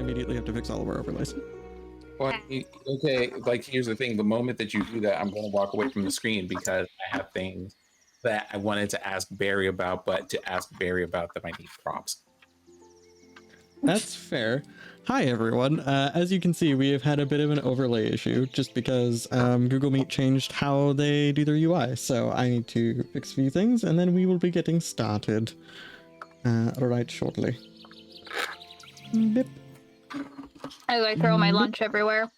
immediately have to fix all of our overlays. Well, okay, like here's the thing. The moment that you do that, I'm going to walk away from the screen because I have things that I wanted to ask Barry about, but to ask Barry about them, I need prompts. That's fair. Hi, everyone. As you can see, we have had a bit of an overlay issue just because Google Meet changed how they do their UI. So I need to fix a few things, and then we will be getting started right shortly. Bip. As I throw my lunch everywhere.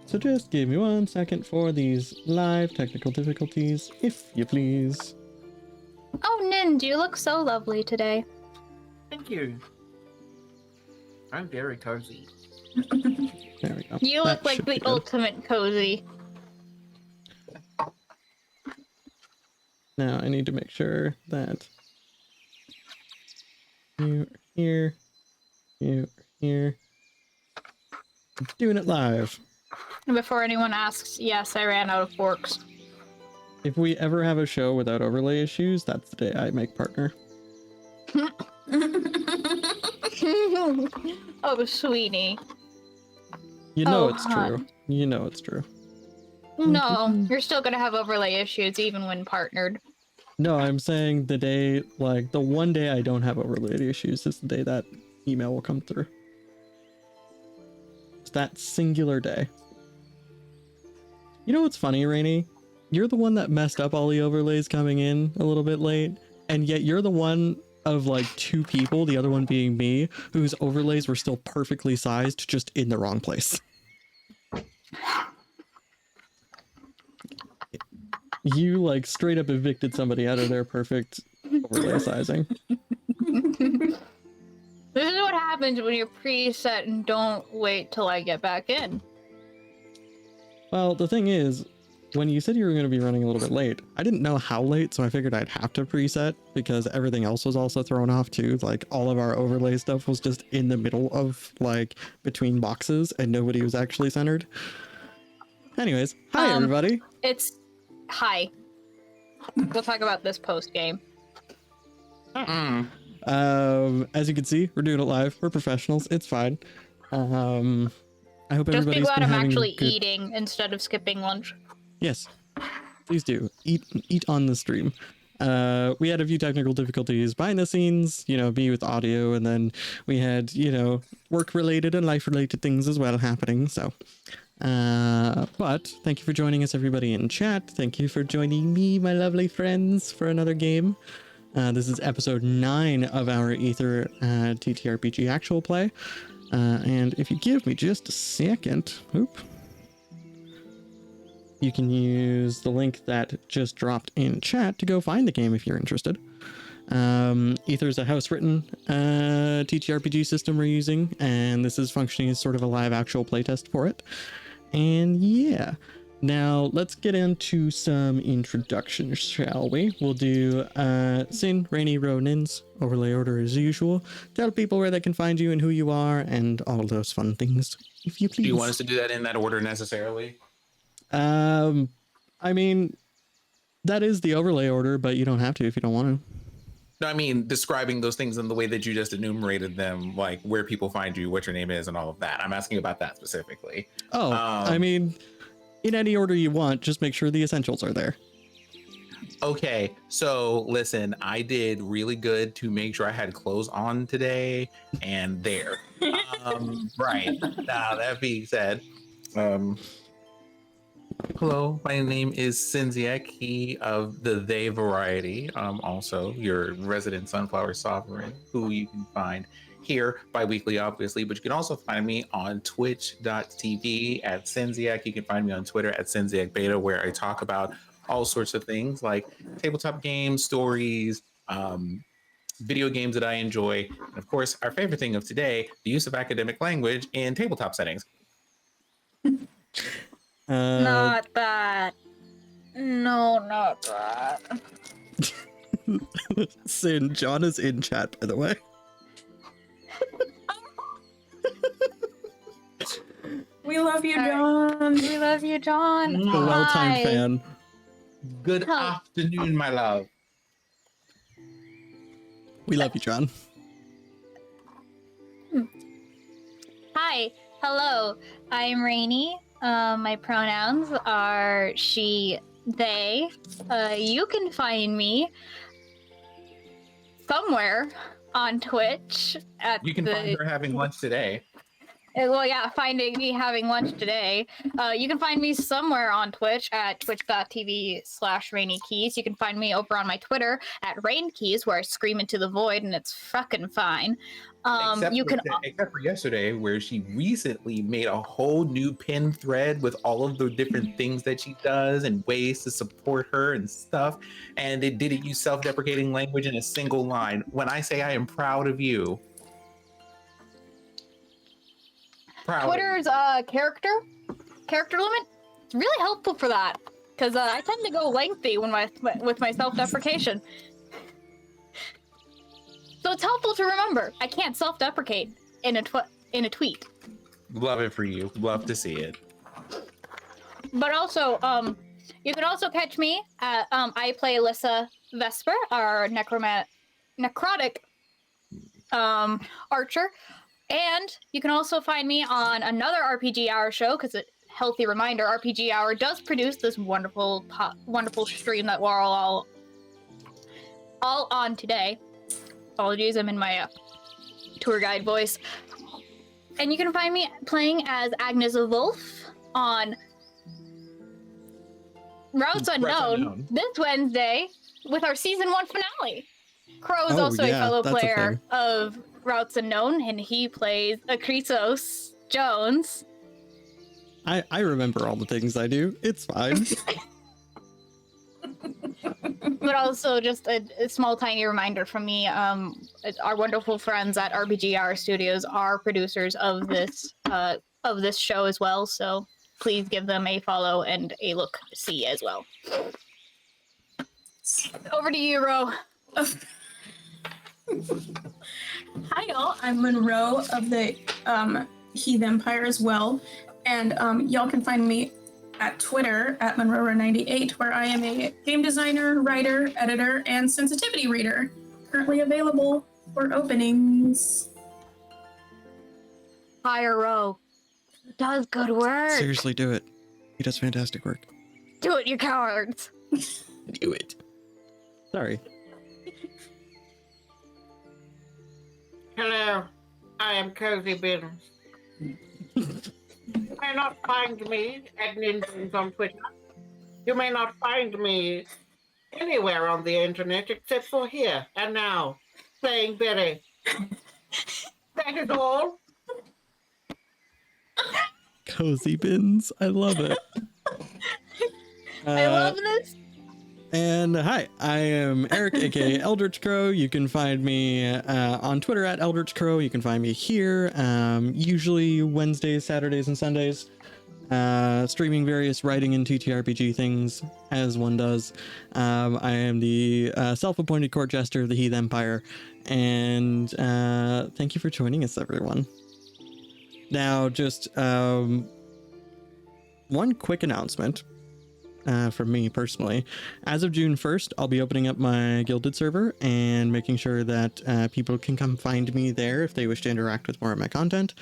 So just give me 1 second for these live technical difficulties, if you please. Oh, Nind, you look so lovely today. Thank you. I'm very cozy. There we go. You look like the ultimate cozy. Now I need to make sure that you are here, you are here. I'm doing it live. Before anyone asks, yes, I ran out of forks. If we ever have a show without overlay issues, that's the day I make partner. Oh, sweetie. You know Oh, it's hon. true. You know it's true. No, you're still gonna have overlay issues even when partnered. No, I'm saying the day, like the one day I don't have overlay issues is the day that email will come through. It's that singular day. You know what's funny, Rainy? You're the one that messed up all the overlays coming in a little bit late, and yet you're the one of like 2 people, the other one being me, whose overlays were still perfectly sized, just in the wrong place. You like straight up evicted somebody out of their perfect overlay sizing. This is what happens when you're preset and don't wait till I get back in. Well, the thing is, when you said you were going to be running a little bit late, I didn't know how late, so I figured I'd have to preset because everything else was also thrown off too. Like all of our overlay stuff was just in the middle of like between boxes and nobody was actually centered. Anyways, hi everybody. Hi. We'll talk about this post game. As you can see, we're doing it live. We're professionals. It's fine. I hope Just be everybody's glad been I'm having actually good... eating instead of skipping lunch. Yes, please do. Eat on the stream. We had a few technical difficulties behind the scenes, you know, me with audio, and then we had, you know, work-related and life-related things as well happening, so... but thank you for joining us, everybody in chat. Thank you for joining me, my lovely friends, for another game. This is episode 9 of our Ether TTRPG actual play. And if you give me just a second, you can use the link that just dropped in chat to go find the game if you're interested. Ether is a house-written TTRPG system we're using, and this is functioning as sort of a live actual playtest for it. And yeah, now let's get into some introductions, shall we? We'll do Sin, Rainy, Ro, Nins, overlay order as usual. Tell people where they can find you and who you are and all those fun things, if you please. Do you want us to do that in that order necessarily? I mean, that is the overlay order, but you don't have to if you don't want to. No, I mean, describing those things in the way that you just enumerated them, like where people find you, what your name is, and all of that. I'm asking about that specifically. Oh, I mean, in any order you want, just make sure the essentials are there. Okay, so listen, I did really good to make sure I had clothes on today and there. Right. Now, that being said, hello, my name is Synziek, he of the they variety, also your resident sunflower sovereign, who you can find here bi-weekly, obviously, but you can also find me on twitch.tv at Synziek. You can find me on Twitter at Synziek Beta, where I talk about all sorts of things like tabletop games, stories, video games that I enjoy, and of course, our favorite thing of today, the use of academic language in tabletop settings. Not that. No, not that. Sin, John is in chat, by the way. We love you, John. We love you, John. A well-timed fan. Good afternoon, my love. We love you, John. Hi, hello. I'm Rainy. My pronouns are she, they. You can find me somewhere on Twitch at You can find her having lunch today. Well, yeah, finding me having lunch today. You can find me somewhere on Twitch at twitch.tv/RainyKeys. You can find me over on my Twitter at RainKeys, where I scream into the void, and it's fucking fine. Except for yesterday, where she recently made a whole new pin thread with all of the different things that she does and ways to support her and stuff. And it didn't use self-deprecating language in a single line. When I say I am proud of you. Twitter's character limit, it's really helpful for that, because I tend to go lengthy with my self-deprecation. So it's helpful to remember I can't self-deprecate in a tweet. Love it for you. Love to see it. But also, you can also catch me at I play Alyssa Vesper, our necrotic archer. And you can also find me on another RPG Hour show, because a healthy reminder, RPG Hour does produce this wonderful stream that we're all on today. Apologies, I'm in my tour guide voice. And you can find me playing as Agnes Wolf on Routes Unknown this Wednesday with our season 1 finale. Crow is also a fellow player of Routes Unknown, and he plays Akritos Jones. I remember all the things I do. It's fine. But also just a small tiny reminder from me, our wonderful friends at RBGR Studios are producers of this show as well, so please give them a follow and a look-see as well. Over to you, Ro. Hi, y'all. I'm Monroe of the Heath Empire as well. And y'all can find me at Twitter at Monroe98, where I am a game designer, writer, editor, and sensitivity reader. Currently available for openings. Hire Ro. Does good work. Seriously, do it. He does fantastic work. Do it, you cowards. Do it. Sorry. Hello, I am Cozy Bitters. You may not find me at Ninjas on Twitter. You may not find me anywhere on the internet except for here and now, playing Betty. That is all. Cozy Bins. I love it. I love this. And hi, I am Eric, aka Eldritch Crow. You can find me on Twitter at Eldritch Crow. You can find me here, usually Wednesdays, Saturdays, and Sundays, streaming various writing and TTRPG things, as one does. I am the self-appointed court jester of the Heath Empire, and thank you for joining us, everyone. Now, just one quick announcement. From me personally, as of June 1st, I'll be opening up my Guilded server and making sure that people can come find me there if they wish to interact with more of my content.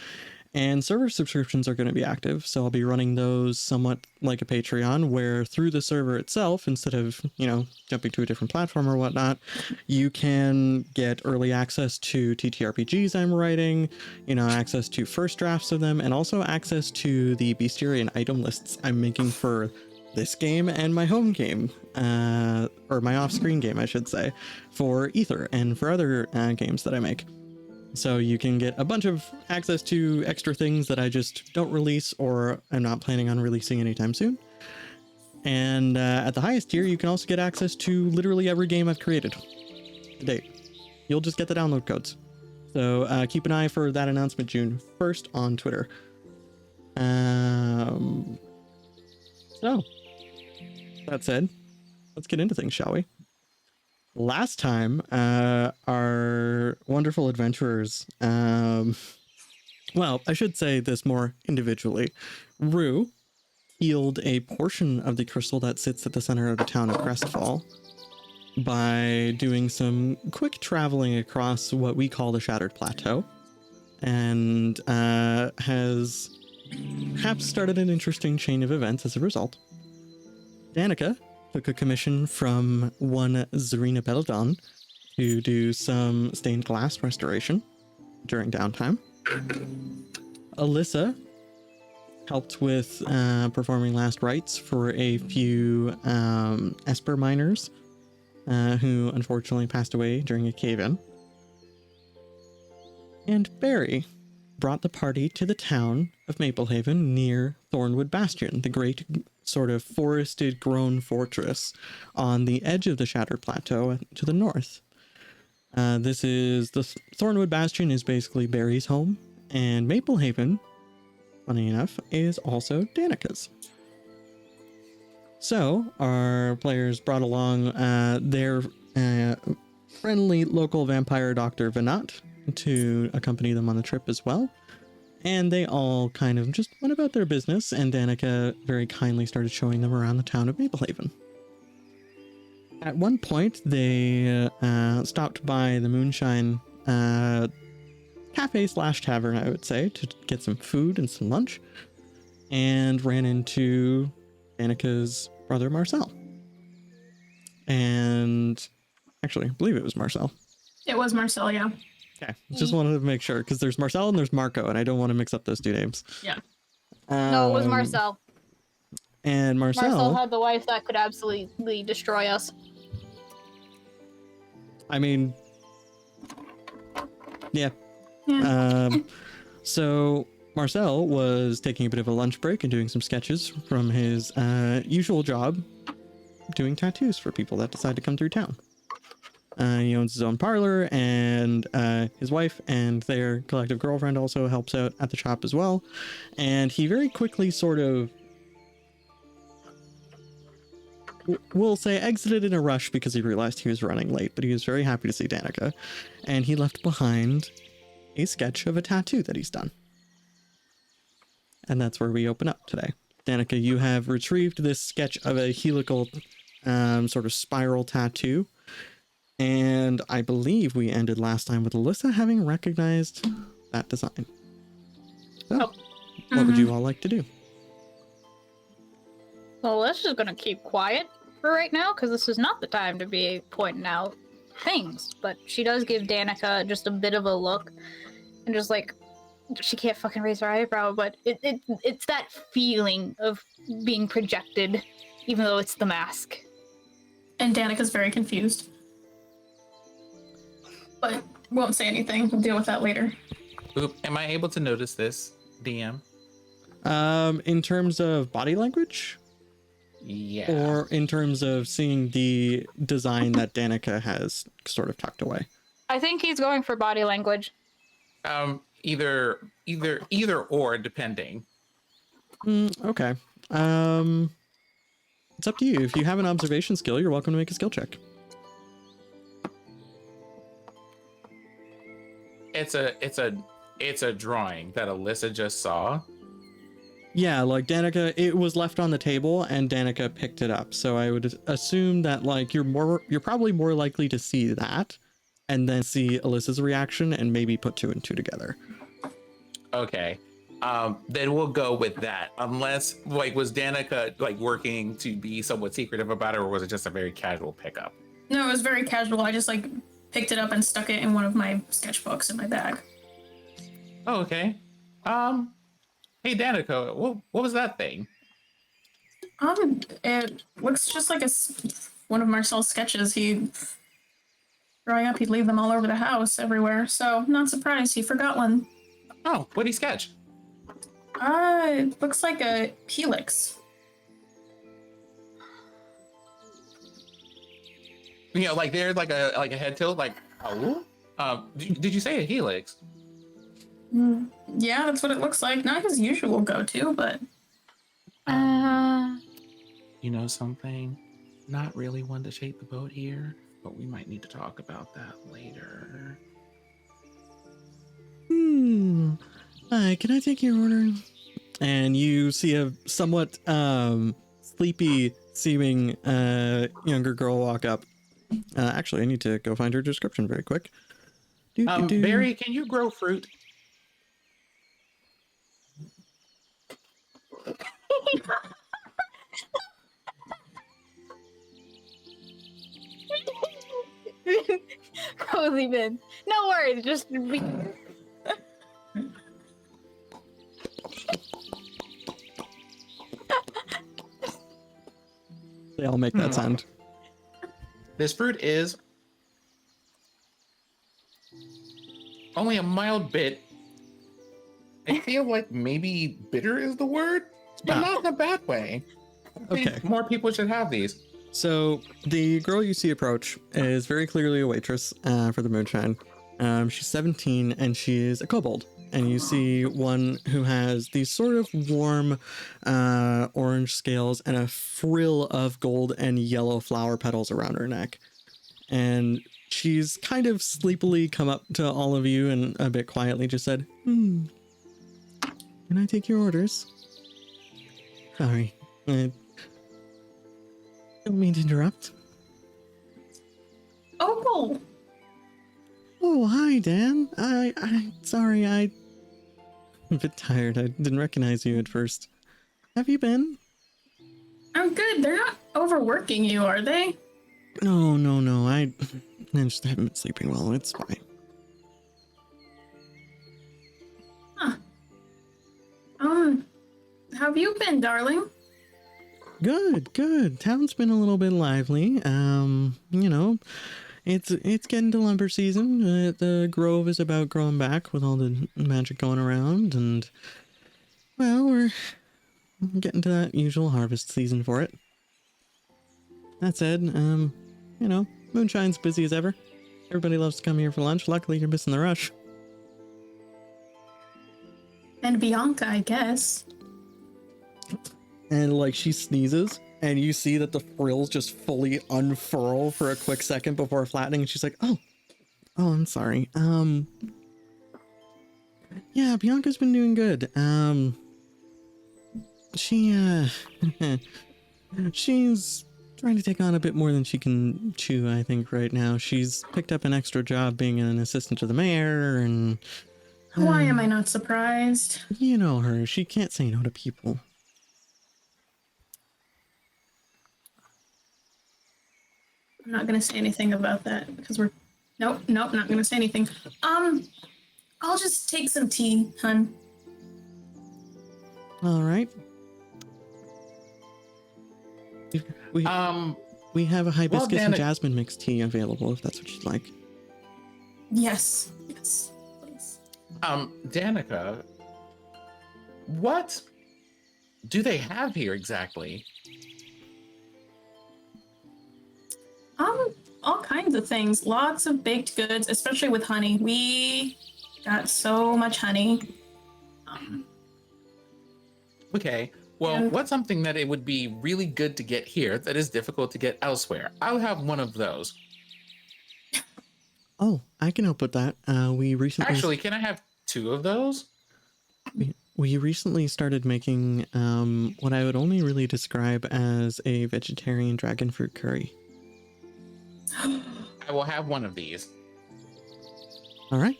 And server subscriptions are going to be active, so I'll be running those somewhat like a Patreon, where through the server itself, instead of, jumping to a different platform or whatnot, you can get early access to TTRPGs I'm writing, access to first drafts of them, and also access to the bestiary and item lists I'm making for this game and my home game, or my off-screen game, I should say, for Ether and for other games that I make. So you can get a bunch of access to extra things that I just don't release or I'm not planning on releasing anytime soon. And at the highest tier, you can also get access to literally every game I've created to date. You'll just get the download codes. So keep an eye for that announcement June 1st on Twitter. So, that said, let's get into things, shall we? Last time, our wonderful adventurers, well, I should say this more individually. Rue healed a portion of the crystal that sits at the center of the town of Crestfall by doing some quick traveling across what we call the Shattered Plateau. and has perhaps started an interesting chain of events as a result. Danica took a commission from one Zarina Belladon to do some stained glass restoration during downtime. Alyssa helped with performing last rites for a few Esper miners who unfortunately passed away during a cave-in. And Barry brought the party to the town of Maplehaven near Thornwood Bastion, the great sort of forested grown fortress on the edge of the Shattered Plateau to the north. This is the Thornwood Bastion is basically Barry's home, and Maplehaven, funny enough, is also Danica's. So our players brought along their friendly local vampire Dr. Venat to accompany them on the trip as well. And they all kind of just went about their business, and Danica very kindly started showing them around the town of Maplehaven. At one point, they stopped by the Moonshine cafe / tavern, I would say, to get some food and some lunch, and ran into Danica's brother Marcel. And actually, I believe it was Marcel. It was Marcel, yeah. Okay, just wanted to make sure, because there's Marcel and there's Marco, and I don't want to mix up those two names. Yeah. No, it was Marcel. And Marcel had the wife that could absolutely destroy us. I mean, yeah. So Marcel was taking a bit of a lunch break and doing some sketches from his usual job, doing tattoos for people that decide to come through town. He owns his own parlor, and his wife and their collective girlfriend also helps out at the shop as well. And he very quickly sort of, we'll say, exited in a rush because he realized he was running late, but he was very happy to see Danica. And he left behind a sketch of a tattoo that he's done. And that's where we open up today. Danica, you have retrieved this sketch of a helical sort of spiral tattoo. And I believe we ended last time with Alyssa having recognized that design. So, what would you all like to do? Well, let's just gonna keep quiet for right now, because this is not the time to be pointing out things. But she does give Danica just a bit of a look, and just like, she can't fucking raise her eyebrow, but it's that feeling of being projected, even though it's the mask. And Danica's very confused. But won't say anything. We'll deal with that later. Oop, am I able to notice this, DM? In terms of body language? Yeah. Or in terms of seeing the design that Danica has sort of tucked away? I think he's going for body language. Either or, depending. Okay. It's up to you. If you have an observation skill, you're welcome to make a skill check. It's a drawing that Alyssa just saw. Yeah, like Danica, it was left on the table and Danica picked it up. So I would assume that like you're probably more likely to see that and then see Alyssa's reaction and maybe put two and two together. Okay. Then we'll go with that. Unless, like, was Danica like working to be somewhat secretive about it, or was it just a very casual pickup? No, it was very casual. I just like picked it up and stuck it in one of my sketchbooks in my bag. Oh, okay. Hey Danica, what was that thing? It looks just like one of Marcel's sketches. Growing up, he'd leave them all over the house, everywhere. So, not surprised he forgot one. Oh, what'd he sketch? It looks like a helix. You know, like there's like a head tilt, like oh. Did you say a helix? Yeah, that's what it looks like. Not his usual go-to, but you know something? Not really one to shape the boat here, but we might need to talk about that later. Hi, can I take your order? And you see a somewhat sleepy seeming younger girl walk up. Actually, I need to go find her description very quick. Barry, can you grow fruit? Cozy bin. No worries, just we. They all make that sound. This fruit is only a mild bit. I feel like maybe bitter is the word, but Ah. not in a bad way. I think Okay. more people should have these. So the girl you see approach is very clearly a waitress for the moonshine. She's 17 and she is a kobold. And you see one who has these sort of warm orange scales and a frill of gold and yellow flower petals around her neck. And she's kind of sleepily come up to all of you and a bit quietly just said, can I take your orders? Sorry. I don't mean to interrupt. Opal! Oh, hi, Dan. I sorry, I'm a bit tired. I didn't recognize you at first. Have you been? I'm good. They're not overworking you, are they? No. I just haven't been sleeping well. It's fine. Huh. How have you been, darling? Good. Town's been a little bit lively. It's getting to lumber season. The grove is about growing back with all the magic going around, and well, we're getting to that usual harvest season for it. That said, moonshine's busy as ever. Everybody loves to come here for lunch. Luckily, you're missing the rush. And Bianca, I guess. And like she sneezes, and you see that the frills just fully unfurl for a quick second before flattening, and she's like, oh, I'm sorry. Yeah, Bianca's been doing good. She's trying to take on a bit more than she can chew, I think, right now. She's picked up an extra job being an assistant to the mayor, and Why am I not surprised? you know her. She can't say no to people. I'm not gonna say anything about that because we're nope, not gonna say anything. I'll just take some tea, hun. All right. We have a hibiscus and Danica- jasmine mixed tea available if that's what you'd like. Yes, please. Danica, what do they have here exactly? All kinds of things. Lots of baked goods, especially with honey. We got so much honey. Okay, well, And- what's something that it would be really good to get here that is difficult to get elsewhere? I'll have one of those. Oh, I can help with that. We recently Actually, can I have two of those? we recently started making what I would only really describe as a vegetarian dragon fruit curry. I will have one of these. All right.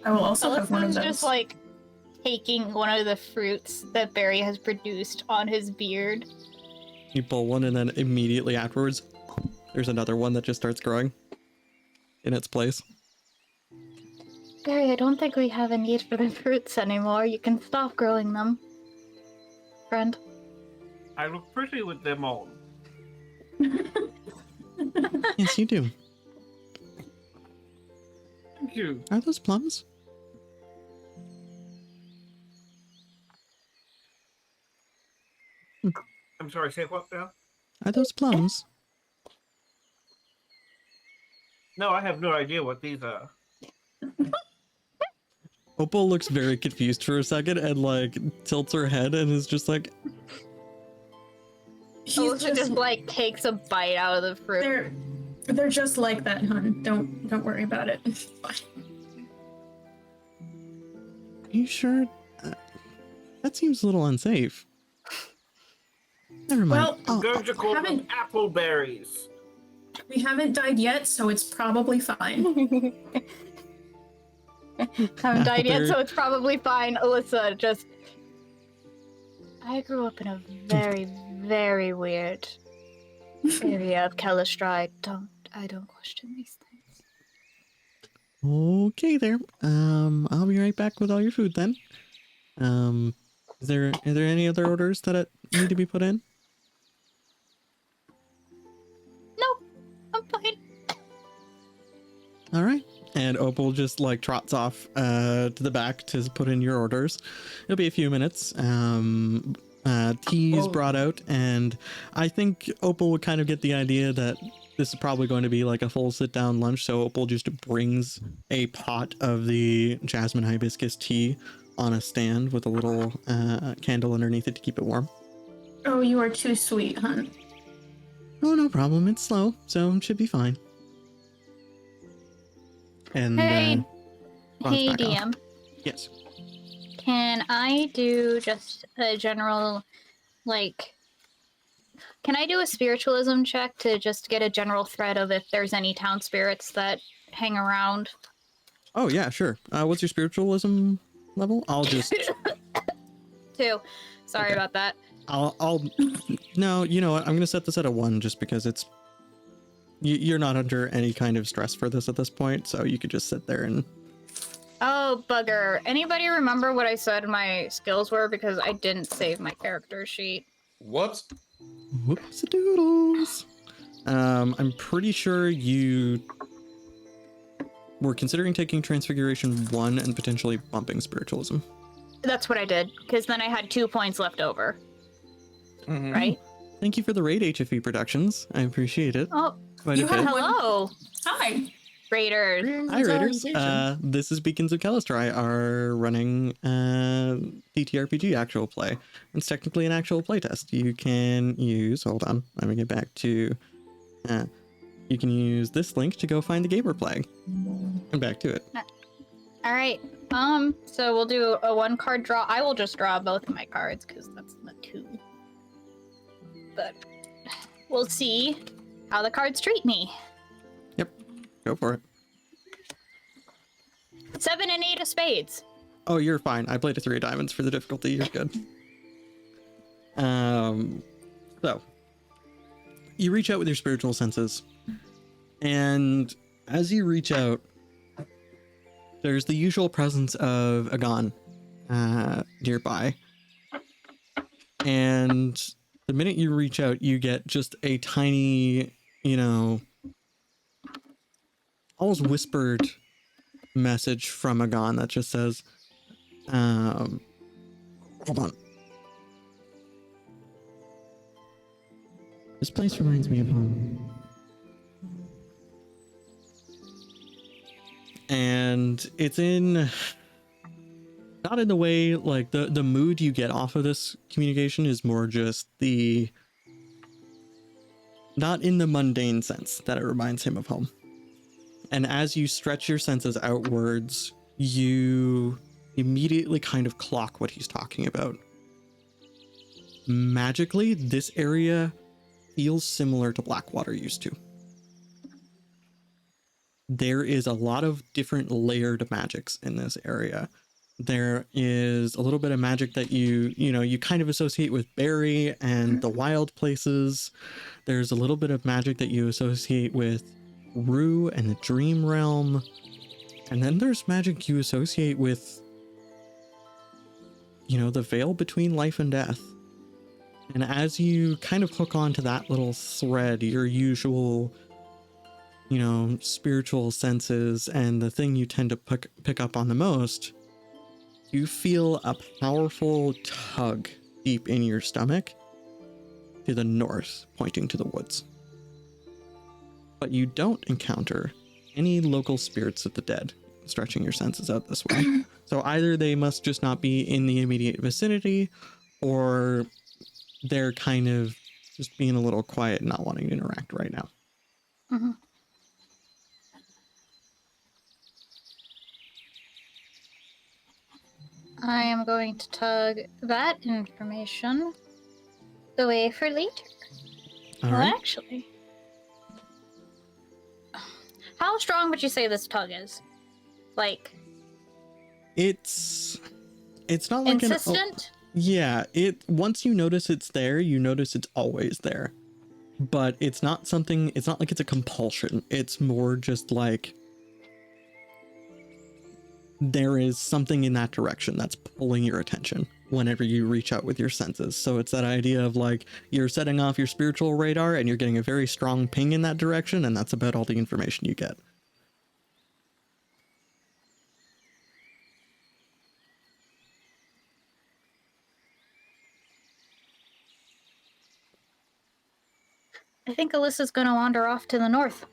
I will also have one of Allison's those. just like taking one of the fruits that Barry has produced on his beard. You pull one, and then immediately afterwards, there's another one that just starts growing in its place. Barry, I don't think we have a need for the fruits anymore. You can stop growing them, friend. I look pretty with them on. Yes, you do. Thank you. Are those plums? I'm sorry, say what now? Are those plums? No, I have no idea what these are. Opal looks very confused for a second and like tilts her head and is just like, He's Alyssa just like takes a bite out of the fruit. they're just like that, hun. Don't worry about it. It's fine. are you sure? That seems a little unsafe. Never mind. Well, I'm going to call them haven't- apple berries. We haven't died yet, so it's probably fine. Haven't died yet, Appleberry. so it's probably fine. Alyssa just I grew up in a very, very weird area of Kelestraye. I don't question these things. Okay there. I'll be right back with all your food then. Are there any other orders that need to be put in? Nope, I'm fine. All right. And Opal just like trots off to the back to put in your orders. It'll be a few minutes. Tea's brought out, and I think Opal would kind of get the idea that this is probably going to be like a full sit down lunch. So Opal just brings a pot of the jasmine hibiscus tea on a stand with a little candle underneath it to keep it warm. Oh, you are too sweet, hun. Oh, no problem. It's slow, so it should be fine. And Hey, hey, back off. DM. Yes. Can I do just a general, like, can I do a spiritualism check to just get a general thread of if there's any town spirits that hang around? Oh yeah, sure. What's your spiritualism level? I'll just 2. Sorry Okay. about that. I'll no, you know what? I'm gonna set this at a 1 just because it's you're not under any kind of stress for this at this point, so you could just sit there and. Oh, bugger. Anybody remember what I said my skills were? Because I didn't save my character sheet. Whoops. Whoops doodles. I'm pretty sure you were considering taking Transfiguration 1 and potentially bumping Spiritualism. That's what I did, because then I had 2 points left over, Mhm. right? Thank you for the raid, HFE Productions. I appreciate it. Oh, Quite a You bit. have hello, Hi. Raiders. Hi, Raiders. This is Beacons of Kelestraye, our running TTRPG actual play. It's technically an actual playtest. You can use, hold on, let me get back to, you can use this link to go find the game we're playing. And back to it. All right. So we'll do a 1-card draw. I will just draw both of my cards because that's the 2. But we'll see how the cards treat me. Go for it. 7 and 8 of spades. Oh, you're fine. I played a 3 of diamonds for the difficulty. You're good. So you reach out with your spiritual senses, and as you reach out, there's the usual presence of Agon nearby. And the minute you reach out, you get just a tiny, almost whispered message from Agon that just says, hold on. This place reminds me of home. And it's not in the way, like, the mood you get off of this communication is more just not in the mundane sense that it reminds him of home. And as you stretch your senses outwards, you immediately kind of clock what he's talking about. Magically, this area feels similar to Blackwater used to. There is a lot of different layered magics in this area. There is a little bit of magic that you kind of associate with Barry and the wild places. There's a little bit of magic that you associate with Rue and the Dream Realm. And then there's magic you associate with, the veil between life and death. And as you kind of hook onto that little thread, your usual, spiritual senses and the thing you tend to pick up on the most, you feel a powerful tug deep in your stomach to the north, pointing to the woods. But you don't encounter any local spirits of the dead stretching your senses out this way. So either they must just not be in the immediate vicinity, or they're kind of just being a little quiet and not wanting to interact right now. Mm-hmm. I am going to tug that information away for later. All Well, right. actually, how strong would you say this tug is? Like, It's not like insistent? Yeah, once you notice it's there, you notice it's always there. But it's not like it's a compulsion. It's more just like there is something in that direction that's pulling your attention whenever you reach out with your senses. So it's that idea of like you're setting off your spiritual radar and you're getting a very strong ping in that direction, and that's about all the information you get. I think Alyssa's gonna wander off to the north.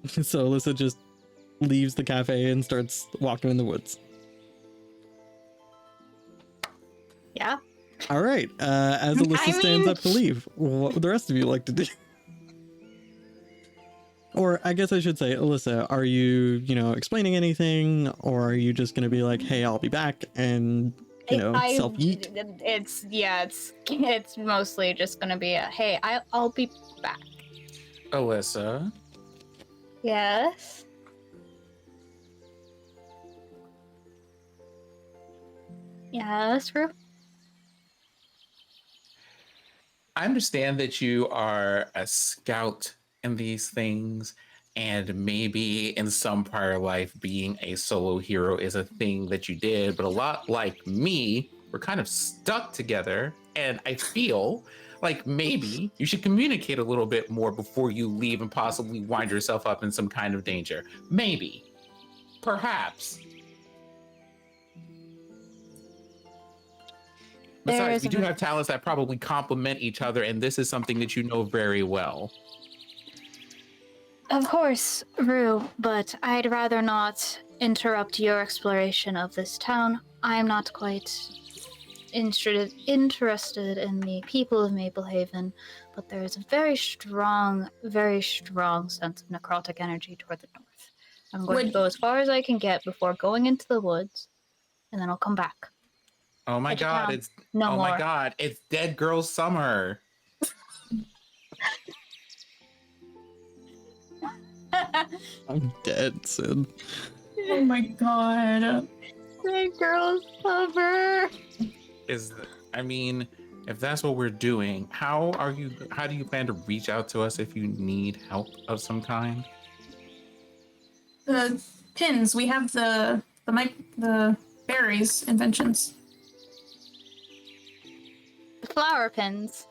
So Alyssa just leaves the cafe and starts walking in the woods. Yeah. All right. As Alyssa stands up to leave, what would the rest of you like to do? Or I guess I should say, Alyssa, are you, explaining anything, or are you just going to be like, hey, I'll be back, and, self-yeet? It's mostly just gonna be a, hey, I'll be back. Alyssa, Yes. Yes, Rue? I understand that you are a scout in these things, and maybe in some prior life, being a solo hero is a thing that you did, but a lot like me, we're kind of stuck together, and I feel like maybe you should communicate a little bit more before you leave and possibly wind yourself up in some kind of danger. Maybe. Perhaps. Besides, we do have talents that probably complement each other, and this is something that you know very well. Of course, Rue, but I'd rather not interrupt your exploration of this town. I'm not quite interested in the people of Maplehaven, but there is a very strong sense of necrotic energy toward the north. I'm going to go as far as I can get before going into the woods, and then I'll come back. Oh my God, it's no more. My God, it's Dead Girl Summer. I'm dead, Sid. Oh my god. Dead Girl Summer. If that's what we're doing, how do you plan to reach out to us if you need help of some kind? The pins, we have the berries inventions. The flower pins.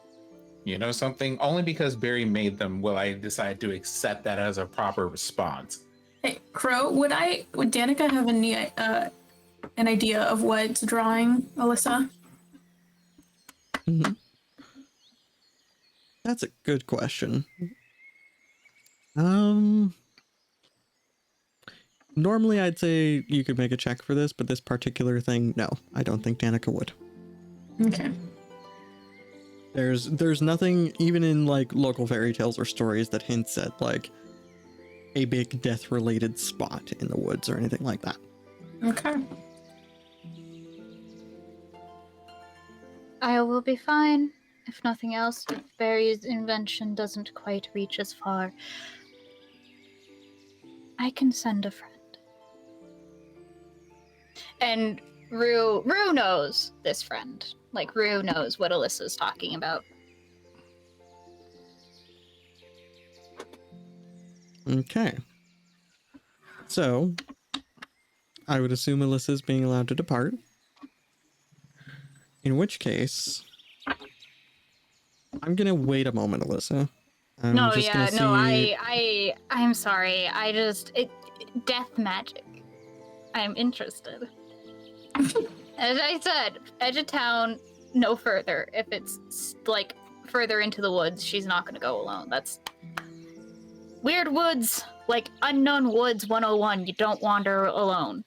You know something? Only because Barry made them will I decide to accept that as a proper response. Hey, Crow, would Danica have an idea of what's drawing Alyssa? Mm-hmm. That's a good question. Normally I'd say you could make a check for this, but this particular thing, no, I don't think Danica would. Okay. There's nothing, even in like local fairy tales or stories, that hints at like a big death-related spot in the woods or anything like that. Okay. I will be fine. If nothing else, if Barry's invention doesn't quite reach as far, I can send a friend. And Rue knows this friend. Like, Rue knows what Alyssa's talking about. Okay. So, I would assume Alyssa's being allowed to depart. In which case, I'm gonna wait a moment, Alyssa. I'm sorry. Death magic. I'm interested. As I said, edge of town, no further. If it's like further into the woods, she's not gonna go alone. That's weird woods, like unknown woods 101. You don't wander alone.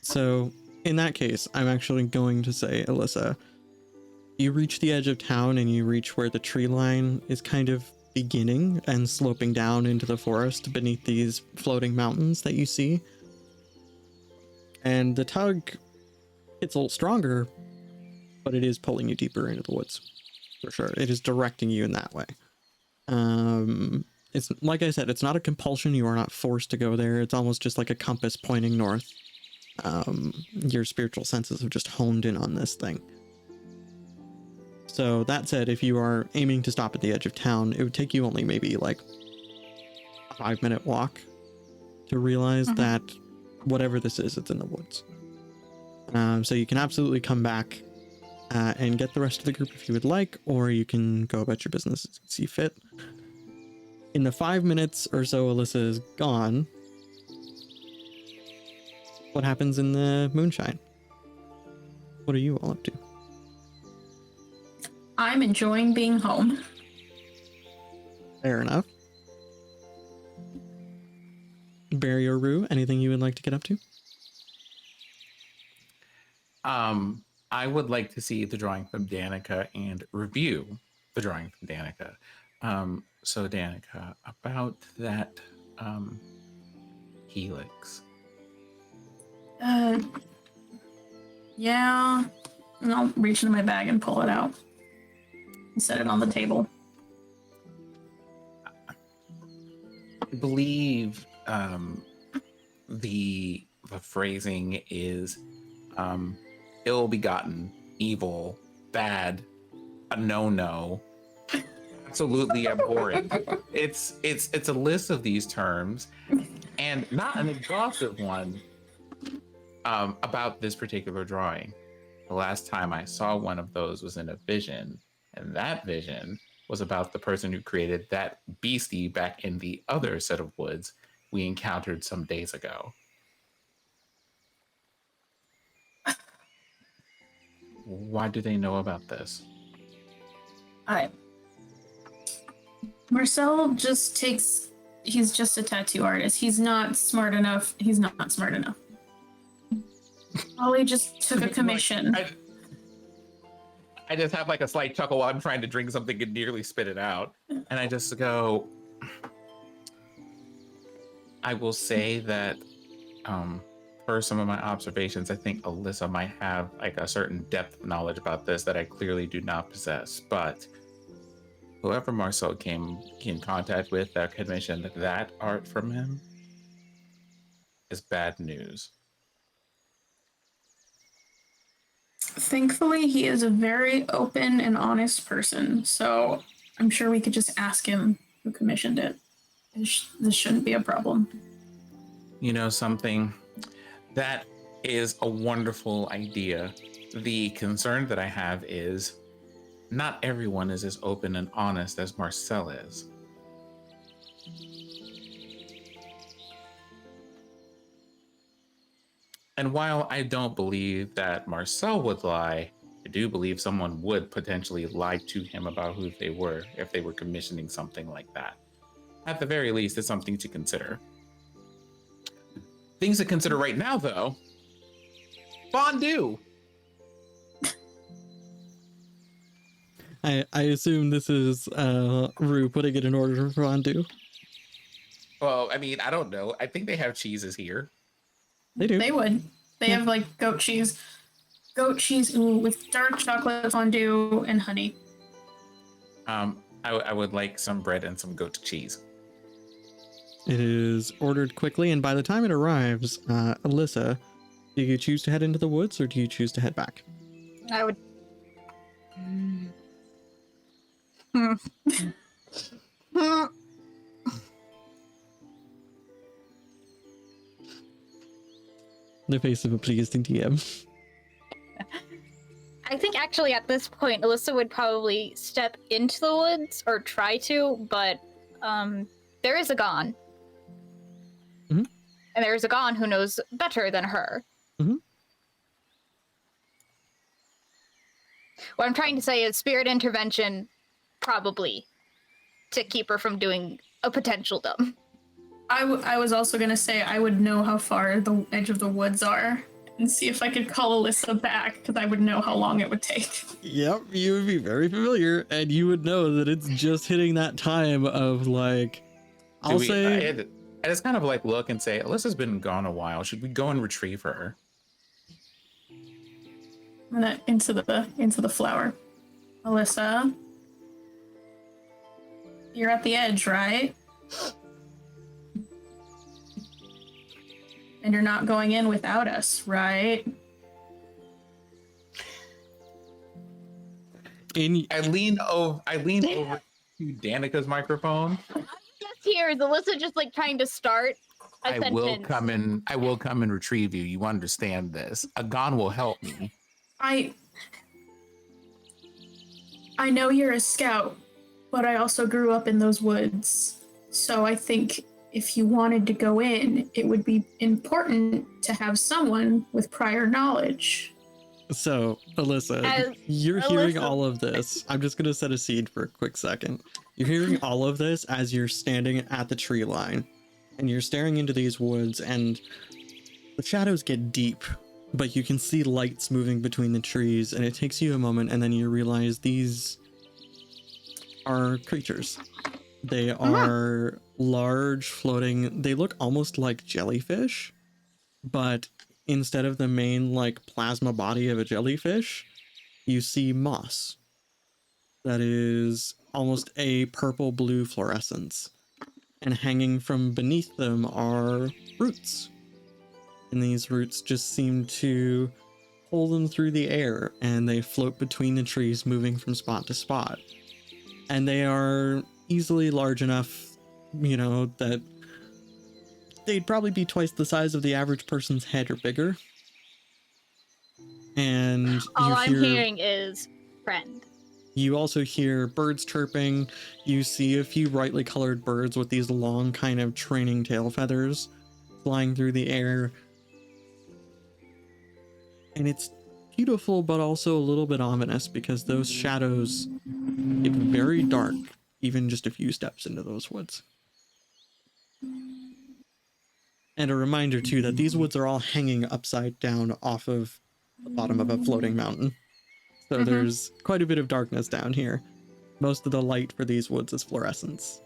So, in that case, I'm actually going to say, Alyssa, you reach the edge of town and you reach where the tree line is kind of beginning and sloping down into the forest beneath these floating mountains that you see. And the tug gets a little stronger, but it is pulling you deeper into the woods, for sure. It is directing you in that way. It's like I said, it's not a compulsion. You are not forced to go there. It's almost just like a compass pointing north. Your spiritual senses have just honed in on this thing. So that said, if you are aiming to stop at the edge of town, it would take you only maybe like a 5-minute walk to realize that whatever this is, it's in the woods. So you can absolutely come back and get the rest of the group if you would like, or you can go about your business as you see fit. In the 5 minutes or so Alyssa is gone, what happens in the moonshine? What are you all up to? I'm enjoying being home. Fair enough. Barry or Rue, anything you would like to get up to? I would like to see the drawing from Danica and review the drawing from Danica. So Danica, about that helix. Yeah. And I'll reach into my bag and pull it out and set it on the table. I believe the phrasing is ill-begotten, evil, bad, a no-no, absolutely abhorrent. It's a list of these terms, and not an exhaustive one about this particular drawing. The last time I saw one of those was in a vision, and that vision was about the person who created that beastie back in the other set of woods we encountered some days ago. Why do they know about this? Marcel just takes, he's just a tattoo artist. He's not smart enough. He's not smart enough. Ollie just took a commission. I just have like a slight chuckle while I'm trying to drink something and nearly spit it out. And I just go, I will say that per some of my observations, I think Alyssa might have like a certain depth of knowledge about this that I clearly do not possess. But whoever Marcel came in contact with that commissioned that art from him is bad news. Thankfully, he is a very open and honest person, so I'm sure we could just ask him who commissioned it. This shouldn't be a problem. You know something? That is a wonderful idea. The concern that I have is not everyone is as open and honest as Marcel is. And while I don't believe that Marcel would lie, I do believe someone would potentially lie to him about who they were if they were commissioning something like that. At the very least, it's something to consider. Things to consider right now, though. Fondue! I assume this is Rue putting it in order for fondue. Well, I mean, I don't know. I think they have cheeses here. They do. They would. They have like goat cheese with dark chocolate fondue and honey. I would like some bread and some goat cheese. It is ordered quickly, and by the time it arrives, Alyssa, do you choose to head into the woods or do you choose to head back? I would. The face of a pleased DM. I think actually at this point, Alyssa would probably step into the woods or try to, but there is a Gon. Mm-hmm. And there is a Gon who knows better than her. Mm-hmm. What I'm trying to say is spirit intervention, probably, to keep her from doing a potential dumb. I was also going to say I would know how far the edge of the woods are and see if I could call Alyssa back, because I would know how long it would take. Yep, you would be very familiar, and you would know that it's just hitting that time of like, I just kind of like look and say, Alyssa's been gone a while. Should we go and retrieve her? And then into the flower. Alyssa, you're at the edge, right? And you're not going in without us, right? I lean over to Danica's microphone. Just here is Alyssa just like trying to start a I sentence. will come and retrieve you. You understand this. Agon will help me. I know you're a scout, but I also grew up in those woods. So I think if you wanted to go in, it would be important to have someone with prior knowledge. So, Alyssa, you're hearing all of this. I'm just going to set a seed for a quick second. You're hearing all of this as you're standing at the tree line, and you're staring into these woods, and the shadows get deep, but you can see lights moving between the trees, and it takes you a moment, and then you realize these are creatures. They are large, floating, they look almost like jellyfish, but instead of the main like plasma body of a jellyfish, you see moss that is almost a purple blue fluorescence, and hanging from beneath them are roots, and these roots just seem to pull them through the air, and they float between the trees, moving from spot to spot, and they are easily large enough, you know, that they'd probably be twice the size of the average person's head or bigger. And all I'm hearing is friend. You also hear birds chirping. You see a few brightly colored birds with these long kind of training tail feathers flying through the air. And it's beautiful, but also a little bit ominous, because those shadows get very dark even just a few steps into those woods. And a reminder too that these woods are all hanging upside down off of the bottom of a floating mountain. So there's quite a bit of darkness down here. Most of the light for these woods is fluorescence.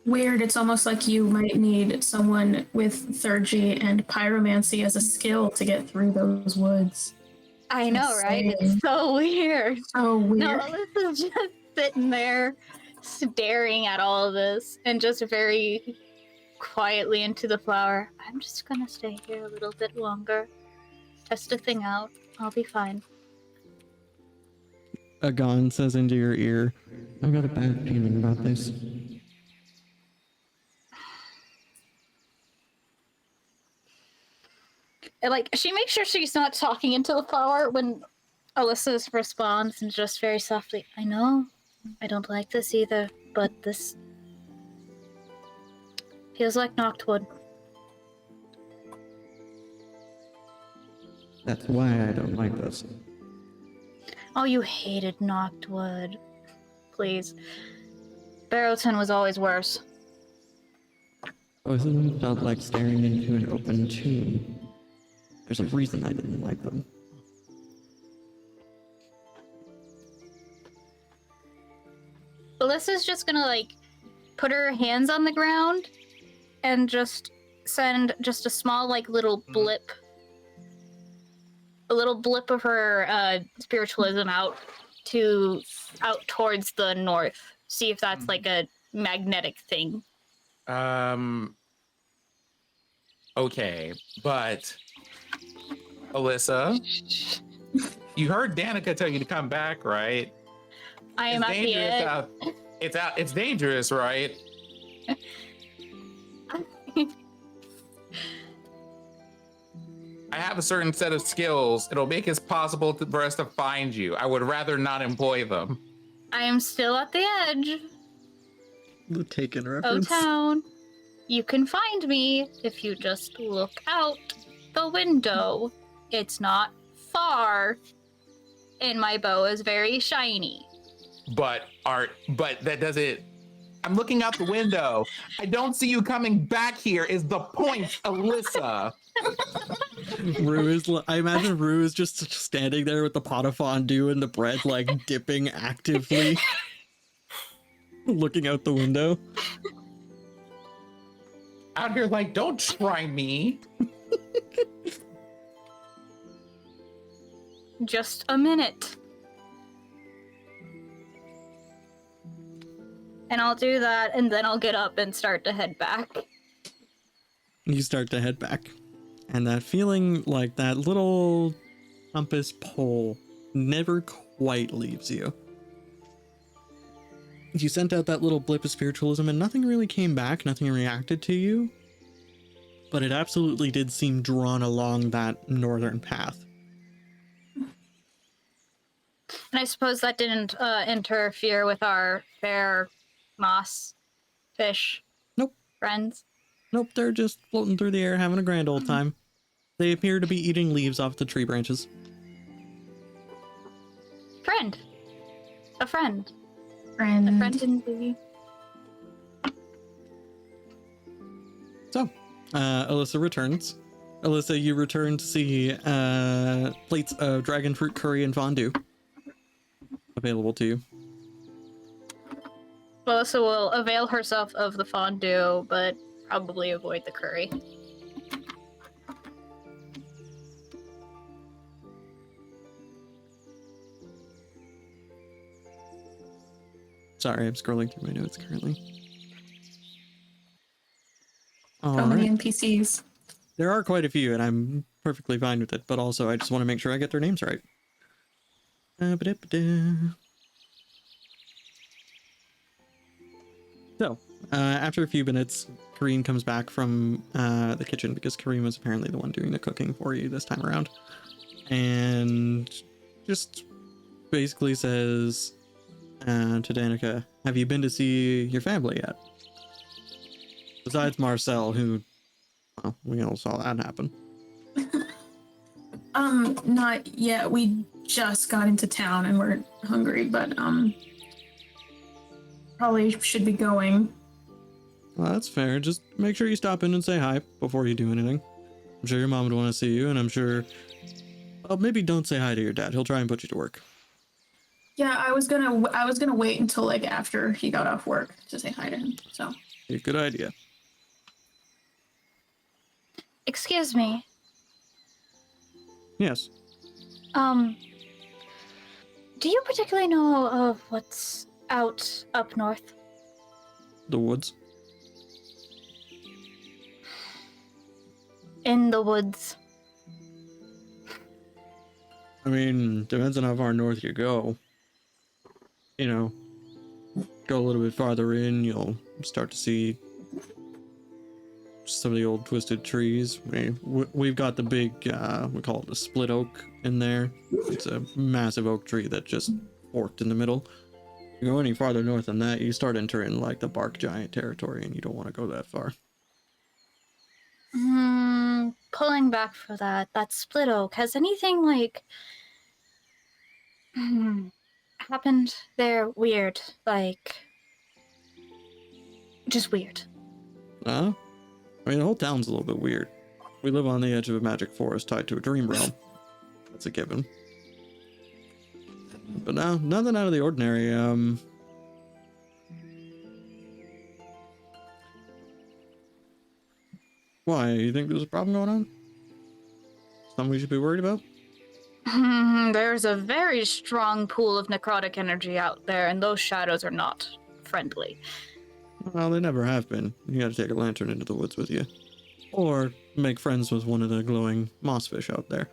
Weird, it's almost like you might need someone with Thurgy and pyromancy as a skill to get through those woods. I know, right? It's so weird. So weird. No, Alyssa's just sitting there staring at all of this and just very quietly into the flower. I'm just gonna stay here a little bit longer. Test a thing out. I'll be fine. Agon says into your ear, I've got a bad feeling about this. And, like, she makes sure she's not talking into the flower when Alyssa responds, and just very softly, I know, I don't like this either, but this feels like Noctwood. That's why I don't like this. Oh, you hated Noctwood. Please. Barrowton was always worse. Both of them felt like staring into an open tomb. There's a reason I didn't like them. Alyssa's just gonna, like, put her hands on the ground and just send just a small, like, little blip. A little blip of her spiritualism out towards the north. See if that's, like, a magnetic thing. Okay, but Alyssa, you heard Danica tell you to come back, right? I am at the edge. It's dangerous, right? I have a certain set of skills. It'll make it possible for us to find you. I would rather not employ them. I am still at the edge The Taken of reference. town. You can find me if you just look out the window. It's not far, and my bow is very shiny. But that doesn't. I'm looking out the window. I don't see you coming back here. Is the point, Alyssa? I imagine Rue is just standing there with the pot of fondue and the bread, like, dipping actively, looking out the window. Out here like, don't try me. Just a minute. And I'll do that, and then I'll get up and start to head back. You start to head back. and that feeling like that little compass pole never quite leaves you. You sent out that little blip of spiritualism and nothing really came back, nothing reacted to you, but it absolutely did seem drawn along that northern path. And I suppose that didn't interfere with our fair moss fish Nope. friends. Nope, they're just floating through the air having a grand old time. They appear to be eating leaves off the tree branches. Friend. A friend. Friend. A friend indeed. So, Alyssa returns. Alyssa, you return to see plates of dragon fruit curry and fondue available to you. Melissa will avail herself of the fondue, but probably avoid the curry. Sorry, I'm scrolling through my notes currently. So many NPCs. There are quite a few, and I'm perfectly fine with it, but also I just want to make sure I get their names right. So, after a few minutes, Kareen comes back from the kitchen because Kareen was apparently the one doing the cooking for you this time around. And just basically says to Danica, have you been to see your family yet? Besides Marcel, who, well, we all saw that happen. Not yet. We just got into town and we're hungry, but probably should be going. Well, that's fair. Just make sure you stop in and say hi before you do anything. I'm sure your mom would want to see you, and I'm sure... Well, maybe don't say hi to your dad. He'll try and put you to work. Yeah, I was gonna wait until like after he got off work to say hi to him. So. Yeah, good idea. Excuse me. Yes. Do you particularly know of what's out up north? The woods. In the woods. I mean, depends on how far north you go. You know, go a little bit farther in, you'll start to see some of the old twisted trees. We've got the big, we call it the split oak in there. It's a massive oak tree that just forked in the middle. You go any farther north than that, you start entering like the bark giant territory, and you don't want to go that far. Pulling back for that split oak, has anything like happened there weird? Like, just weird. I mean, the whole town's a little bit weird. We live on the edge of a magic forest tied to a dream realm. That's a given. But no, nothing out of the ordinary. Why? You think there's a problem going on? Something we should be worried about? There's a very strong pool of necrotic energy out there, and those shadows are not friendly. Well, they never have been. You gotta take a lantern into the woods with you. Or make friends with one of the glowing moss fish out there.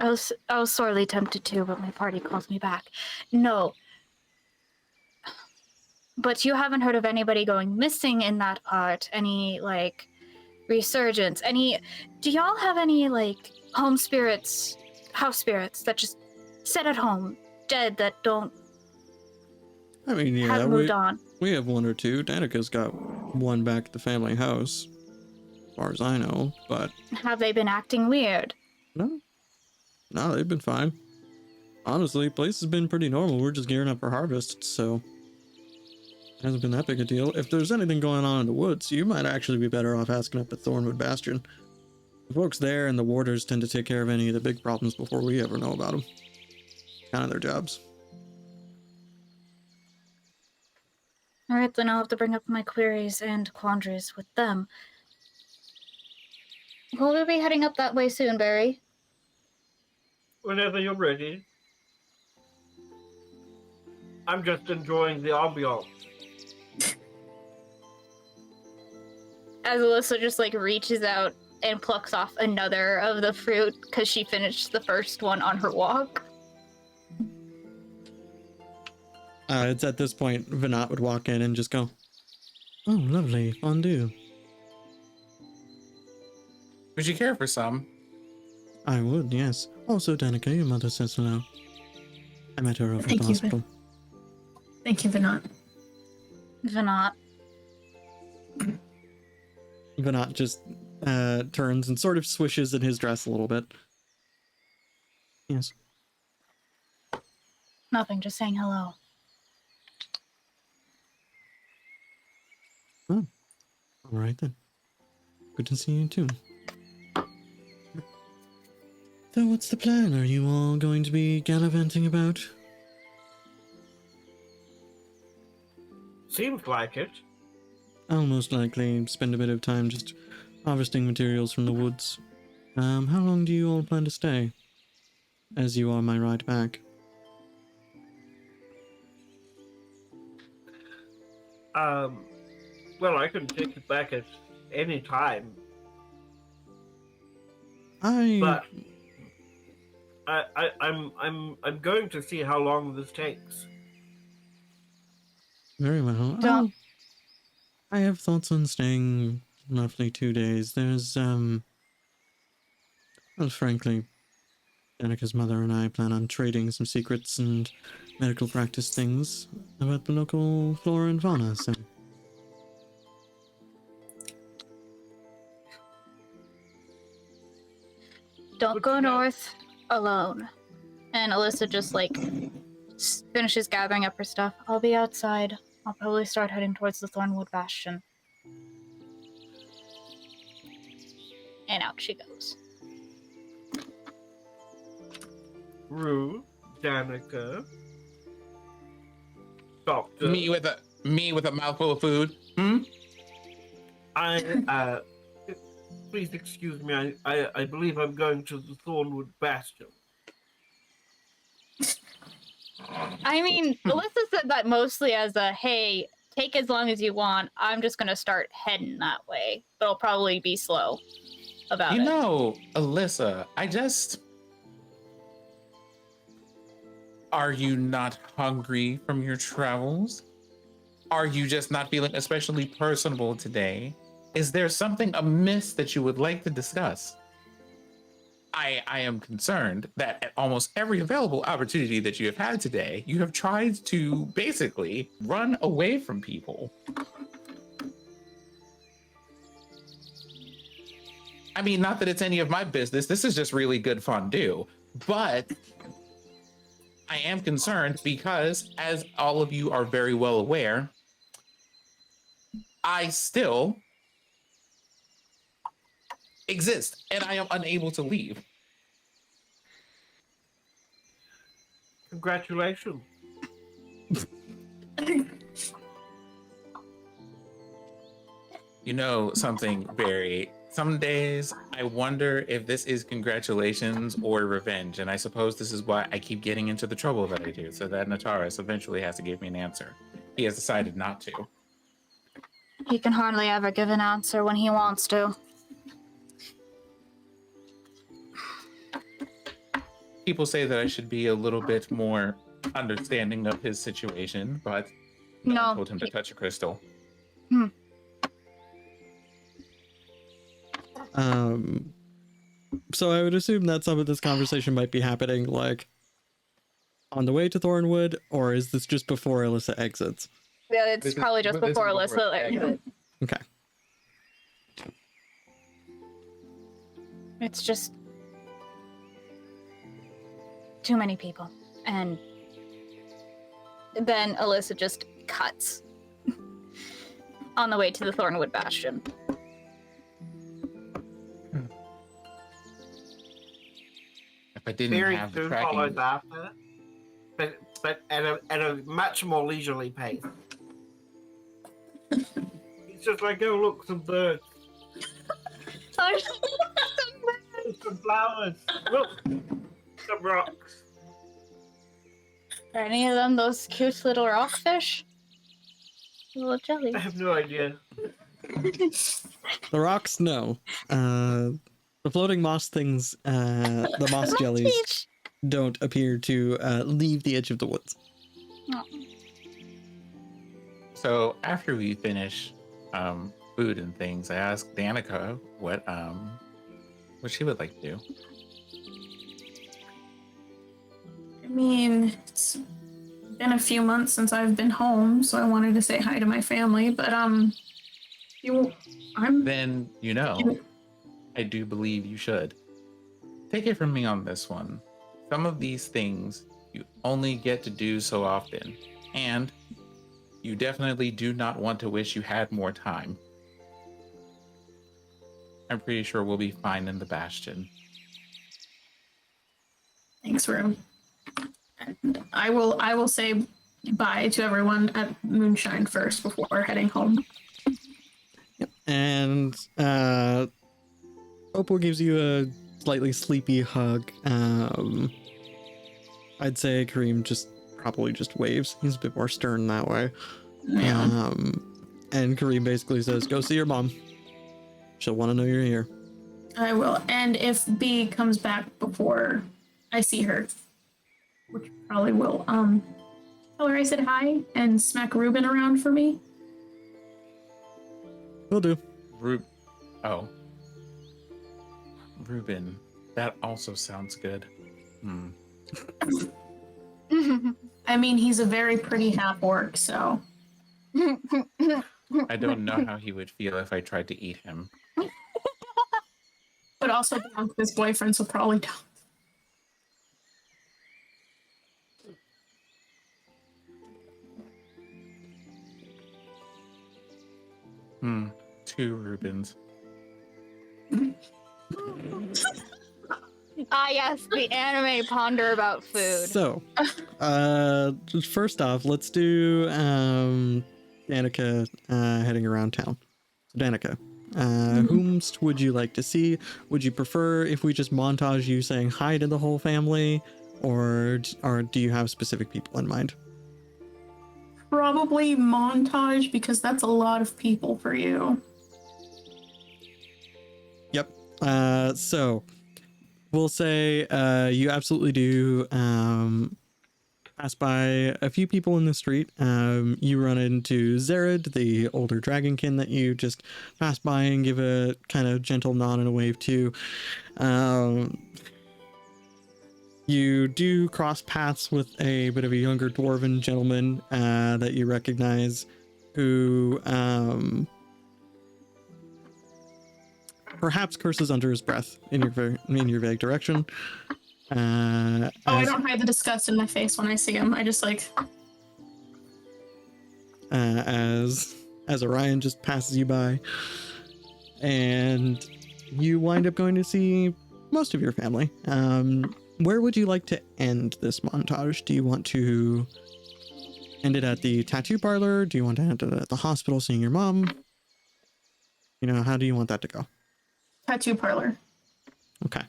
I was sorely tempted to, but my party calls me back. No. But you haven't heard of anybody going missing in that part? Any, like, resurgence? Do y'all have any, like, home spirits, house spirits that just sit at home, dead, that don't I mean, yeah, have moved on? We have one or two. Danica's got one back at the family house, as far as I know, but... Have they been acting weird? No, they've been fine. Honestly, place has been pretty normal. We're just gearing up for harvest, so... It hasn't been that big a deal. If there's anything going on in the woods, you might actually be better off asking up at Thornwood Bastion. The folks there and the warders tend to take care of any of the big problems before we ever know about them. Kind of their jobs. Alright, then I'll have to bring up my queries and quandaries with them. Will we be heading up that way soon, Barry? Whenever you're ready. I'm just enjoying the ambiance. as Alyssa just like reaches out and plucks off another of the fruit because she finished the first one on her walk. It's at this point Venat would walk in and just go, "Oh, lovely fondue." Would you care for some? I would, yes. Also, Danica, your mother says hello. I met her over at Thank the you, hospital. Thank you, Venat. Venat. Venat just turns and sort of swishes in his dress a little bit. Yes. Nothing, just saying hello. Oh, all right then. Good to see you too. So what's the plan? Are you all going to be gallivanting about? Seems like it. I'll most likely spend a bit of time just harvesting materials from the woods. How long do you all plan to stay? As you are my ride back. Well, I can take it back at any time, but I'm going to see how long this takes. Very well. Don't- I have thoughts on staying roughly 2 days. There's, well, frankly, Danica's mother and I plan on trading some secrets and medical practice things about the local flora and fauna, so... Don't Good go to know. north alone. And Alyssa just like finishes gathering up her stuff. I'll be outside. I'll probably start heading towards the Thornwood Bastion. And out she goes. Rue, Danica, Doctor. Me with a mouthful of food. Please excuse me. I believe I'm going to the Thornwood Bastion. I mean, Alyssa said that mostly as a, hey, take as long as you want. I'm just going to start heading that way. But I'll probably be slow about You it. know, Alyssa, Are you not hungry from your travels? Are you just not feeling especially personable today? Is there something amiss that you would like to discuss? I am concerned that at almost every available opportunity that you have had today, you have tried to basically run away from people. I mean, not that it's any of my business. This is just really good fondue. But I am concerned because, as all of you are very well aware, I still exist and I am unable to leave. Congratulations. You know something, Barry? Some days I wonder if this is congratulations or revenge, and I suppose this is why I keep getting into the trouble that I do, so that Nataris eventually has to give me an answer. He has decided not to. He can hardly ever give an answer when he wants to. People say that I should be a little bit more understanding of his situation, but No. I told him to touch a crystal. So I would assume that some of this conversation might be happening, like, on the way to Thornwood, or is this just before Alyssa exits? Yeah, it's This is- probably just this is before before Alyssa. exit. Okay. It's just too many people. And then Alyssa just cuts on the way to the Thornwood Bastion. If I didn't Very have the soon tracking, follows after, but at a much more leisurely pace. It's just like, oh, look, some birds, some flowers, look, some rocks. Are any of them those cute little rockfish? Little jelly. I have no idea. The rocks, no. The floating moss things, the moss jellies, Peach. don't appear to leave the edge of the woods. Oh. So after we finish food and things, I asked Danica what she would like to do. I mean, it's been a few months since I've been home, so I wanted to say hi to my family, but Then I do believe you should. Take it from me on this one. Some of these things you only get to do so often, and you definitely do not want to wish you had more time. I'm pretty sure we'll be fine in the Bastion. Thanks, Rue. And I will say bye to everyone at Moonshine first before heading home. Yep. And Opal gives you a slightly sleepy hug. I'd say Kareem probably just waves. He's a bit more stern that way. Yeah. And Kareem basically says, "Go see your mom. She'll want to know you're here." I will. And if B comes back before I see her, which probably will, tell her I said hi and smack Ruben around for me. Will do. Ruben. That also sounds good. I mean, he's a very pretty half-orc, so... I don't know how he would feel if I tried to eat him. But also his boyfriend, so probably don't. Two Rubens. Ah, yes, the anime ponder about food. So, first off, let's do Danica heading around town. So Danica, whomst would you like to see? Would you prefer if we just montage you saying hi to the whole family, or do you have specific people in mind? Probably montage, because that's a lot of people for you. Yep. So we'll say you absolutely do pass by a few people in the street. You run into Zared, the older dragonkin that you just pass by and give a kind of gentle nod and a wave to. You do cross paths with a bit of a younger dwarven gentleman that you recognize, who perhaps curses under his breath in your vague direction. I don't hide the disgust in my face when I see him. I just like... as Orion just passes you by, and you wind up going to see most of your family. Where would you like to end this montage? Do you want to end it at the tattoo parlor? Do you want to end it at the hospital seeing your mom? How do you want that to go? Tattoo parlor. Okay.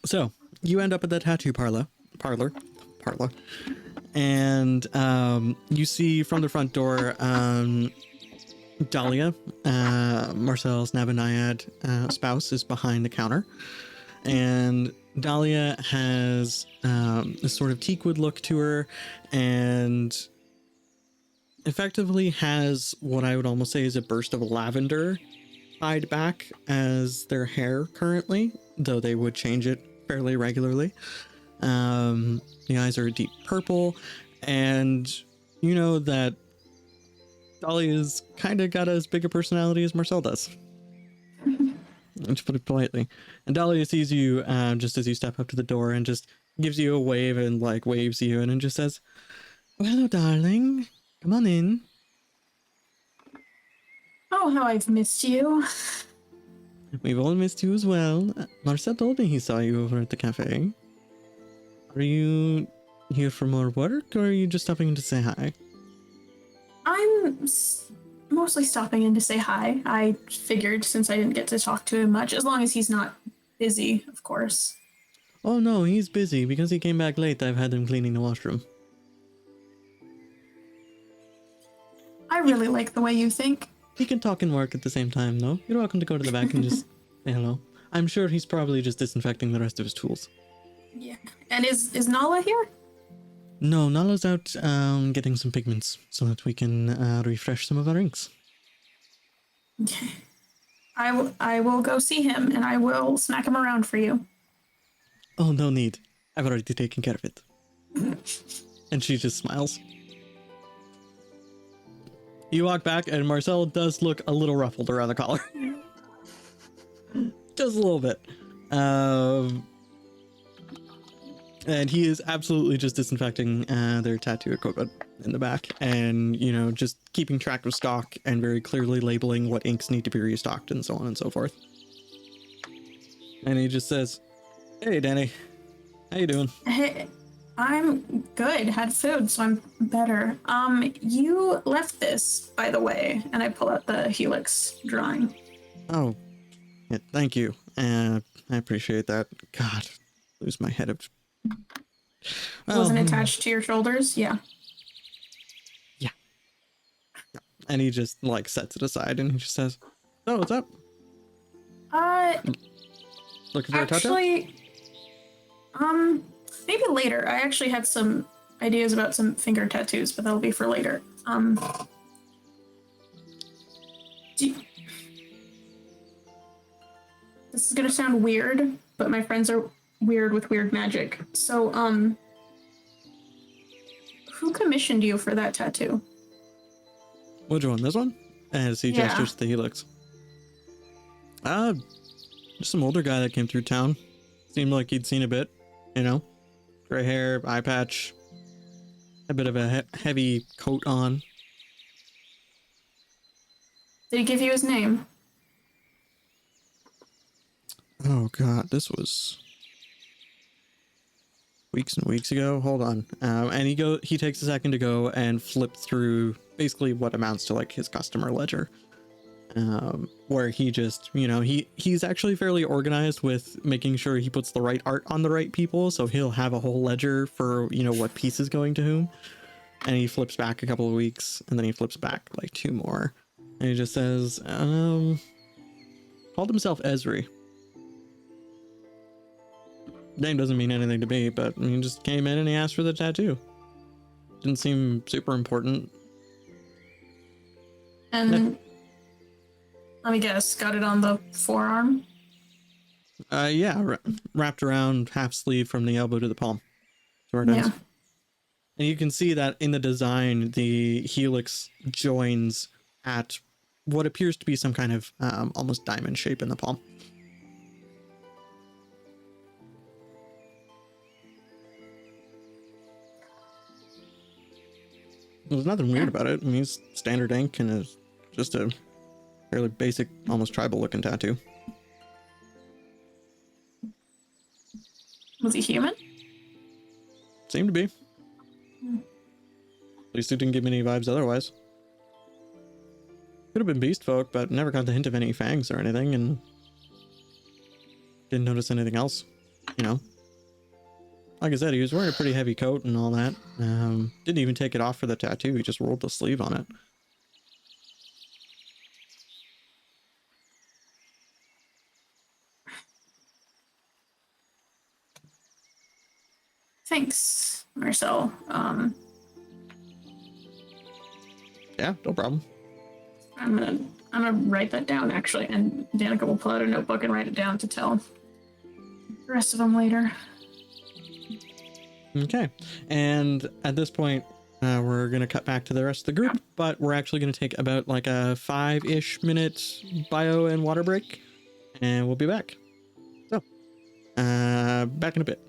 So you end up at the tattoo parlor, and you see from the front door Dahlia, Marcel's Nabonaiad spouse, is behind the counter, and Dahlia has this sort of teakwood look to her, and effectively has what I would almost say is a burst of lavender tied back as their hair currently, though they would change it fairly regularly. The eyes are a deep purple, and you know that Dahlia's kind of got as big a personality as Marcel does. To put it politely. And Dahlia sees you just as you step up to the door and just gives you a wave and waves you and just says, "Oh, hello, darling. Come on in." Oh, how I've missed you. We've all missed you as well. Marcel told me he saw you over at the cafe. Are you here for more work, or are you just stopping in to say hi? I'm mostly stopping in to say hi. I figured, since I didn't get to talk to him much, as long as he's not busy, of course. Oh no, he's busy. Because he came back late, I've had him cleaning the washroom. I really like the way you think. He can talk and work at the same time, though. You're welcome to go to the back and just say hello. I'm sure he's probably just disinfecting the rest of his tools. Yeah. And is Nala here? No, Nala's out getting some pigments so that we can refresh some of our inks. I will go see him and I will smack him around for you. Oh, no need. I've already taken care of it. And she just smiles. You walk back and Marcel does look a little ruffled around the collar. Just a little bit. And he is absolutely just disinfecting their tattoo equipment in the back and, you know, just keeping track of stock and very clearly labeling what inks need to be restocked and so on and so forth. And he just says, "Hey, Danny, how you doing?" Hey, I'm good. Had food, so I'm better. You left this, by the way, and I pull out the helix drawing. Oh, yeah, thank you. I appreciate that. God, lose my head of... Wasn't attached to your shoulders? Yeah. Yeah. And he just, like, sets it aside and he just says, "Oh, what's up? Looking for a tattoo?" Actually, maybe later. I actually had some ideas about some finger tattoos, but that'll be for later. This is gonna sound weird, but my friends are weird with weird magic. So, who commissioned you for that tattoo? Which one? This one? As he Yeah. gestures to the helix. Just some older guy that came through town. Seemed like he'd seen a bit, you know? Gray hair, eye patch, a bit of a heavy coat on. Did he give you his name? Oh god, this was weeks and weeks ago. Hold on. And he takes a second to go and flip through basically what amounts to like his customer ledger. Where he just, you know, he's actually fairly organized with making sure he puts the right art on the right people. So he'll have a whole ledger for, you know, what piece is going to whom. And he flips back a couple of weeks and then he flips back like 2 more. And he just says, called himself Esri. Name doesn't mean anything to me, but he just came in and he asked for the tattoo. Didn't seem super important. And let me guess, got it on the forearm? Yeah, wrapped around half sleeve from the elbow to the palm. Sort of. Yeah. And you can see that in the design, the helix joins at what appears to be some kind of almost diamond shape in the palm. There's nothing weird about it. I mean, it's standard ink and it's just a fairly basic, almost tribal looking tattoo. Was he human? Seemed to be. At least it didn't give me any vibes otherwise. Could have been beast folk, but never got the hint of any fangs or anything, and didn't notice anything else, you know. Like I said, he was wearing a pretty heavy coat and all that. Didn't even take it off for the tattoo, he just rolled the sleeve on it. Thanks, Marcel. Yeah, no problem. I'm gonna write that down actually, and Danica will pull out a notebook and write it down to tell the rest of them later. Okay, and at this point, we're gonna cut back to the rest of the group, but we're actually gonna take about like a 5-ish minute bio and water break, and we'll be back. So, back in a bit.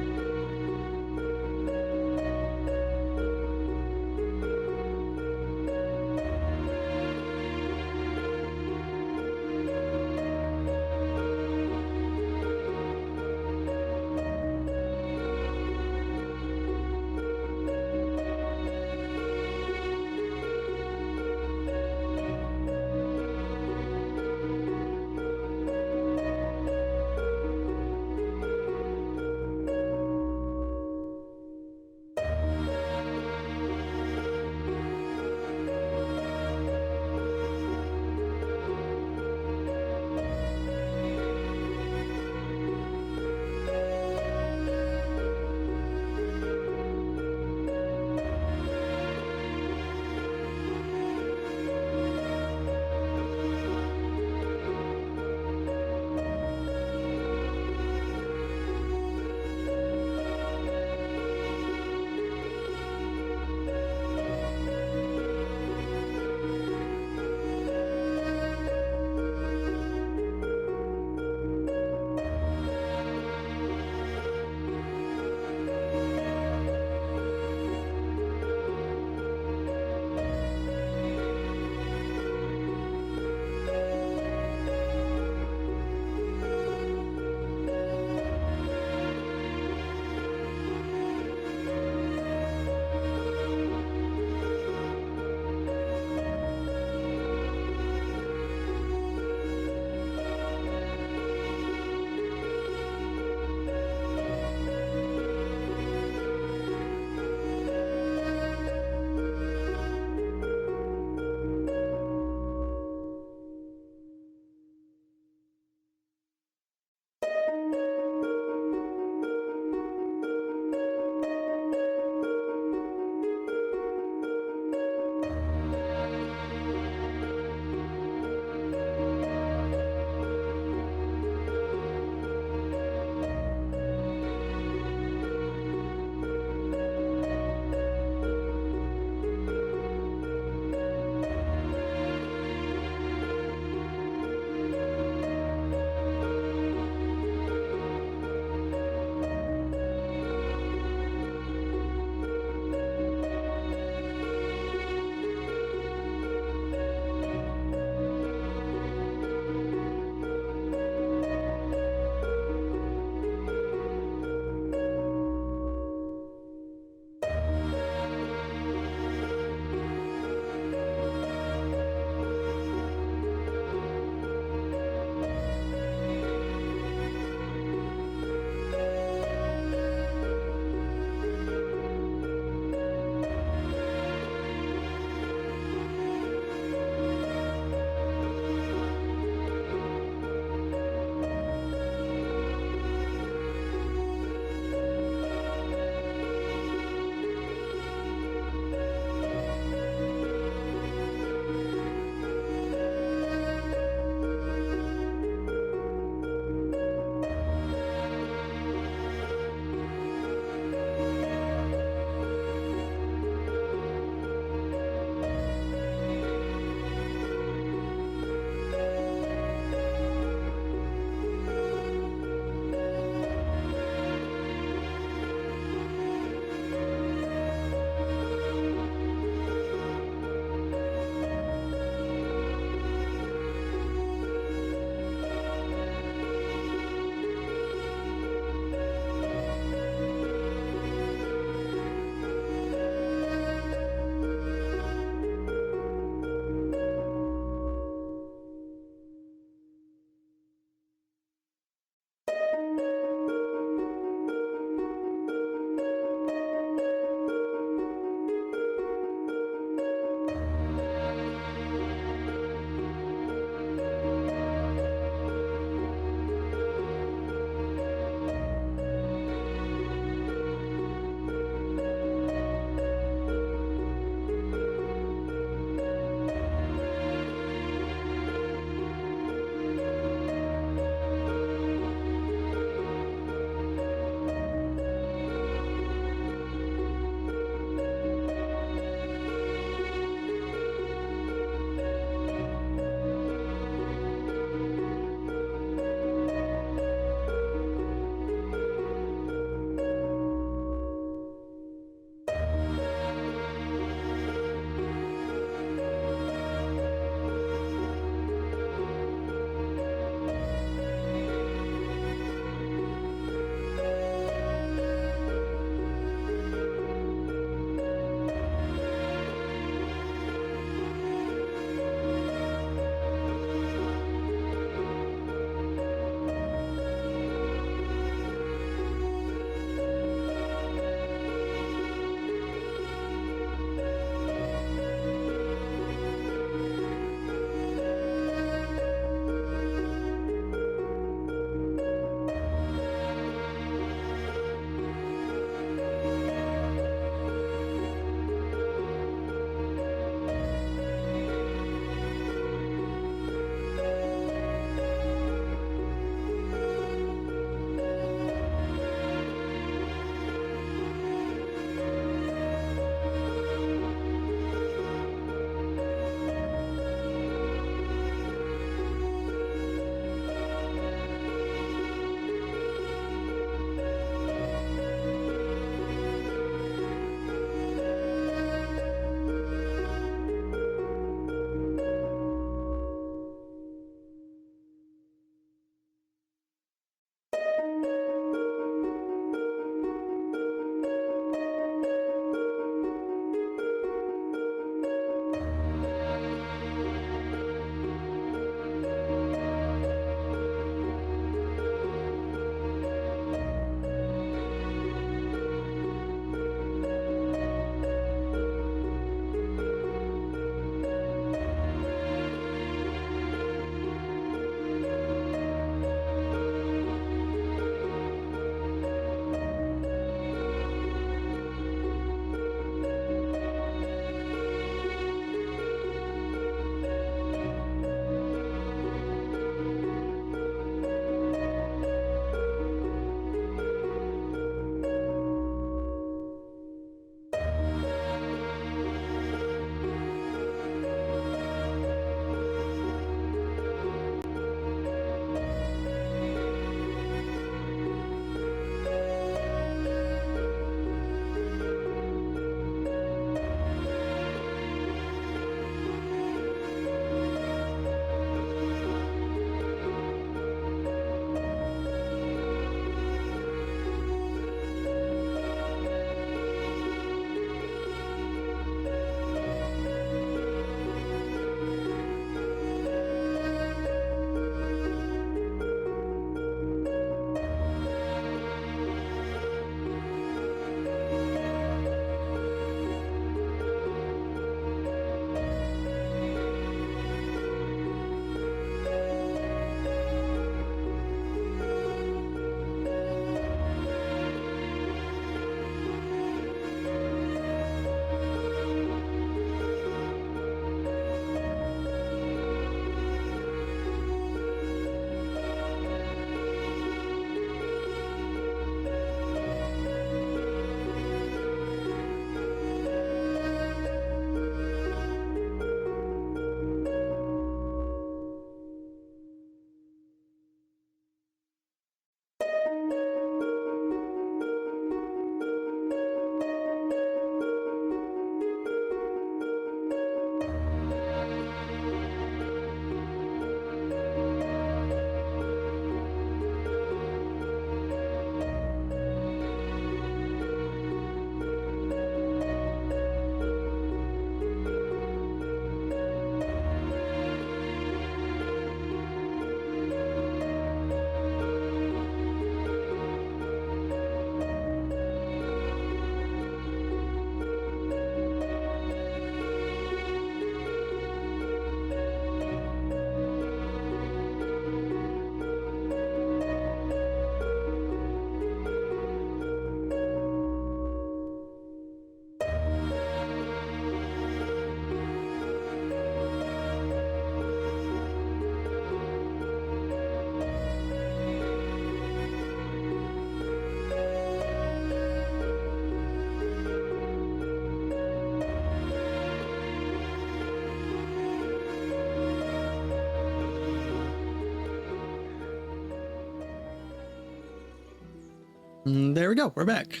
There we go. We're back.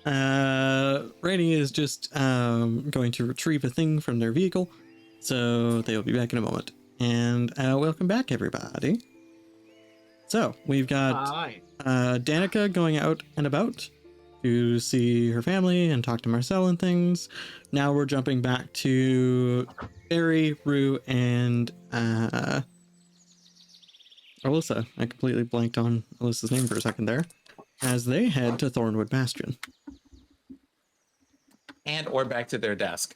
Rainy is just going to retrieve a thing from their vehicle, so they'll be back in a moment. And welcome back, everybody. So we've got Hi. Danica going out and about to see her family and talk to Marcel and things. Now we're jumping back to Barry, Rue, and Alyssa. I completely blanked on Alyssa's name for a second there. As they head to Thornwood Bastion. And or back to their desk.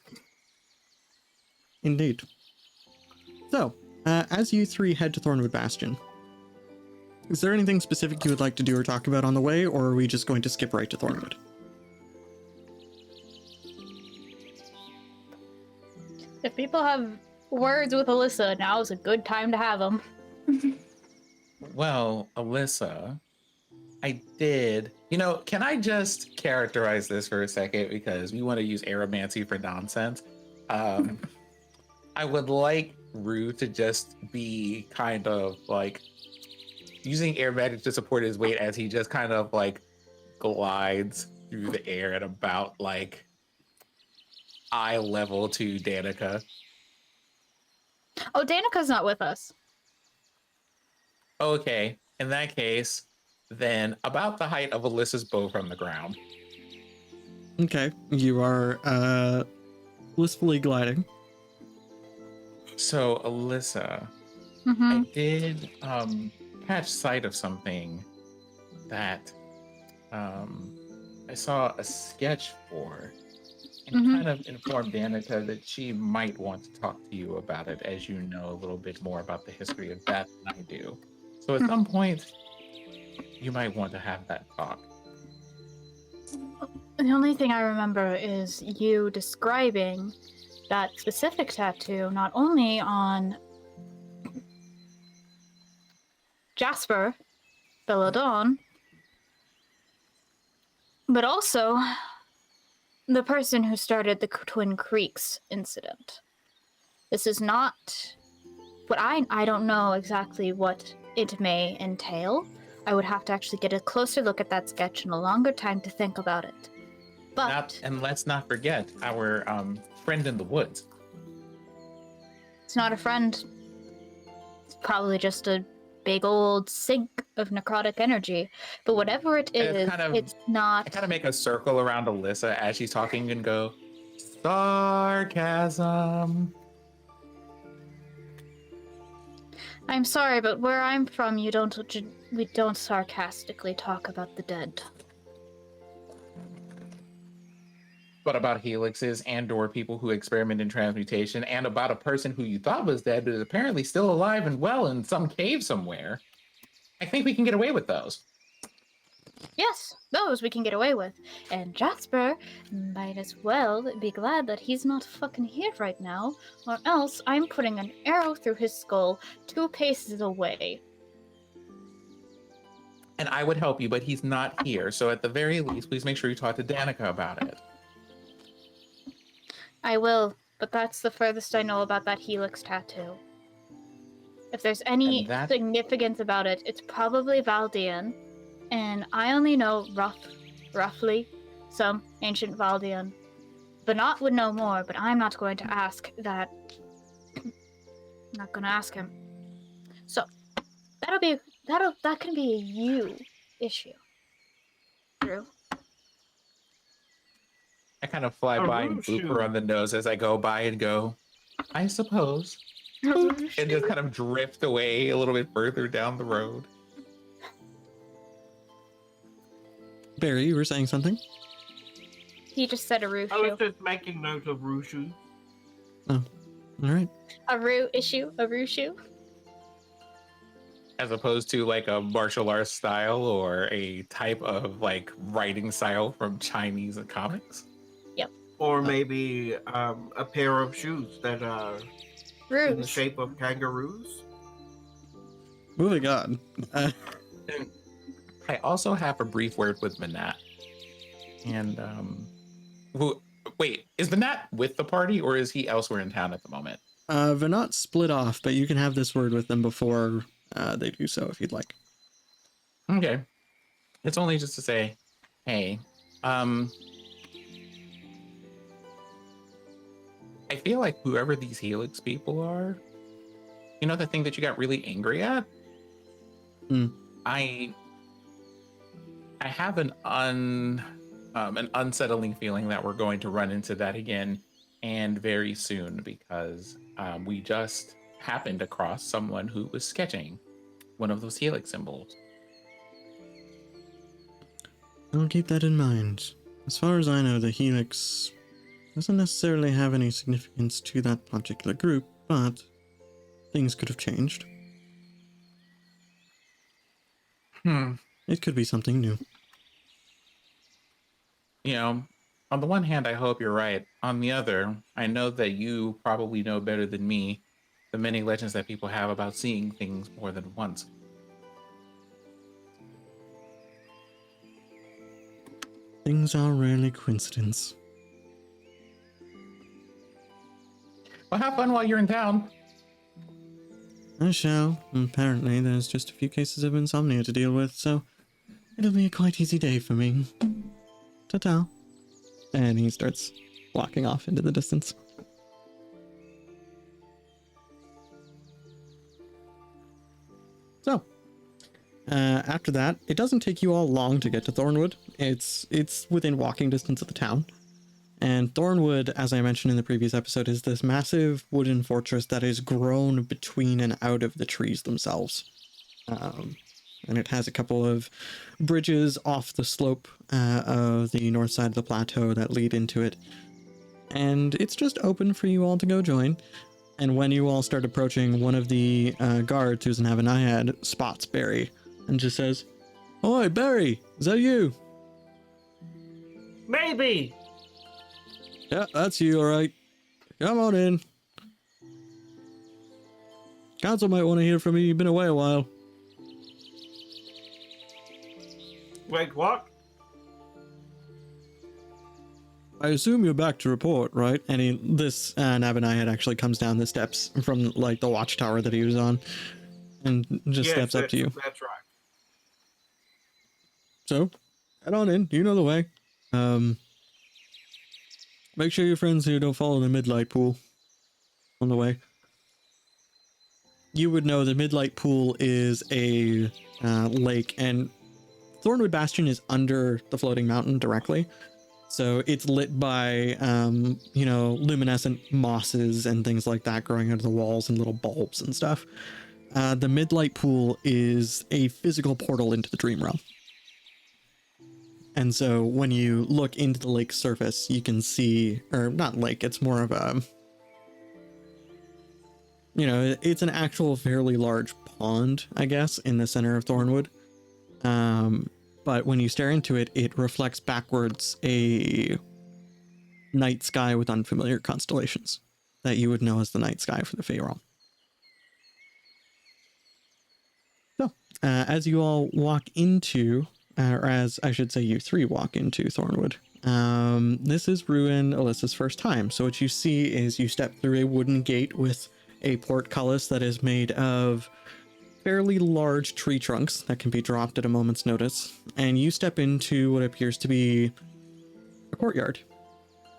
Indeed. So, as you three head to Thornwood Bastion, is there anything specific you would like to do or talk about on the way, or are we just going to skip right to Thornwood? If people have words with Alyssa, now is a good time to have them. Well, Alyssa, I did. Can I just characterize this for a second because we want to use aeromancy for nonsense? I would like Rue to just be kind of like using air magic to support his weight as he just kind of like glides through the air at about like eye level to Danica. Oh, Danica's not with us. Okay, in that case, then about the height of Alyssa's bow from the ground. Okay, you are blissfully gliding. So, Alyssa, Mm-hmm. I did catch sight of something that I saw a sketch for and kind of informed Danica that she might want to talk to you about it, as you know a little bit more about the history of that than I do. So at some point, you might want to have that talk. The only thing I remember is you describing that specific tattoo, not only on Jasper Belladon, but also the person who started the Twin Creeks incident. This is not what I don't know exactly what it may entail. I would have to actually get a closer look at that sketch and a longer time to think about it. But And let's not forget our friend in the woods. it's not a friend. It's probably just a big old sink of necrotic energy. But whatever it And is, it's not. I kind of make a circle around Alyssa as she's talking and go, sarcasm. I'm sorry, but where I'm from, we don't sarcastically talk about the dead. But about helixes and or people who experiment in transmutation, and about a person who you thought was dead but is apparently still alive and well in some cave somewhere. I think we can get away with those. Yes, those we can get away with. And Jasper might as well be glad that he's not fucking here right now, or else I'm putting an arrow through his skull 2 paces away. And I would help you, but he's not here. So at the very least, please make sure you talk to Danica about it. I will, but that's the furthest I know about that helix tattoo. If there's any significance about it, it's probably Valdian, and I only know roughly some ancient Valdian. Banat would know more, but I'm not going to ask that. I'm not going to ask him. So that can be a you issue. True. I kind of fly by and boop her on the nose as I go by and go, I suppose. And just kind of drift away a little bit further down the road. Barry, you were saying something? He just said a I was Rushu. just making note of Rushu. Oh, all right. A Rushu. As opposed to like a martial arts style or a type of like writing style from Chinese comics. Or maybe a pair of shoes that are in the Ruse. shape of kangaroos. Moving on. I also have a brief word with Manat. And wait, is Manat with the party or is he elsewhere in town at the moment? They're not split off, but you can have this word with them before they do so if you'd like. Okay. It's only just to say, hey, I feel like whoever these Helix people are, you know, the thing that you got really angry at? I have an unsettling feeling that we're going to run into that again, and very soon, because we just happened across someone who was sketching one of those Helix symbols. I'll keep that in mind. As far as I know, the Helix doesn't necessarily have any significance to that particular group, but things could have changed. It could be something new. You know, on the one hand, I hope you're right. On the other, I know that you probably know better than me the many legends that people have about seeing things more than once. Things are rarely coincidence. Well, have fun while you're in town. I shall. Apparently, there's just a few cases of insomnia to deal with, so it'll be a quite easy day for me. Ta-ta. And he starts walking off into the distance. So, after that, it doesn't take you all long to get to Thornwood. It's within walking distance of the town. And Thornwood, as I mentioned in the previous episode, is this massive wooden fortress that is grown between and out of the trees themselves. And it has a couple of bridges off the slope of the north side of the plateau that lead into it. And it's just open for you all to go join. And when you all start approaching, one of the guards who's an Avanaiad spots Barry and just says, "Oi, Barry, is that you?" Maybe. "Yeah, that's you, all right. Come on in. Council might want to hear from you. You've been away a while." Wait, what? "I assume you're back to report, right?" And this Nabonaiad actually comes down the steps from like the watchtower that he was on and just Yes, steps up to you. That's right. "So, head on in. You know the way. Make sure your friends here don't fall in the midlight pool on the way." You would know the midlight pool is a lake, and Thornwood Bastion is under the floating mountain directly. So it's lit by, luminescent mosses and things like that growing out of the walls and little bulbs and stuff. The midlight pool is a physical portal into the dream realm. And so when you look into the lake's surface, you can see, or not lake, it's more of a, it's an actual fairly large pond, I guess, in the center of Thornwood. But when you stare into it, it reflects backwards a night sky with unfamiliar constellations that you would know as the night sky for the Fey realm. So, as you all walk into, or as I should say you three walk into Thornwood, this is Rue and Alyssa's first time. So what you see is you step through a wooden gate with a portcullis that is made of fairly large tree trunks that can be dropped at a moment's notice, and you step into what appears to be a courtyard.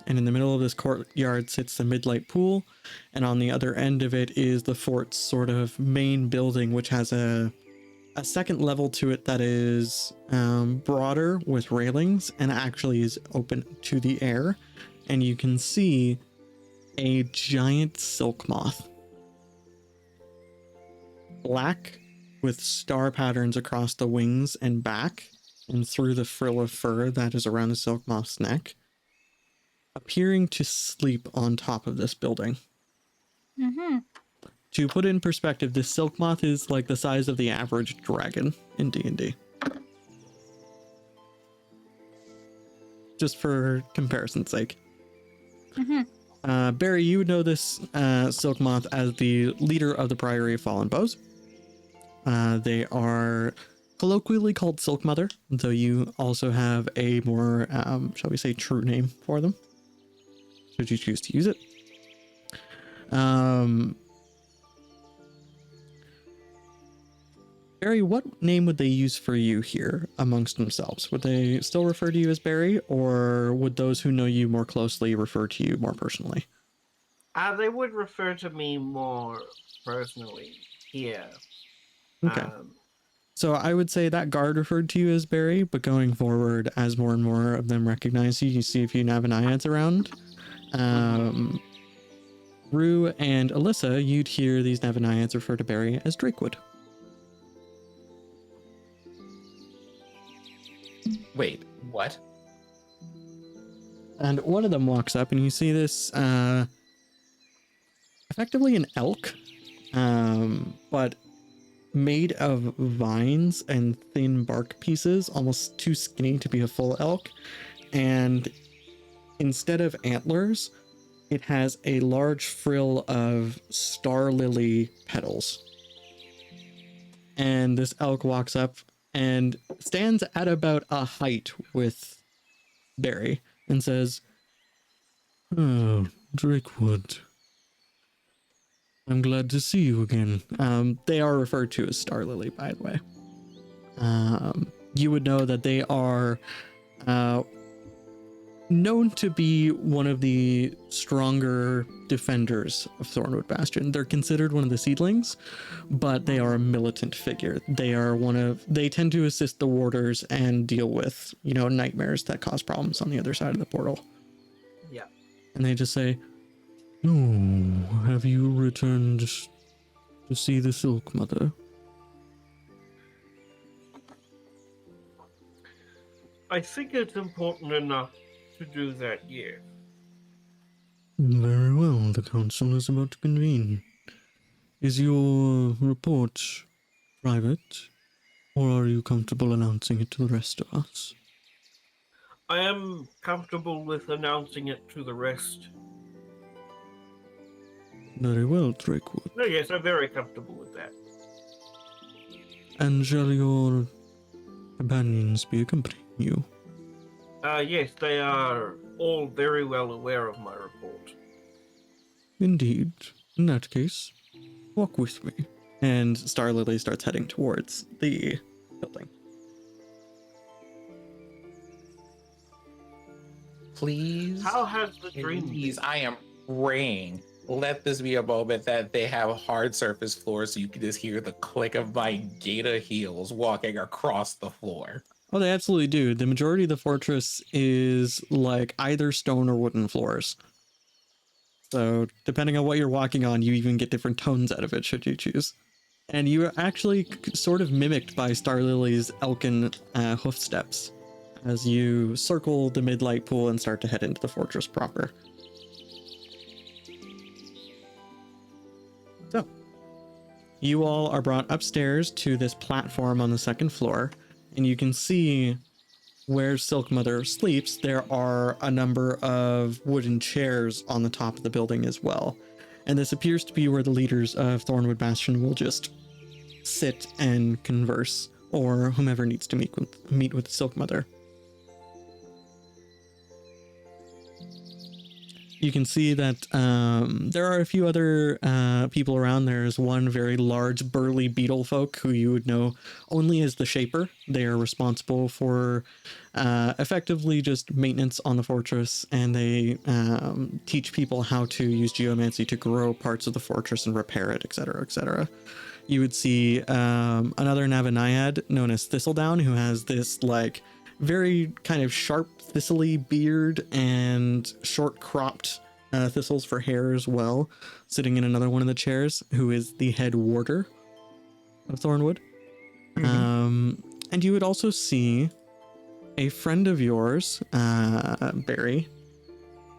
And in the middle of this courtyard sits the midlight pool, and on the other end of it is the fort's sort of main building, which has a second level to it that is broader with railings and actually is open to the air, and you can see a giant silk moth. Black with star patterns across the wings and back and through the frill of fur that is around the silk moth's neck, appearing to sleep on top of this building. Mm-hmm. To put in perspective, this silk moth is like the size of the average dragon in D&D. Just for comparison's sake. Mm-hmm. Barry, you would know this silk moth as the leader of the Priory of Fallen Bows. They are colloquially called Silk Mother, though you also have a more, shall we say, true name for them, should you choose to use it. Barry, what name would they use for you here amongst themselves? Would they still refer to you as Barry, or would those who know you more closely refer to you more personally? They would refer to me more personally here. Okay. So I would say that guard referred to you as Barry, but going forward, as more and more of them recognize you, you see a few Navaniads around. Rue and Alyssa, you'd hear these Navaniads refer to Barry as Drakewood. Wait, what? And one of them walks up, and you see this, effectively an elk, but made of vines and thin bark pieces, almost too skinny to be a full elk. And instead of antlers, it has a large frill of star lily petals. And this elk walks up and stands at about a height with Barry and says, "Oh, Drakewood. I'm glad to see you again." They are referred to as Star Lily, by the way. You would know that they are known to be one of the stronger defenders of Thornwood Bastion. They're considered one of the seedlings, but they are a militant figure. They tend to assist the warders and deal with, nightmares that cause problems on the other side of the portal. Yeah. And they just say, "Oh, have you returned to see the Silk Mother?" I think it's important enough to do that, yes. Very well, the council is about to convene. Is your report private, or are you comfortable announcing it to the rest of us? I am comfortable with announcing it to the rest. Very well, Drakewood. No, yes, I'm very comfortable with that. And shall your companions be accompanying you? Yes, they are all very well aware of my report. Indeed. In that case, walk with me. And Star Lily starts heading towards the building. Please. How has the dream Please, been? I am praying. Let this be a moment that they have hard surface floors so you can just hear the click of my Gata heels walking across the floor. Oh, they absolutely do. The majority of the fortress is like either stone or wooden floors. So depending on what you're walking on, you even get different tones out of it should you choose. And you are actually sort of mimicked by Star Lily's elkin hoof steps as you circle the mid-light pool and start to head into the fortress proper. So, you all are brought upstairs to this platform on the second floor, and you can see where Silk Mother sleeps. There are a number of wooden chairs on the top of the building as well. And this appears to be where the leaders of Thornwood Bastion will just sit and converse, or whomever needs to meet with Silk Mother. You can see that there are a few other people around. There's one very large, burly beetle folk who you would know only as the Shaper. They are responsible for effectively just maintenance on the fortress, and they teach people how to use geomancy to grow parts of the fortress and repair it, etc., etc. You would see another Navaniad known as Thistledown, who has this very kind of sharp thistly beard and short cropped thistles for hair as well, sitting in another one of the chairs, who is the head warder of Thornwood. And you would also see a friend of yours, Barry,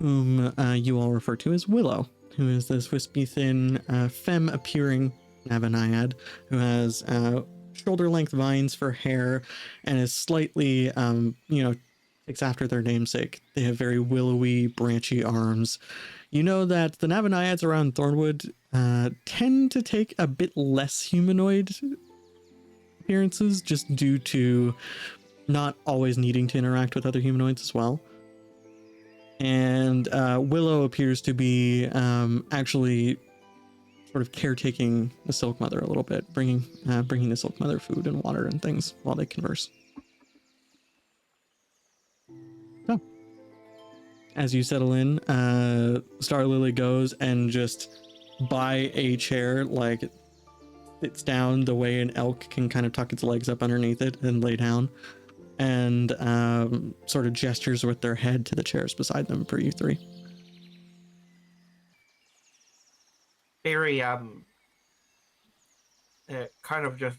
whom you all refer to as Willow, who is this wispy thin femme appearing Navaniad who has shoulder-length vines for hair and is slightly, takes after their namesake. They have very willowy, branchy arms. You know that the Navaniads around Thornwood tend to take a bit less humanoid appearances, just due to not always needing to interact with other humanoids as well. And Willow appears to be actually sort of caretaking the Silk Mother a little bit, bringing the Silk Mother food and water and things while they converse. So, as you settle in, Star Lily goes and just by a chair, like sits down the way an elk can kind of tuck its legs up underneath it and lay down, and sort of gestures with their head to the chairs beside them for you three. Barry kind of just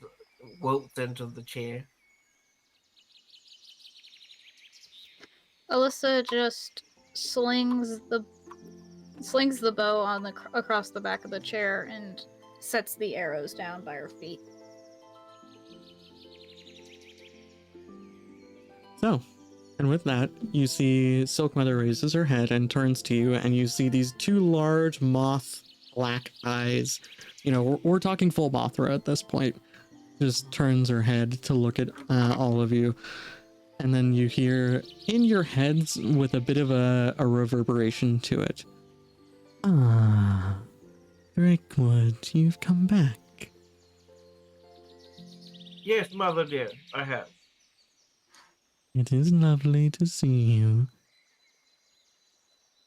wilts into the chair. Alyssa just slings the bow on across the back of the chair and sets the arrows down by her feet. So, and with that, you see Silk Mother raises her head and turns to you, and you see these two large moth black eyes. You know, we're talking full Mothra at this point. Just turns her head to look at all of you. And then you hear in your heads with a bit of a reverberation to it. Ah, Drakewood, you've come back. Yes, Mother dear, I have. It is lovely to see you.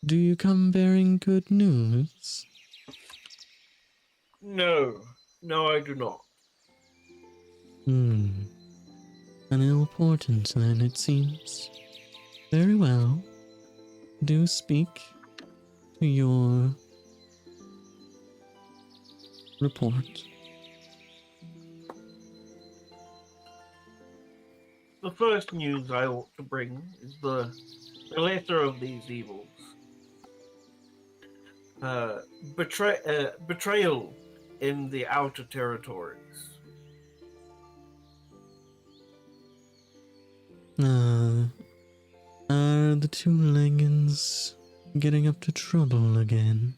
Do you come bearing good news? No, I do not. An ill portent then, it seems. Very well. Do speak to your report. The first news I ought to bring is the lesser of these evils. Betrayal in the outer territories. Are the two leggings getting up to trouble again?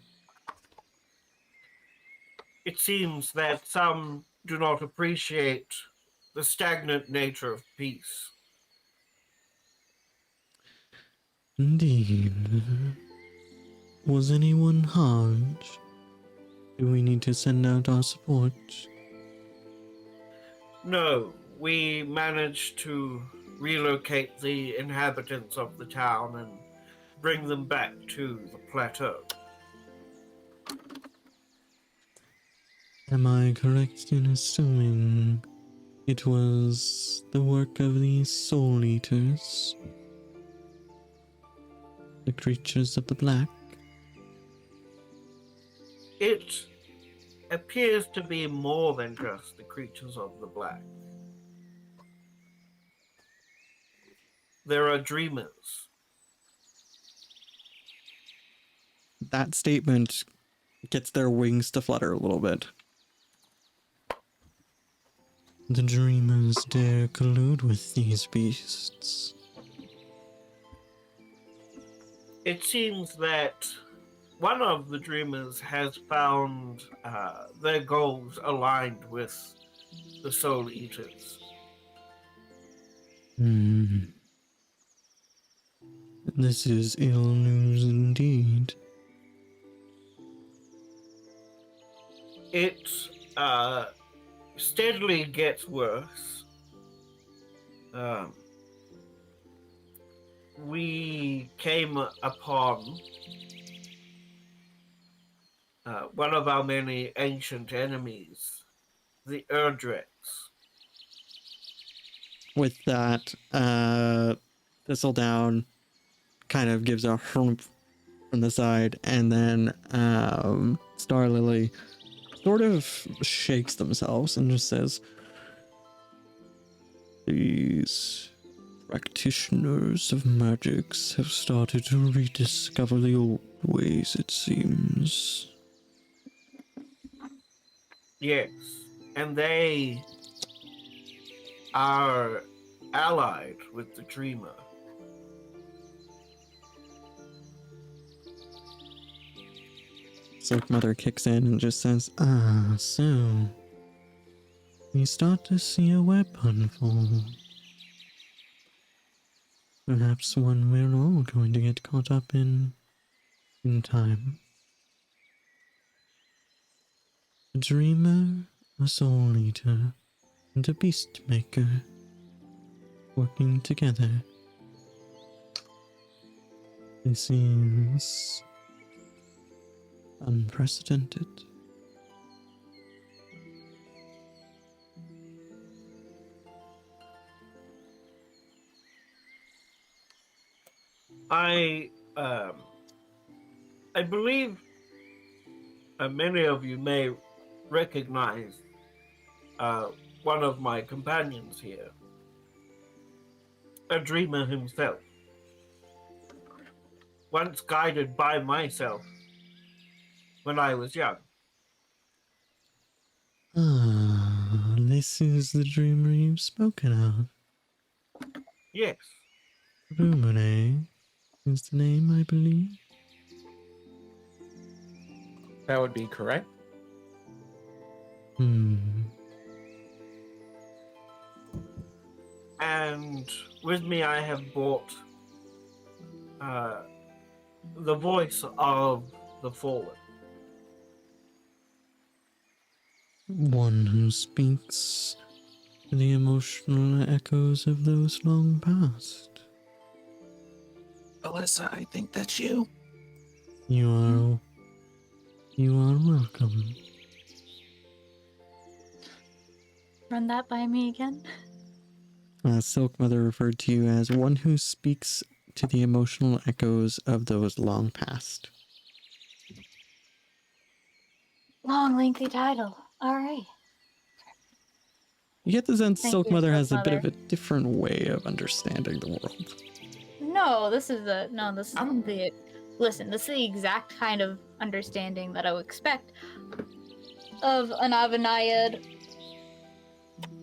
It seems that some do not appreciate the stagnant nature of peace. Indeed. Was anyone harmed? Do we need to send out our support? No, we managed to relocate the inhabitants of the town and bring them back to the plateau. Am I correct in assuming it was the work of these soul eaters? The creatures of the black? It appears to be more than just the creatures of the black. There are dreamers. That statement gets their wings to flutter a little bit. The dreamers dare collude with these beasts. It seems that one of the dreamers has found their goals aligned with the soul eaters. This is ill news indeed. It steadily gets worse. We came upon one of our many ancient enemies, the Erdrex. With that, Thistledown kind of gives a humph from the side, and then Star Lily sort of shakes themselves and just says, "These practitioners of magics have started to rediscover the old ways, it seems." Yes, and they are allied with the Dreamer. Silk Mother kicks in and just says, "Ah, so we start to see a web unfold. Perhaps one we're all going to get caught up in time." A dreamer, a soul eater, and a beast maker working together. This is unprecedented. I believe many of you may recognize one of my companions here, a dreamer himself, once guided by myself when I was young. Ah, this is the dreamer you've spoken of. Yes, Rumine is the name, I believe. That would be correct. and with me I have brought the voice of the fallen. One who speaks to the emotional echoes of those long past. Alyssa, I think that's you. You are welcome. Run that by me again. Silk Mother referred to you as one who speaks to the emotional echoes of those long past. Long, lengthy title. All right. You get the sense Thank Silk you, Mother Silk has a bit Mother. of a different way of understanding the world. No, this is the listen, this is the exact kind of understanding that I would expect of an Avanayad.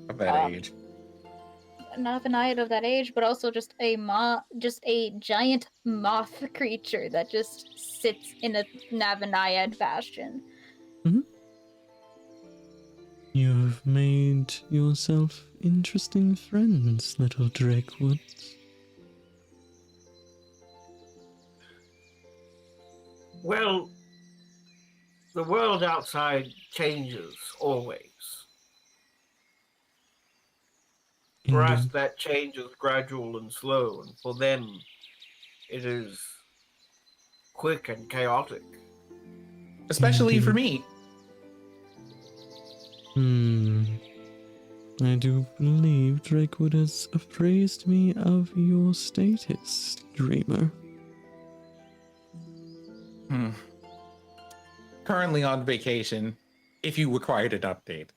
Of that age. Not an Avanayad of that age, but also just a giant moth creature that just sits in a Navanayad bastion. You've made yourself interesting friends, little Drakewood. Well, the world outside changes always. For us, Indeed. that change is gradual and slow, and for them, it is quick and chaotic. Especially for Indeed. me. I do believe Drakewood has appraised me of your status, dreamer. Currently on vacation, if you required an update.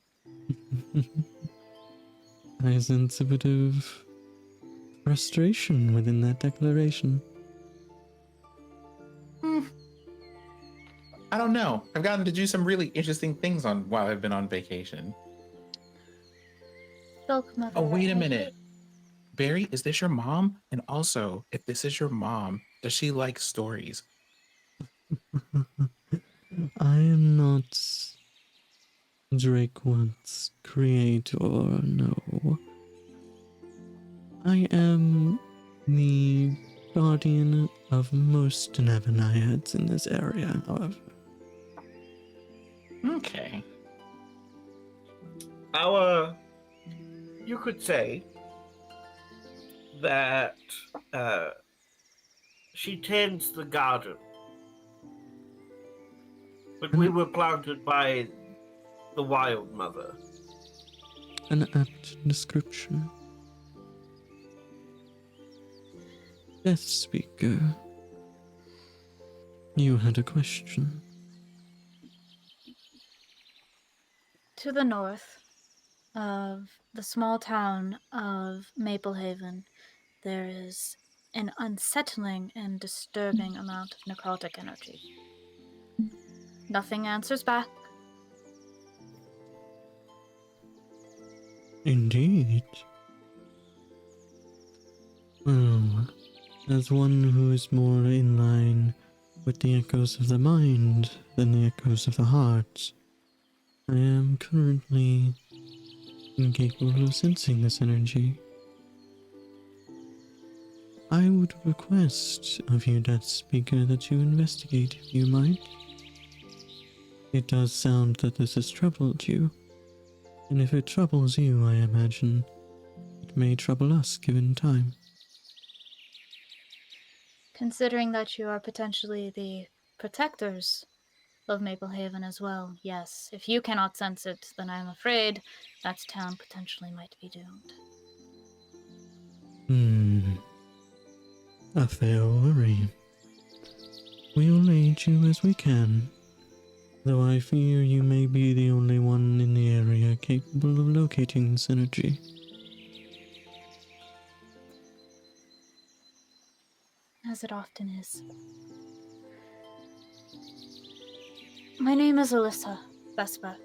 I sense a bit of frustration within that declaration. I don't know. I've gotten to do some really interesting things while I've been on vacation. Silk Mother. Oh, wait a minute. Barry, is this your mom? And also, if this is your mom, does she like stories? I am not Drakewood's creator, no. I am the guardian of most Navanaiads in this area, however. Okay. You could say that she tends the garden. But we were planted by the Wild Mother. An apt description. Death Speaker, you had a question. To the north of the small town of Maplehaven, there is an unsettling and disturbing amount of necrotic energy. Nothing answers back. Indeed. Well, as one who is more in line with the echoes of the mind than the echoes of the heart, I am currently incapable of sensing this energy. I would request of you, Death Speaker, that you investigate if you might. It does sound that this has troubled you. And if it troubles you, I imagine it may trouble us given time. Considering that you are potentially the protectors of Maple Haven as well, yes. If you cannot sense it, then I'm afraid that town potentially might be doomed. A fair worry. We'll aid you as we can, though I fear you may be the only one in the area capable of locating synergy. As it often is. My name is Alyssa Vespa.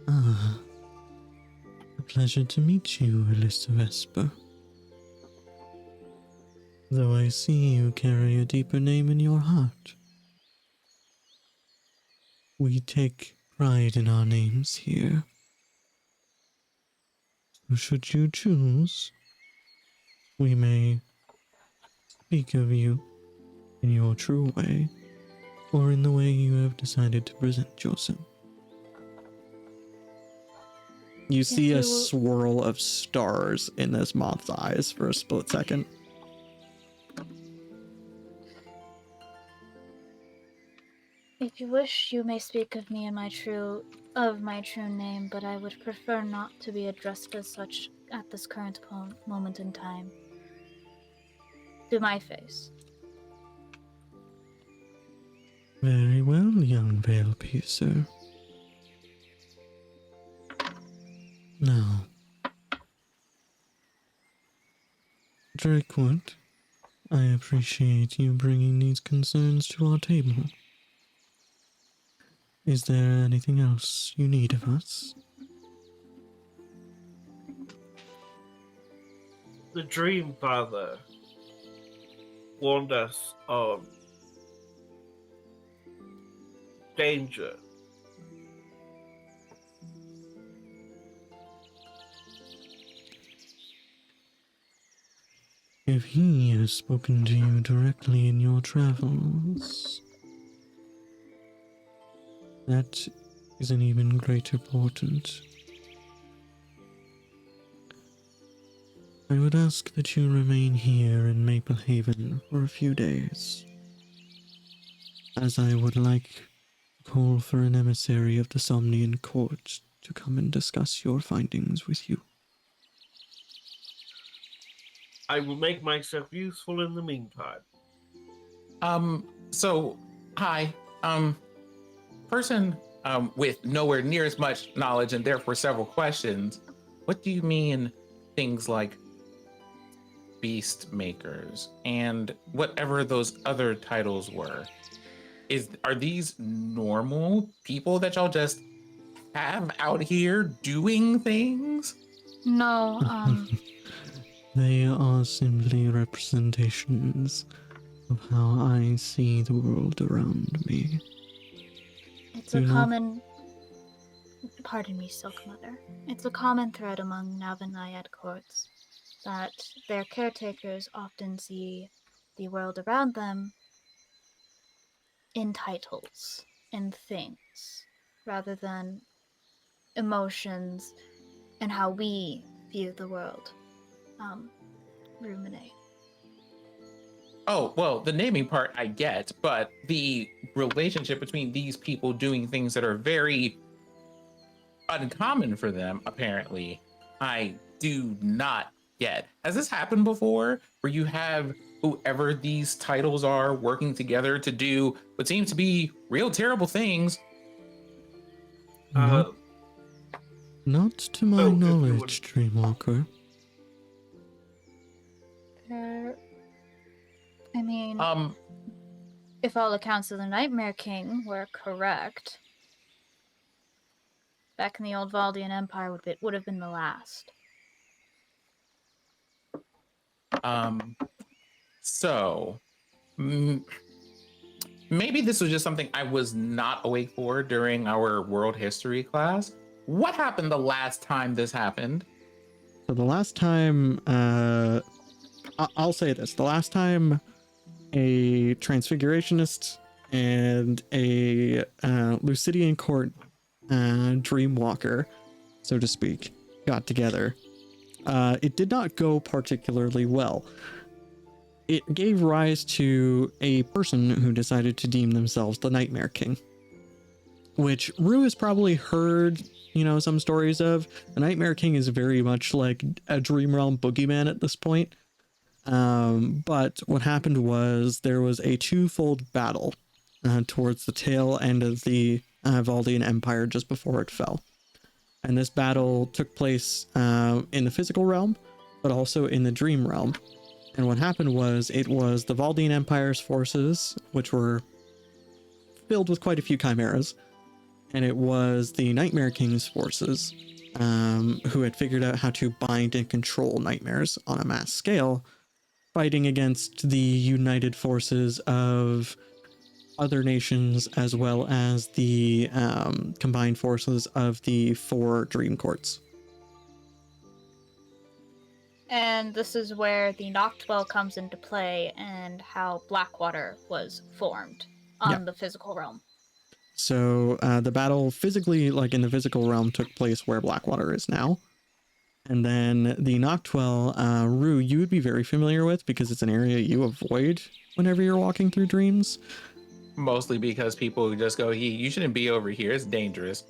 Ah, a pleasure to meet you, Alyssa Vesper. Though I see you carry a deeper name in your heart. We take pride in our names here. So should you choose, we may speak of you in your true way, or in the way you have decided to present yourself. You see a swirl of stars in this moth's eyes for a split second. If you wish, you may speak of me in my true name, but I would prefer not to be addressed as such at this current moment in time. To my face. Very well, young veil piercer. Now, Drakewood, I appreciate you bringing these concerns to our table. Is there anything else you need of us? The Dream Father warned us of danger. If he has spoken to you directly in your travels, that is an even greater portent. I would ask that you remain here in Maple Haven for a few days, as I would like to call for an emissary of the Somnian Court to come and discuss your findings with you. I will make myself useful in the meantime. Hi. Person with nowhere near as much knowledge and therefore several questions. What do you mean things like beast makers and whatever those other titles were? Are these normal people that y'all just have out here doing things? No, They are simply representations of how I see the world around me. it's a common... Pardon me, Silk Mother. It's a common thread among Navaniad courts that their caretakers often see the world around them in titles, in things, rather than emotions and how we view the world. Ruminate. Oh, well, the naming part I get, but the relationship between these people doing things that are very uncommon for them, apparently, I do not get. Has this happened before, where you have whoever these titles are working together to do what seems to be real terrible things? Not to my if you knowledge, Dreamwalker. I mean, if all accounts of the Nightmare King were correct, back in the old Valdian Empire would have been the last. Maybe this was just something I was not awake for during our world history class. What happened the last time this happened? So the last time, I'll say this, the last time a Transfigurationist and a Lucidian court dreamwalker, so to speak, got together. It did not go particularly well. It gave rise to a person who decided to deem themselves the Nightmare King, which Rue has probably heard, some stories of. The Nightmare King is very much like a Dream Realm boogeyman at this point. But what happened was there was a twofold battle towards the tail end of the Valdian Empire just before it fell. And this battle took place in the physical realm, but also in the dream realm. And what happened was it was the Valdian Empire's forces, which were filled with quite a few chimeras, and it was the Nightmare King's forces who had figured out how to bind and control nightmares on a mass scale, fighting against the united forces of other nations as well as the combined forces of the 4 dream courts. And this is where the Noctwell comes into play and how Blackwater was formed on the physical realm. So the battle physically, like in the physical realm, took place where Blackwater is now. And then the Noctwell, Rue, you would be very familiar with because it's an area you avoid whenever you're walking through dreams. Mostly because people just go, you shouldn't be over here. It's dangerous.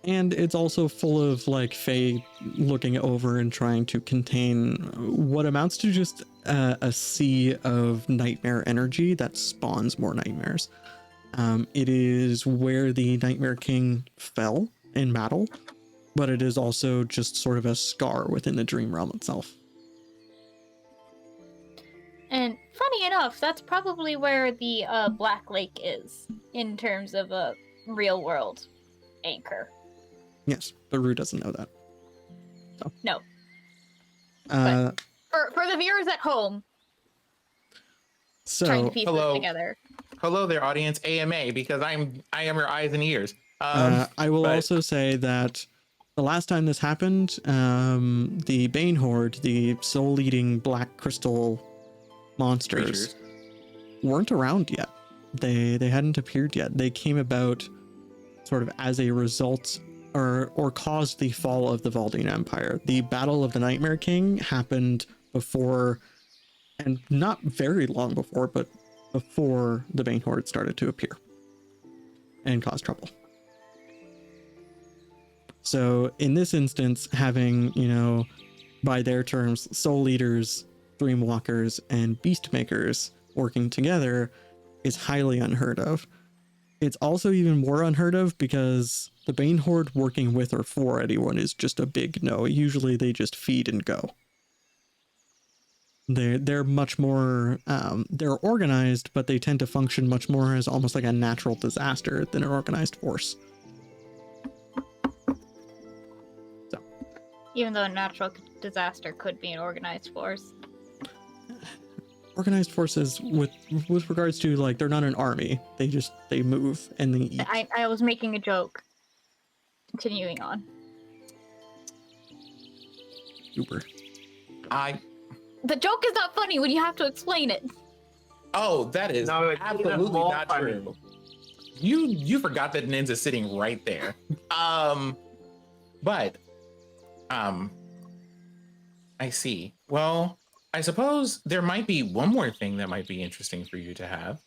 And it's also full of like Fae looking over and trying to contain what amounts to just a sea of nightmare energy that spawns more nightmares. It is where the Nightmare King fell in battle, but it is also just sort of a scar within the dream realm itself. And funny enough, that's probably where the Black Lake is in terms of a real world anchor. Yes, but Rue doesn't know that. So. No. But for the viewers at home, trying to piece this together. Hello there, audience. AMA, because I am your eyes and ears. I will also say that the last time this happened, the Bane Horde, the soul-eating black crystal monsters, weren't around yet. They hadn't appeared yet. They came about sort of as a result or caused the fall of the Valdian Empire. The Battle of the Nightmare King happened before, and not very long before, but before the Bane Horde started to appear and cause trouble. So in this instance, having, by their terms, soul leaders, dreamwalkers, and beast makers working together is highly unheard of. It's also even more unheard of because the Bane Horde working with or for anyone is just a big no. Usually they just feed and go. They're much more, they're organized, but they tend to function much more as almost like a natural disaster than an organized force. So. Even though a natural disaster could be an organized force. Organized forces with regards to, like, they're not an army. They move and they eat. I was making a joke. Continuing on. Super. The joke is not funny when you have to explain it. Oh, that is absolutely not true. You forgot that Nin's is sitting right there. But I see. Well, I suppose there might be one more thing that might be interesting for you to have.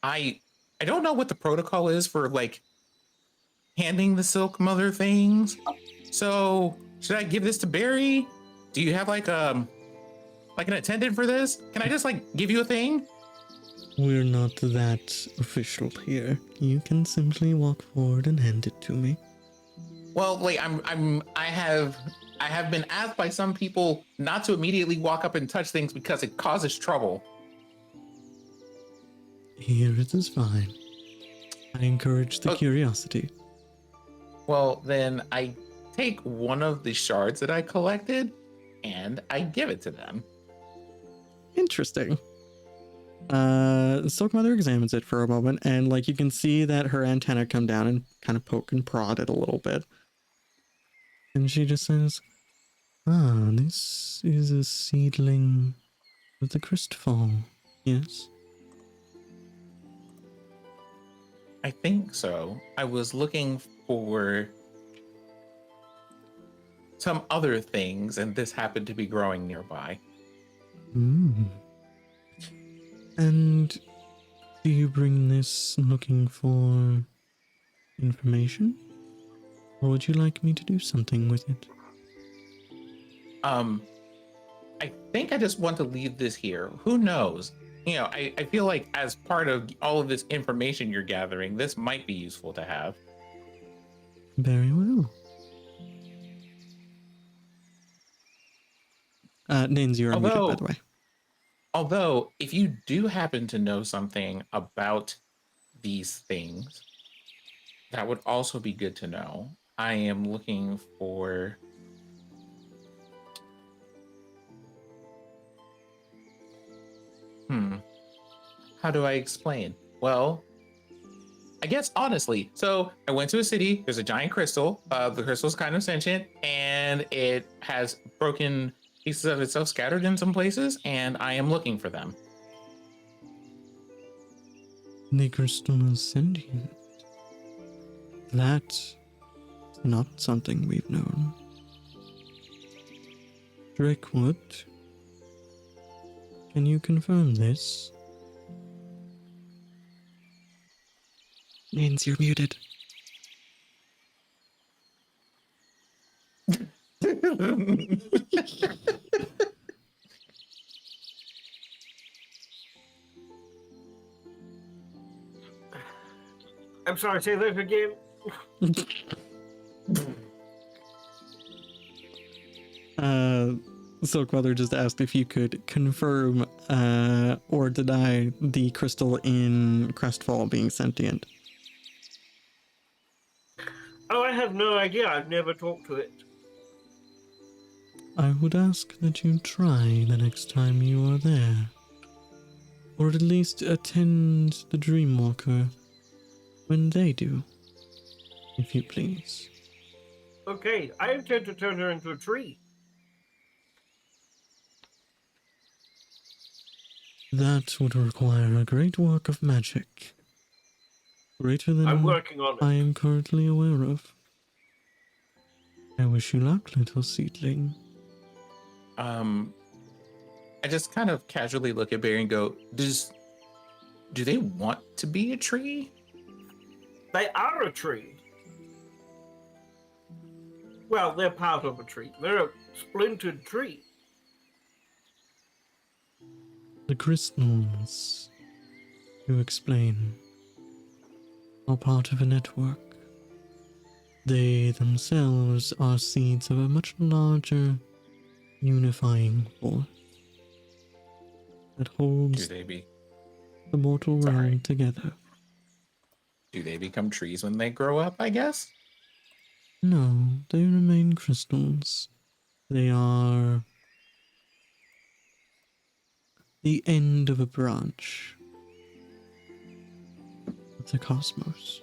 I don't know what the protocol is for, like, handing the Silk Mother things. So should I give this to Barry? Do you have like an attendant for this? Can I just like give you a thing? We're not that official here. You can simply walk forward and hand it to me. Well, like I have been asked by some people not to immediately walk up and touch things because it causes trouble. Here it is fine. I encourage the curiosity. Well, then I take one of the shards that I collected and I give it to them. Interesting. Silk Mother examines it for a moment, and like you can see that her antenna come down and kind of poke and prod it a little bit. And she just says, this is a seedling With the crystal, yes? I think so. I was looking for some other things, and this happened to be growing nearby. Hmm. And do you bring this looking for information? Or would you like me to do something with it? I think I just want to leave this here. Who knows? You know, I feel like as part of all of this information you're gathering, this might be useful to have. Very well. Nins, you're unmuted, by the way. Although, if you do happen to know something about these things, that would also be good to know. I am looking for... How do I explain? Well, I guess honestly, so I went to a city, there's a giant crystal, the crystal's kind of sentient, and it has broken pieces of itself scattered in some places, and I am looking for them. The crystal is sentient. That's not something we've known. Drakewood, can you confirm this? Nins, you're muted. I'm sorry, say that again. Silkweather just asked if you could confirm or deny the crystal in Crestfall being sentient. Oh, I have no idea. I've never talked to it. I would ask that you try the next time you are there. Or at least attend the Dreamwalker when they do, if you please. Okay, I intend to turn her into a tree. That would require a great work of magic. Greater than I'm working on it. I am currently aware of. I wish you luck, little seedling. I just kind of casually look at Barry and go, do they want to be a tree? They are a tree. Well, they're part of a tree. They're a splintered tree. The crystals, to explain, are part of a network. They themselves are seeds of a much larger, unifying force that holds the mortal realm together. Do they become trees when they grow up, I guess? No, they remain crystals. They are the end of a branch of the cosmos.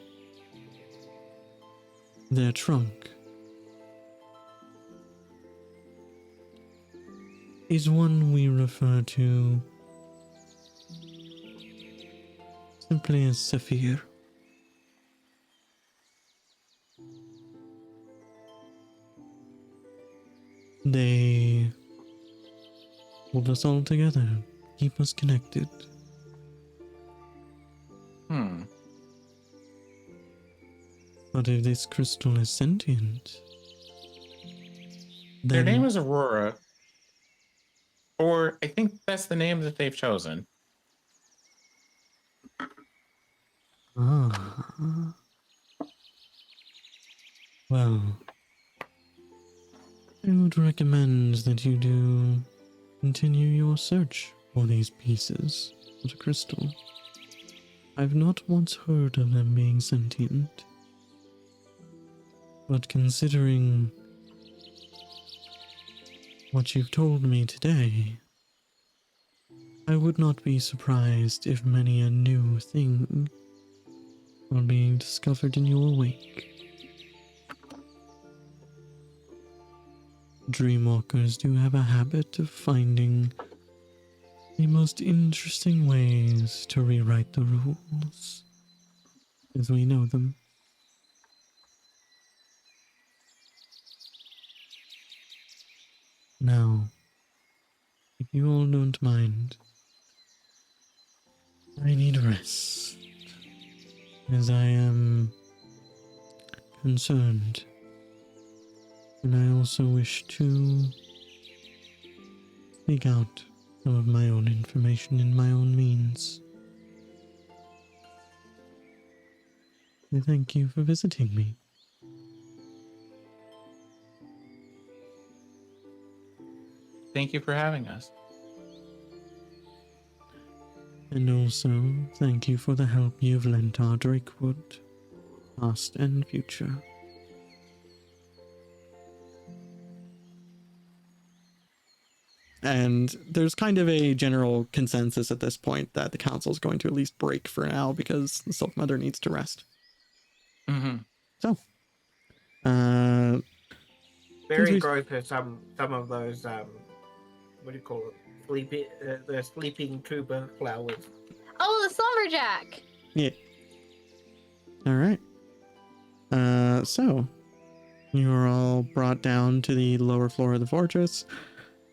Their trunk is one we refer to simply as Saphir. They hold us all together, keep us connected. But if this crystal is sentient, Their then name is Aurora. Or I think that's the name that they've chosen. Ah. Well, I would recommend that you do continue your search for these pieces of the crystal. I've not once heard of them being sentient. But considering what you've told me today, I would not be surprised if many a new thing are being discovered in your wake. Dreamwalkers do have a habit of finding the most interesting ways to rewrite the rules as we know them. Now, if you all don't mind, I need rest, as I am concerned, and I also wish to seek out some of my own information in my own means. I thank you for visiting me. Thank you for having us. And also, thank you for the help you've lent our Drakewood, past and future. And there's kind of a general consensus at this point that the council is going to at least break for now because the Sylph Mother needs to rest. Mm-hmm. So, Very gross at some of those what do you call it? The sleeping tuber flowers. Oh, the Slumberjack! yeah. All right. So, you are all brought down to the lower floor of the fortress,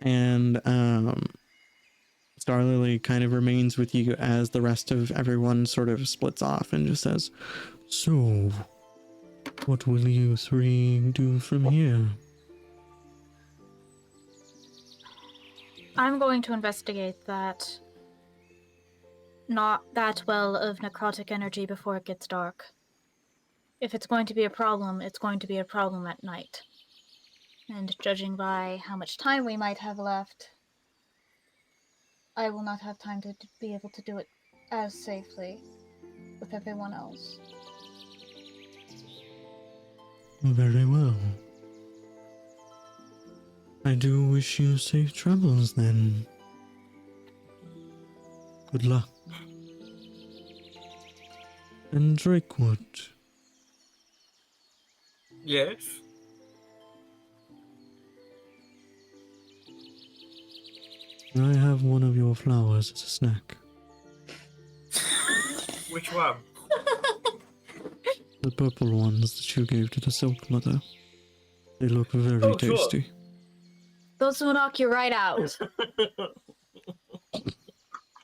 and Starlily kind of remains with you as the rest of everyone sort of splits off and just says, "So, what will you three do from here?" I'm going to investigate that. Not that well of necrotic energy before it gets dark. If it's going to be a problem, it's going to be a problem at night. And judging by how much time we might have left, I will not have time to be able to do it as safely with everyone else. Very well. I do wish you safe travels then. Good luck. And Drakewood. Yes. I have one of your flowers as a snack. Which one? The purple ones that you gave to the Silk Mother. They look very Sure. tasty. Those will knock you right out.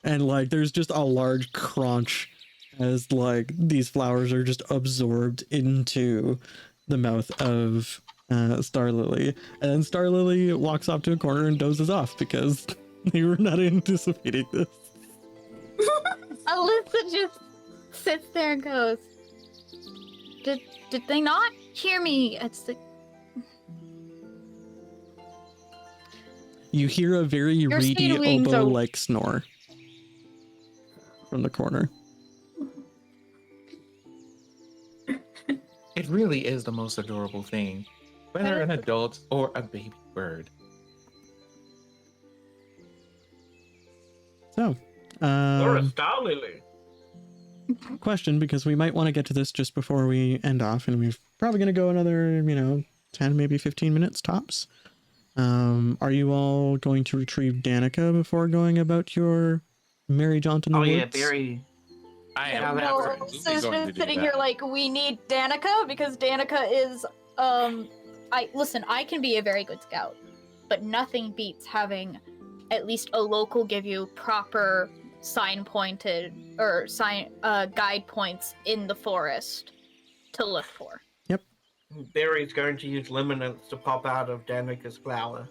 And like there's just a large crunch as like these flowers are just absorbed into the mouth of Starlily. And Starlily walks off to a corner and dozes off because they were not anticipating this. Alyssa just sits there and goes, Did they not hear me? It's the... You hear a very Your reedy speed wings are- oboe-like snore from the corner. It really is the most adorable thing, whether an adult or a baby bird. So, Or a star lily. question, because we might want to get to this just before we end off, and we're probably going to go another, 10, maybe 15 minutes tops. Are you all going to retrieve Danica before going about your merry jaunt in the Oh woods? yeah, very. I Yeah, am that's No, right. absolutely Alyssa's going to just do sitting that. here like, we need Danica, because Danica is, I can be a very good scout, but nothing beats having at least a local give you proper sign-pointed, or guide points in the forest to look for. Barry's going to use luminance to pop out of Danica's flower.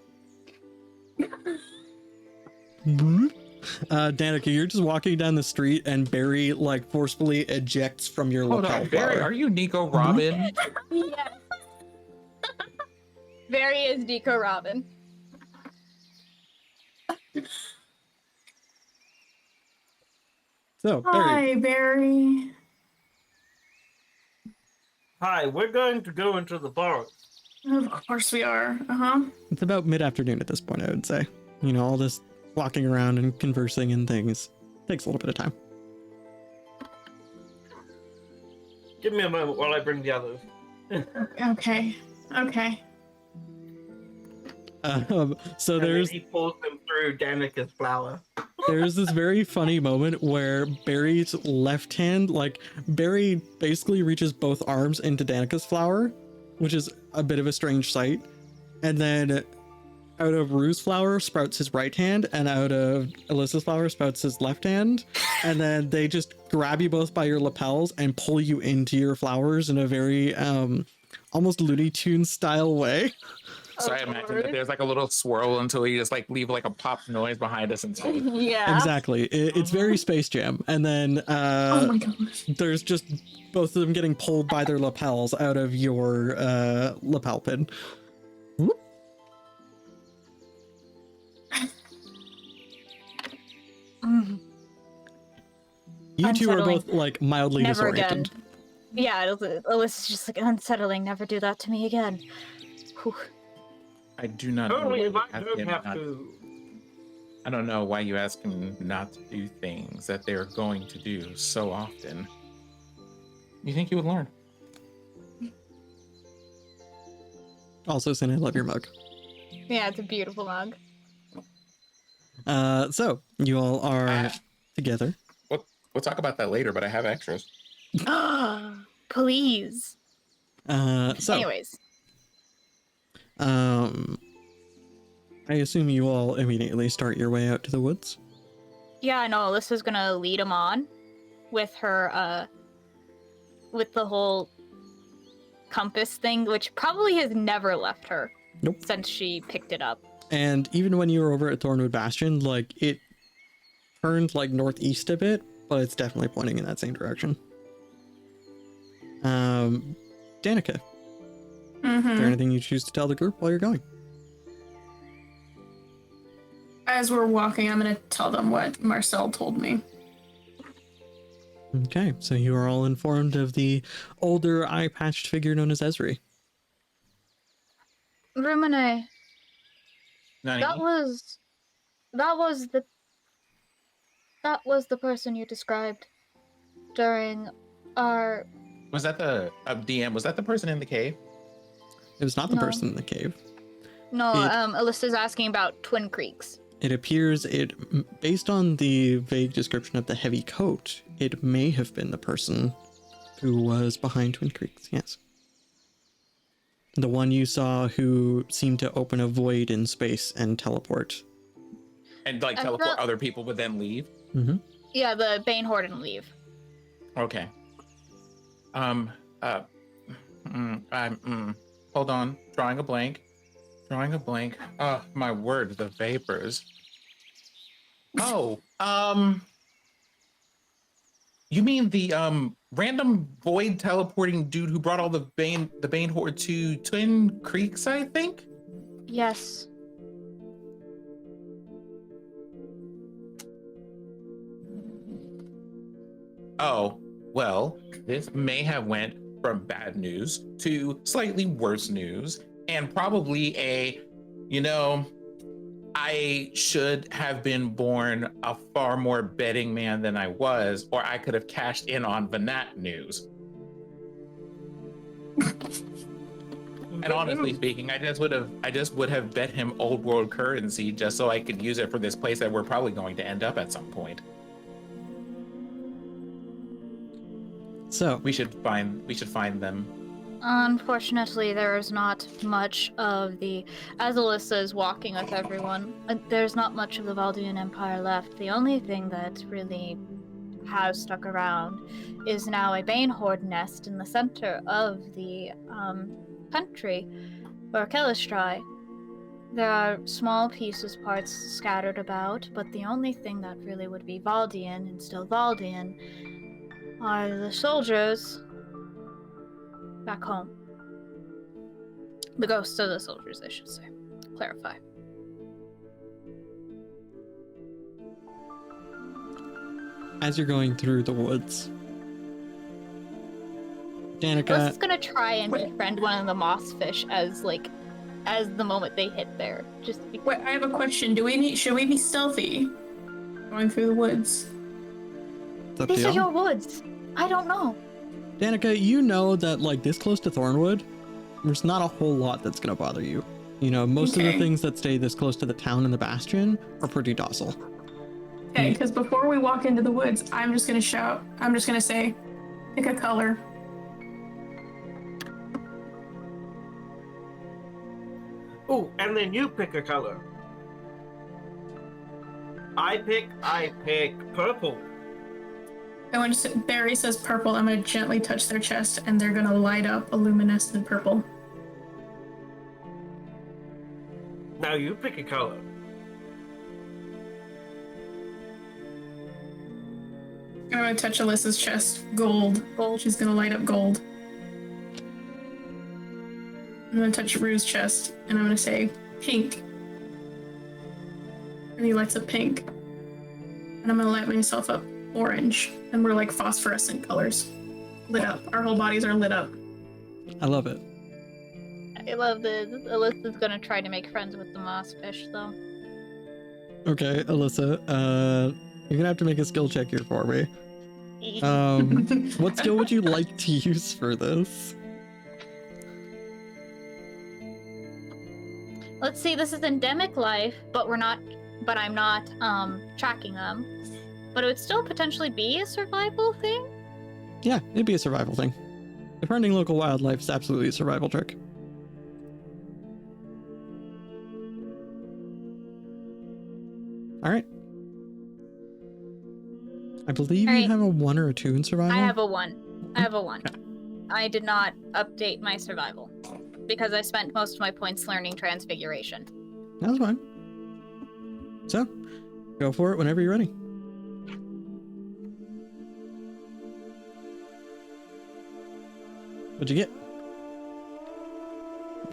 Danica, you're just walking down the street and Barry forcefully ejects from your Hold lapel on, Barry, flower. are you Nico Robin? Yes. Very is Deco Robin. So, Barry, Hi, Barry. Hi, we're going to go into the forest. Of course we are. Uh-huh. it's about mid-afternoon at this point, I would say. All this walking around and conversing and things takes a little bit of time. Give me a moment while I bring the others. Okay. Okay. So And then there's he pulls them through Danica's flower. there's this very funny moment where Barry's left hand, like Barry basically reaches both arms into Danica's flower, which is a bit of a strange sight. And then out of Rue's flower sprouts his right hand, and out of Alyssa's flower sprouts his left hand. And then they just grab you both by your lapels and pull you into your flowers in a very almost Looney Tunes style way. So I imagine that there's like a little swirl until you just like leave like a pop noise behind us and say, Yeah. Exactly. It's very Space Jam. And then Oh my gosh. there's just both of them getting pulled by their lapels out of your lapel pin. Whoop. You two are Unsettling. both like mildly Never disoriented. again. Yeah, Alyssa's just like unsettling. Never do that to me again. Whew. I do not know. Only if why I you ask don't him have not- to. I don't know why you ask him not to do things that they're going to do so often. You think he would learn? Also, Sin, I love your mug. Yeah, it's a beautiful mug. So you all are Ah. together. We'll talk about that later, but I have extras. Please. So Anyways, I assume you all immediately start your way out to the woods. yeah, I know Alyssa's gonna lead him on with her, with the whole compass thing, which probably has never left her. Nope. Since she picked it up. And even when you were over at Thornwood Bastion, like it turned like northeast a bit, but it's definitely pointing in that same direction. Danica, is there anything you choose to tell the group while you're going? As we're walking, I'm gonna tell them what Marcel told me. Okay, so you are all informed of the older eye-patched figure known as Esri. Rumine, Nani? that was the person you described during our. Was that the DM? Was that the person in the cave? It was not the No. person in the cave. No, It- Alyssa's asking about Twin Creeks. It appears based on the vague description of the heavy coat, it may have been the person who was behind Twin Creeks, yes. The one you saw who seemed to open a void in space and teleport. And like I teleport thought- other people would then leave? Mm-hmm. Yeah, the Bane Horde and leave. Okay. Hold on. Drawing a blank. Oh, my word, the vapors. Oh, you mean the random void teleporting dude who brought all the Bane Horde to Twin Creeks, I think? Yes. Oh, well, this may have went from bad news to slightly worse news, and probably I should have been born a far more betting man than I was, or I could have cashed in on Vanat news. And honestly speaking, I just would have bet him old world currency just so I could use it for this place that we're probably going to end up at some point. So, We should find them. Unfortunately, there is not much of the. As Alyssa is walking with everyone, there's not much of the Valdian Empire left. The only thing that really has stuck around is now a Bane Horde nest in the center of the country, or Kelestraye. There are small pieces, parts scattered about, but the only thing that really would be Valdian and still Valdian are the soldiers back home. The ghosts of the soldiers, I should say. Clarify. as you're going through the woods, Danica, Alyssa's gonna try and befriend one of the moss fish as the moment they hit there. Just because. Wait, I have a question. Should we be stealthy going through the woods? it's up to These are y'all. your woods. I don't know. Danica, you know that like this close to Thornwood, there's not a whole lot that's gonna bother you. You know, most of the Okay. things that stay this close to the town and the bastion are pretty docile. Okay, because before we walk into the woods, I'm just gonna shout. I'm just gonna say, pick a color. Oh, and then you pick a color. I pick purple. And when Barry says purple, I'm gonna gently touch their chest, and they're gonna light up a luminescent purple. Now you pick a color. I'm gonna touch Alyssa's chest, gold. Gold. She's gonna light up gold. I'm gonna touch Rue's chest, and I'm gonna say pink. And he lights up pink. And I'm gonna light myself up orange. And we're like phosphorescent colors. Lit up. Our whole bodies are lit up. I love it. I love the Alyssa's gonna try to make friends with the moss fish, though. Okay, Alyssa, you're gonna have to make a skill check here for me. What skill would you like to use for this? Let's see, this is endemic life, but I'm not tracking them. But it would still potentially be a survival thing? Yeah, it'd be a survival thing. Befriending local wildlife is absolutely a survival trick. All right. I believe All you right. have a 1 or a 2 in survival. I have a 1. I did not update my survival because I spent most of my points learning transfiguration. That's fine. So, go for it whenever you're ready. What'd you get?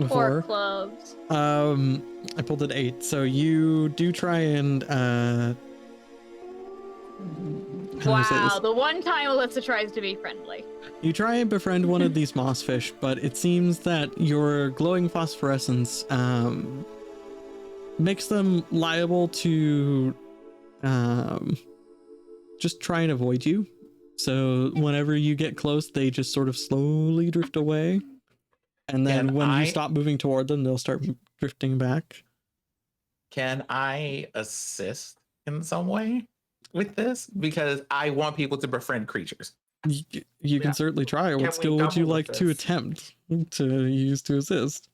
4 cloves. I pulled an 8. So you do try and how do I say this? Wow, the one time Alyssa tries to be friendly. You try and befriend one of these moss fish, but it seems that your glowing phosphorescence makes them liable to just try and avoid you. So whenever you get close, they just sort of slowly drift away. And then when you stop moving toward them, they'll start drifting back. Can I assist in some way with this? Because I want people to befriend creatures. You can certainly try. Can What we skill would you double like to assist? attempt to use to assist?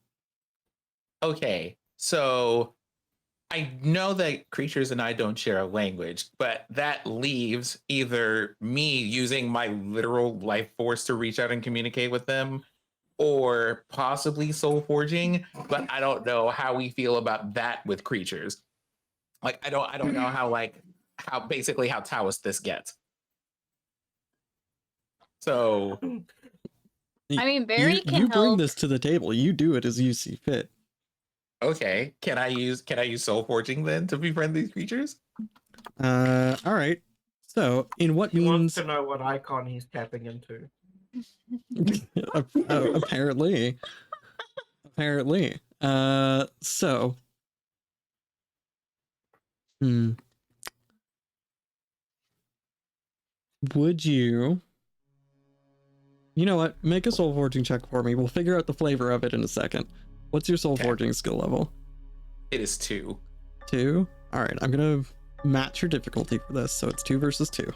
Okay, so I know that creatures and I don't share a language, but that leaves either me using my literal life force to reach out and communicate with them, or possibly soul forging. But I don't know how we feel about that with creatures. Like I don't know how basically how Taoist this gets. So I mean, Barry can you bring help. this to the table. You do it as you see fit. okay, can I use soul forging then to befriend these creatures? All right. So, in what He wants means to know what icon he's tapping into. apparently. So. Would you? You know what? Make a soul forging check for me. We'll figure out the flavor of it in a second. What's your soul Okay. forging skill level? It is 2. 2? All right. I'm gonna match your difficulty for this, so it's 2 versus 2.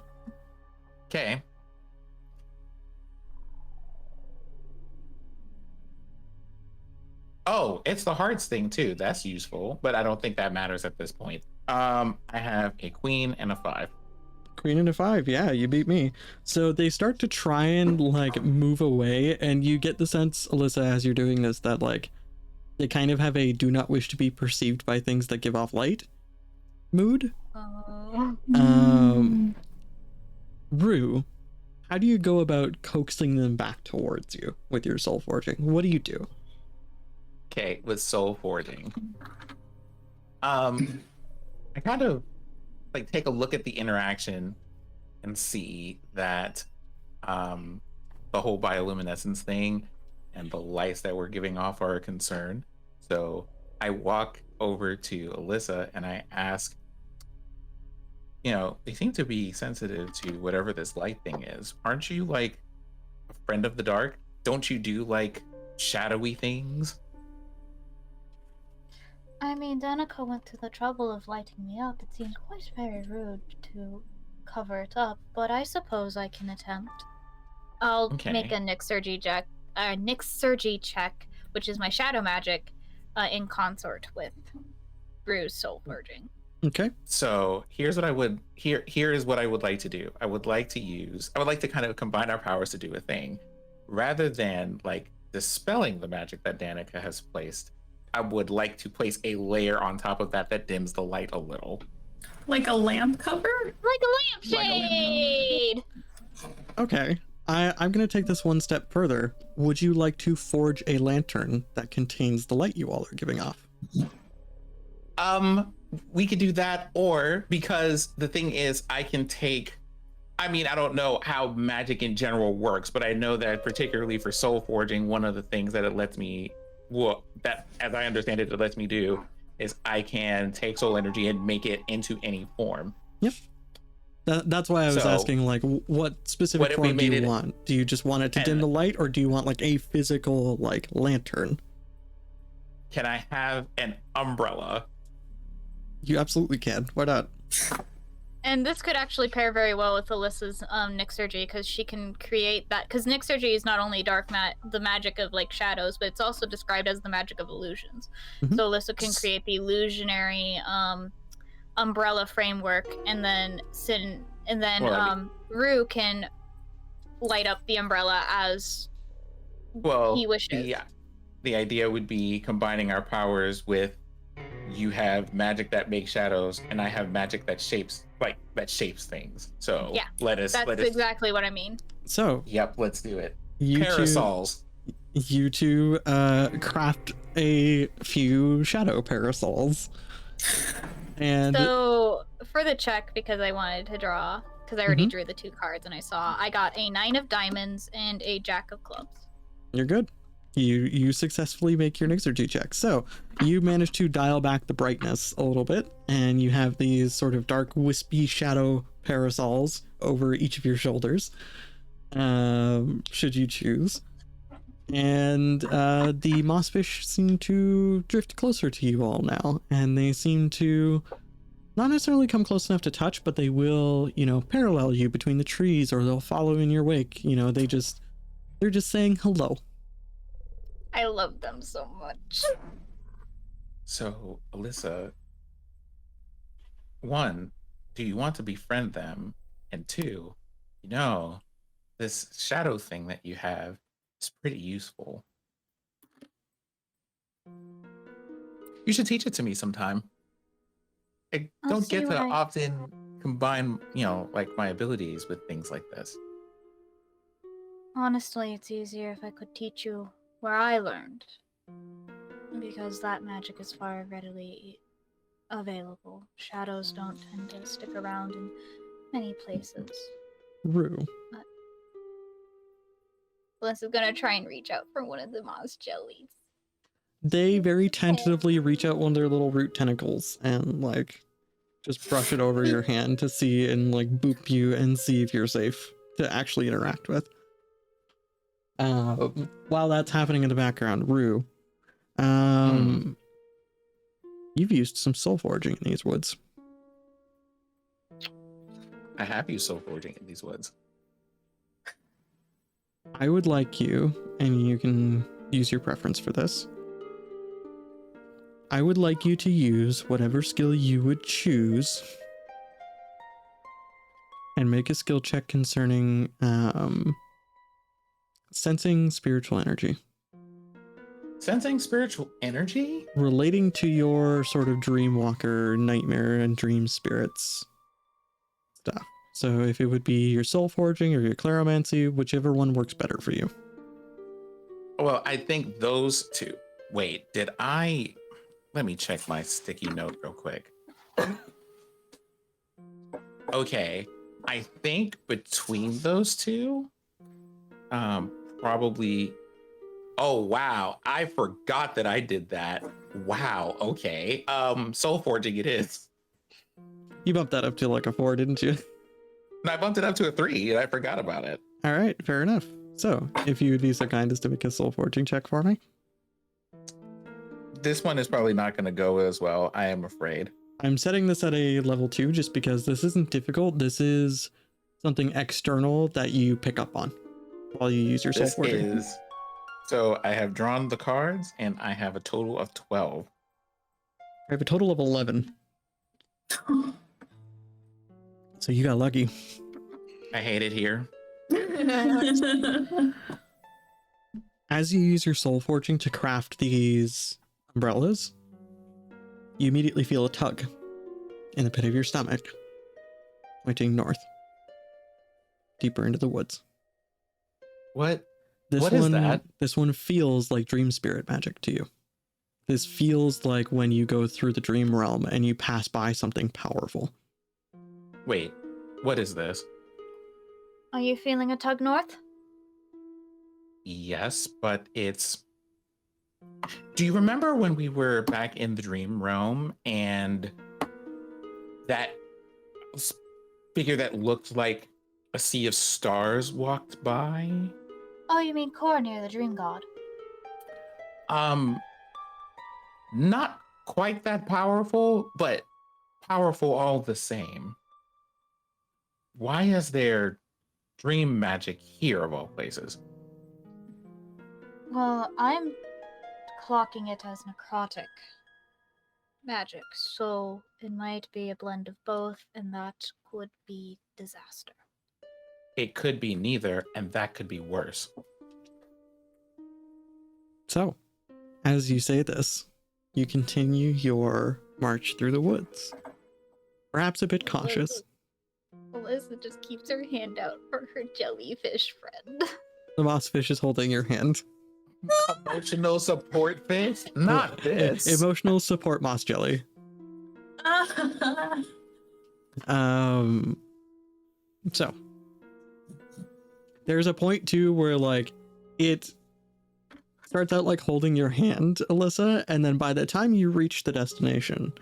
Okay. Oh, it's the hearts thing too. That's useful, but I don't think that matters at this point. I have a queen and a 5. Queen and a 5, yeah, you beat me. So they start to try and like move away, and you get the sense, Alyssa, as you're doing this, that like they kind of have a do not wish to be perceived by things that give off light mood. Rue, how do you go about coaxing them back towards you with your soul forging? What do you do? Okay, with soul forging. I kind of like take a look at the interaction and see that the whole bioluminescence thing and the lights that we're giving off are a concern. So I walk over to Alyssa and I ask, you know, they seem to be sensitive to whatever this light thing is. Aren't you like a friend of the dark? Don't you do like shadowy things? I mean, Danica went to the trouble of lighting me up. It seemed quite very rude to cover it up, but I suppose I can attempt. I'll make Okay. a Nyx check, which is my shadow magic, in consort with Rue's soul forging. Okay. So here is what I would like to do. I would like to kind of combine our powers to do a thing. Rather than like dispelling the magic that Danica has placed, I would like to place a layer on top of that dims the light a little. Like a lamp cover? Like a lampshade! Okay. I'm going to take this one step further. Would you like to forge a lantern that contains the light you all are giving off? We could do that, or because the thing is, I don't know how magic in general works, but I know that particularly for soul forging, one of the things that it lets me, that as I understand it, it lets me do is I can take soul energy and make it into any form. Yep. That's why I was asking, like, what specific form do you want? Do you just want it to dim the light, or do you want like a physical like lantern? Can I have an umbrella? You absolutely can. Why not? And this could actually pair very well with Alyssa's Nyxurgy, because she can create that. Because Nyxurgy is not only the magic of like shadows, but it's also described as the magic of illusions. Mm-hmm. So Alyssa can create the illusionary umbrella framework, and then Rue can light up the umbrella as he wishes. Yeah, the idea would be combining our powers with, you have magic that makes shadows, and I have magic that shapes things. So yeah, that's exactly what I mean. So yep, let's do it. You Parasols. You two craft a few shadow parasols. And so for the check, because I wanted to draw, because I already drew the 2 cards and I got a 9 of diamonds and a jack of clubs. You're good. You successfully make your Nyxurgy check. So you manage to dial back the brightness a little bit, and you have these sort of dark, wispy shadow parasols over each of your shoulders, should you choose. And the mossfish seem to drift closer to you all now, and they seem to not necessarily come close enough to touch, but they will, parallel you between the trees, or they'll follow in your wake. They're just saying hello. I love them so much. So, Alyssa, 1, do you want to befriend them? And 2, this shadow thing that you have is pretty useful. You should teach it to me sometime. I don't get to often combine, like my abilities with things like this. Honestly, it's easier if I could teach you where I learned, because that magic is far readily available. Shadows don't tend to stick around in many places. Rue. Alyssa's gonna try and reach out for one of the moss jellies. They very tentatively reach out one of their little root tentacles and just brush it over your hand to see and boop you and see if you're safe to actually interact with. While that's happening in the background, Rue, you've used some soul forging in these woods. I have used soul forging in these woods. I would like you, and you can use your preference for this, I would like you to use whatever skill you would choose and make a skill check concerning sensing spiritual energy. Sensing spiritual energy? Relating to your sort of dreamwalker, nightmare, and dream spirits stuff. So if it would be your soul forging or your claromancy, whichever one works better for you. Well, I think those two. Wait, let me check my sticky note real quick. Okay, I think between those two, probably. Oh wow, I forgot that I did that. Wow, okay. Soul forging it is. You bumped that up to a 4, didn't you? And I bumped it up to a 3, and I forgot about it. All right, fair enough. So, if you would be so kind as to make a soul forging check for me. This one is probably not going to go as well, I am afraid. I'm setting this at a level 2 just because this isn't difficult. This is something external that you pick up on while you use your soul This forging. is... So I have drawn the cards, and I have a total of 12. I have a total of 11. So you got lucky. I hate it here. As you use your soul forging to craft these umbrellas, you immediately feel a tug in the pit of your stomach, pointing north, deeper into the woods. What? This What one, is that? This one feels like dream spirit magic to you. This feels like when you go through the dream realm and you pass by something powerful. Wait, what is this? Are you feeling a tug north? Yes, but it's... Do you remember when we were back in the dream realm and that figure that looked like a sea of stars walked by? Oh, you mean Cornir, the dream god? Not quite that powerful, but powerful all the same. Why is there dream magic here of all places? Well, I'm clocking it as necrotic magic, so it might be a blend of both, and that could be disaster. It could be neither, and that could be worse. So, as you say this, you continue your march through the woods. Perhaps a bit cautious. Alyssa just keeps her hand out for her jellyfish friend. The moss fish is holding your hand. Emotional support fish? Not this. Emotional support moss jelly. So there's a point too where like it starts out like holding your hand, Alyssa, and then by the time you reach the destination,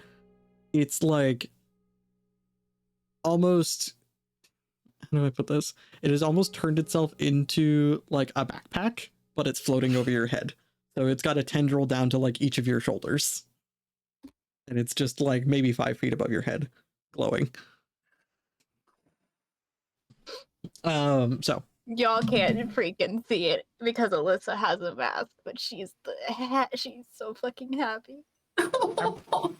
it's like almost, how do I put this? It has almost turned itself into like a backpack, but it's floating over your head. So it's got a tendril down to like each of your shoulders. And it's just like maybe 5 feet above your head, glowing. So Y'all can't freaking see it because Alyssa has a mask, but she's so fucking happy.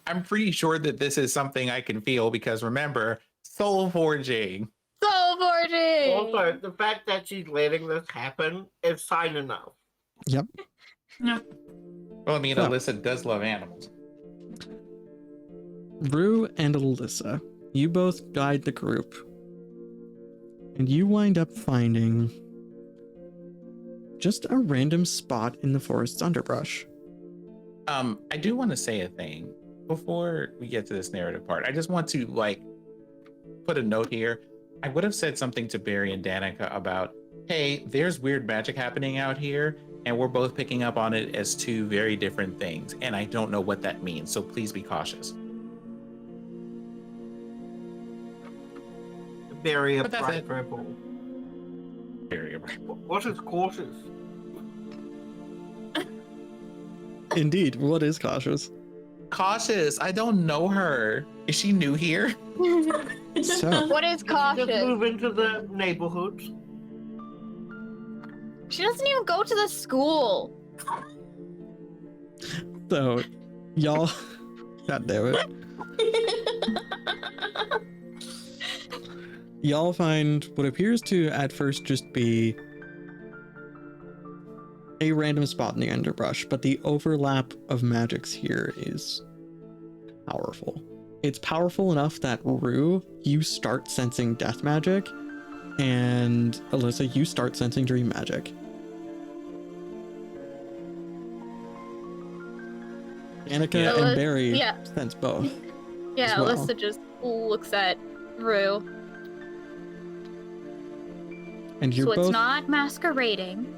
I'm pretty sure that this is something I can feel because remember, soul forging. Soul forging! Also, the fact that she's letting this happen is sign enough. Yep. No. Well, I mean, So- Alyssa does love animals. Rue and Alyssa, you both guide the group. And you wind up finding just a random spot in the forest's underbrush. I do want to say a thing before we get to this narrative part. I just want to like put a note here. I would have said something to Barry and Danica about, hey, there's weird magic happening out here, and we're both picking up on it as two very different things, and I don't know what that means, so please be cautious. Very But that's bright it. purple. Barry, What is cautious? Indeed, what is cautious? cautious. I don't know her. Is she new here? So, What is Just cautious? move into the neighborhood. She doesn't even go to the school. so y'all, God damn it. Y'all find what appears to at first just be a random spot in the underbrush, but the overlap of magics here is powerful. It's powerful enough that Rue, you start sensing death magic, and Alyssa, you start sensing dream magic. Danica Yeah. and Barry Yeah. sense both. Yeah, As well. Alyssa just looks at Rue. And you're So both it's not masquerading.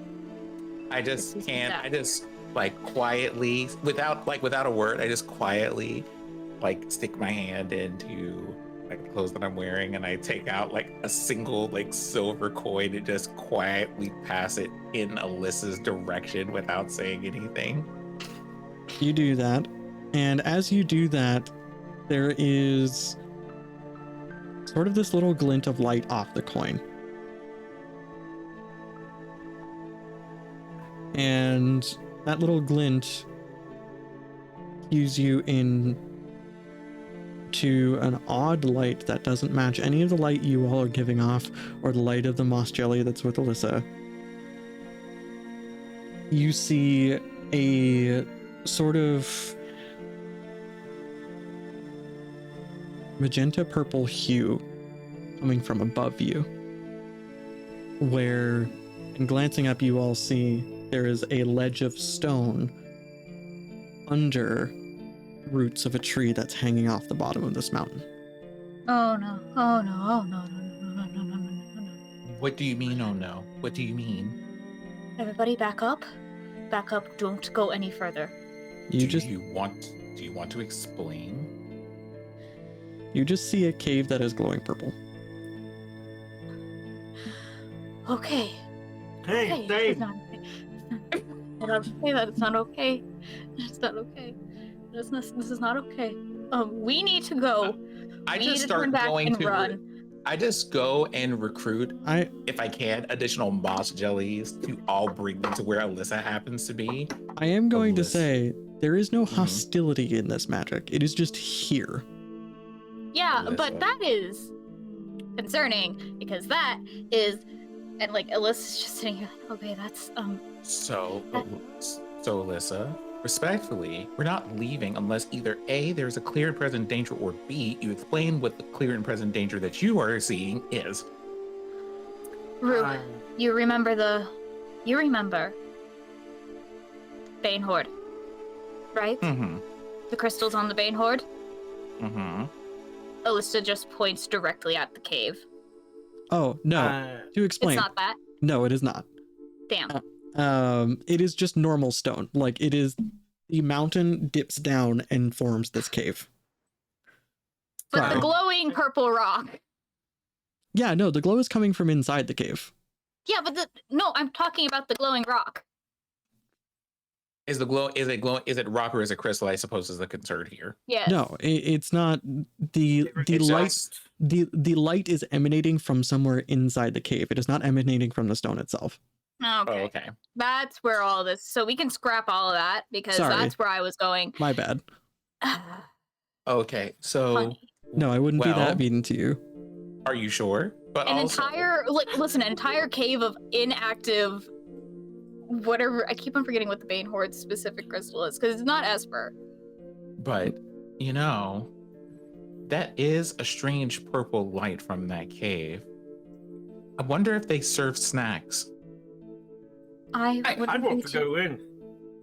I just This is can't. that. I just like quietly, without a word, I just quietly like stick my hand into like the clothes that I'm wearing, and I take out like a single like silver coin and just quietly pass it in Alyssa's direction without saying anything. You do that, and as you do that, there is sort of this little glint of light off the coin. And that little glint cues you in to an odd light that doesn't match any of the light you all are giving off or the light of the moss jelly that's with Alyssa. You see a sort of magenta purple hue coming from above you, where, in glancing up, you all see there is a ledge of stone under roots of a tree that's hanging off the bottom of this mountain. Oh no! Oh no! Oh no! No! No! No! No! No! No! No! What do you mean, oh no? What do you mean? Everybody, back up! Back up! Don't go any further. Do you want to explain? You just see a cave that is glowing purple. Okay. Hey, Hey, Dave. it's not okay. That's not okay. It's not okay. This is not okay. We need to go. I We just need to start turn back going and to. run. I just go and recruit, if I can, additional moss jellies to all bring them to where Alyssa happens to be. I am going to Alyssa. say there is no hostility in this magic. It is just here. Yeah, Alyssa. but that is concerning because that is, and like Alyssa's just sitting here like, okay, that's So Alyssa, respectfully, we're not leaving unless either A, there's a clear and present danger, or B, you explain what the clear and present danger that you are seeing is. Rue. You remember Bane Horde, right? Mm-hmm. The crystals on the Bane Horde? Mm-hmm. Alyssa just points directly at the cave. Oh, no. To explain. It's not that. No, it is not. Damn. It is just normal stone. Like, it is, the mountain dips down and forms this cave. But Sorry. the glowing purple rock. Yeah, no, the glow is coming from inside the cave. Yeah, but no, I'm talking about the glowing rock. Is it rock or is it crystal, I suppose, is the concern here. Yes. No, it's not. The It's light just- the light is emanating from somewhere inside the cave. It is not emanating from the stone itself. Okay. Oh, okay. That's where all this. So we can scrap all of that because Sorry. that's where I was going. My bad. Okay, so Funny. No, I wouldn't be well, that mean to you. Are you sure? But An also, an entire cave of inactive. Whatever. I keep on forgetting what the Bane Horde's specific crystal is because it's not Esper. but you know, that is a strange purple light from that cave. I wonder if they serve snacks. I I'd wouldn't want be to too- go in.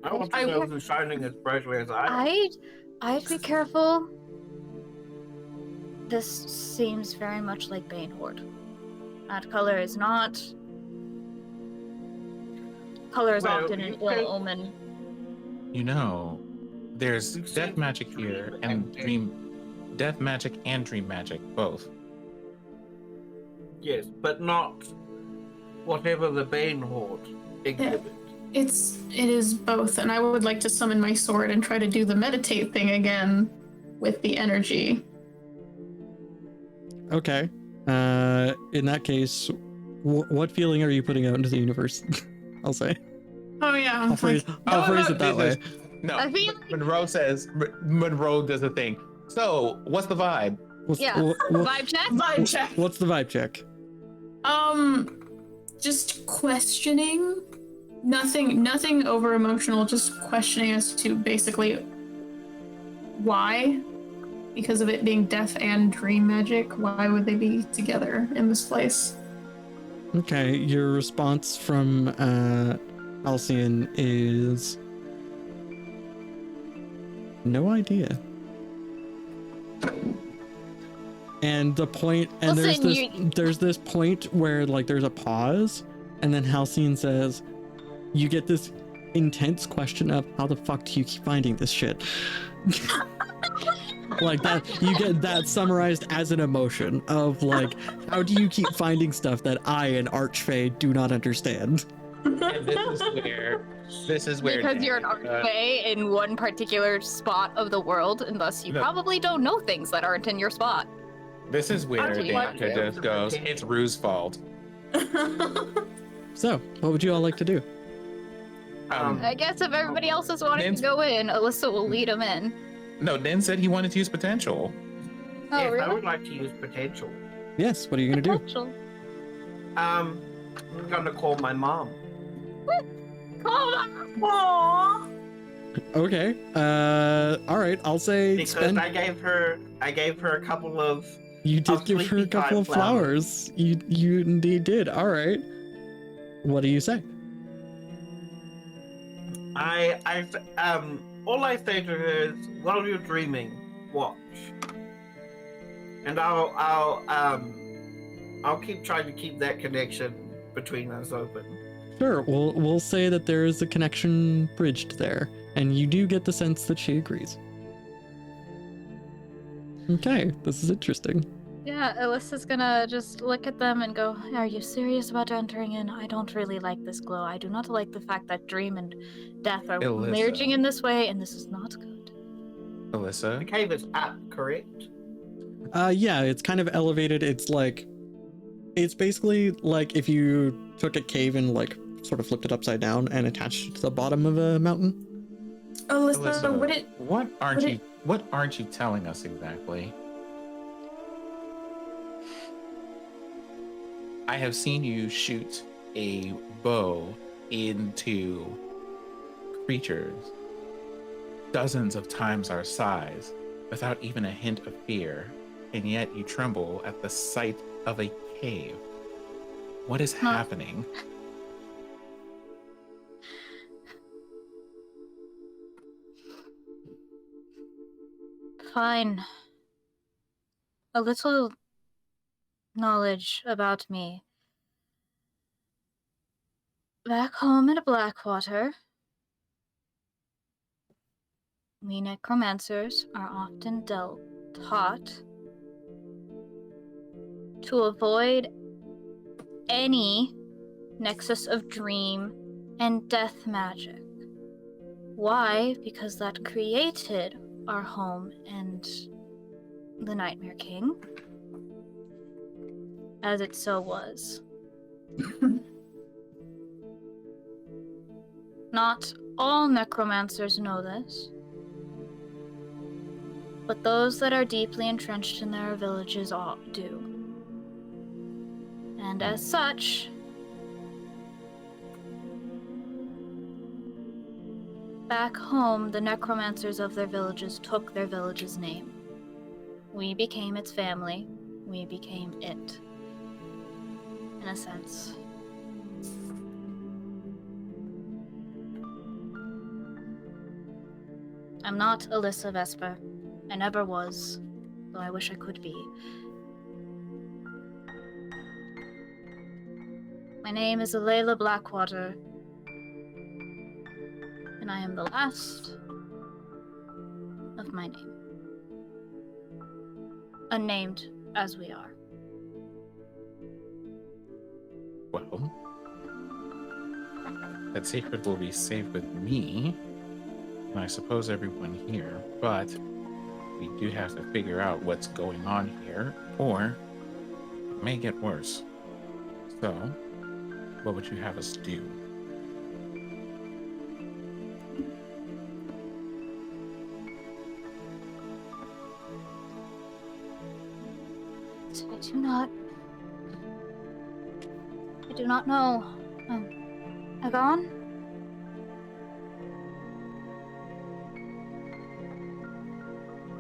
I want to know who's shining as brightly as I am. I'd be careful. This seems very much like Bane Horde. That color is not. Color is Well, often an you ill can- omen. You know, there's You've death seen magic here and death magic and dream magic both. Yes, but not whatever the Bane Horde exhibit. It is both, and I would like to summon my sword and try to do the meditate thing again with the energy. Okay. In that case, what feeling are you putting out into the universe? I'll say. Oh yeah. I'll phrase it that way. No, I feel like- Monroe does a thing. So, what's the vibe? What's, Yeah. Vibe check? Vibe check. what's the vibe check? Just questioning. Nothing over emotional, just questioning as to basically why. Because of it being death and dream magic, why would they be together in this place? Okay, your response from Halcyon is no idea. And the point, and Listen, there's this point where like there's a pause, and then Halcyon says, "You get this intense question of how the fuck do you keep finding this shit?" Like that, you get that summarized as an emotion of like, how do you keep finding stuff that I, an archfey, do not understand? And this is where Because you're an Dan, archfey in one particular spot of the world, and thus you No. probably don't know things that aren't in your spot. this is where Actually, Danica yeah, just goes, it's Rue's fault. So, what would you all like to do? I guess if everybody else is wanting Nan's- to go in, Alyssa will lead them in. No, Nin said he wanted to use potential. Oh, Yes, I really? would like to use potential. Yes, what are you going to do? Potential. I'm gonna call my mom. Call them! Aww. Okay. All right. I'll say Because spend. I gave her a couple of You did of give her a sleepy couple time of flowers. You indeed did. All right. What do you say? all I say to her is, while you're dreaming, watch. And I'll keep trying to keep that connection between us open. Sure. We'll say that there is a connection bridged there, and you do get the sense that she agrees. Okay, this is interesting. Yeah, Alyssa's gonna just look at them and go, "Are you serious about entering in? I don't really like this glow. I do not like the fact that dream and death are Alyssa. merging in this way, and this is not good." The Alyssa? cave is up, correct? Yeah, it's kind of elevated. It's basically like if you took a cave and like sort of flipped it upside down and attached it to the bottom of a mountain. Alyssa, would it? What aren't you telling us exactly? I have seen you shoot a bow into creatures dozens of times our size without even a hint of fear, and yet you tremble at the sight of a cave. What is happening? Fine. A little knowledge about me. Back home in Blackwater, we necromancers are often taught to avoid any nexus of dream and death magic. Why? Because that created our home and the Nightmare King, as it so was. Not all necromancers know this, but those that are deeply entrenched in their villages all do. And as such, back home, the necromancers of their villages took their village's name. We became its family. We became it. In a sense. I'm not Alyssa Vesper. I never was, though I wish I could be. My name is Alayla Blackwater, and I am the last of my name. Unnamed as we are. Well, that secret will be safe with me, and I suppose everyone here, but we do have to figure out what's going on here, or it may get worse. So, what would you have us do? I do not know. Agon?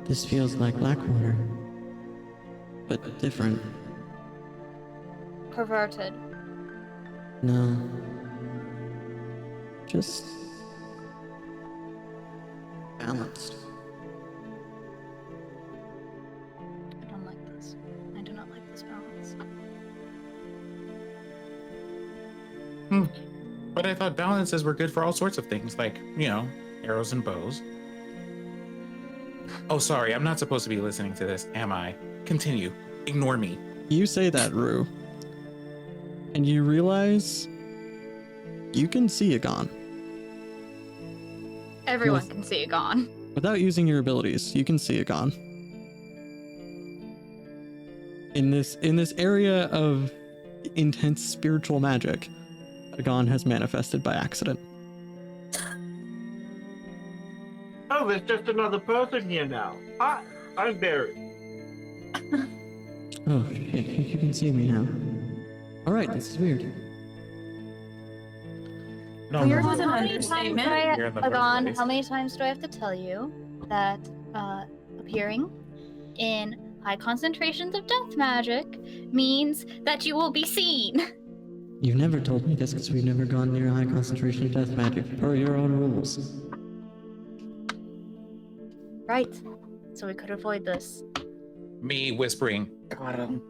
This feels like Blackwater, but different. Perverted. No. Just balanced. I don't like this. I do not like this balance. But I thought balances were good for all sorts of things, like, arrows and bows. Oh, sorry, I'm not supposed to be listening to this, am I? Continue. Ignore me. You say that, Rue. And you realize You can see Agon. Everyone Yes. can see it gone. Without using your abilities, you can see Agon. In this area of intense spiritual magic, Agon has manifested by accident. Oh, there's just another person here now. Hi, I'm Barry. Oh, shit, you can see me now. Alright, this is weird. No, Weird no, was no. an How many times understatement. do I, You're in the first Agon, place. how many times do I have to tell you that appearing in high concentrations of death magic means that you will be seen? You've never told me this because we've never gone near a high concentration of death magic, per your own rules. Right. So we could avoid this. Me whispering, got him.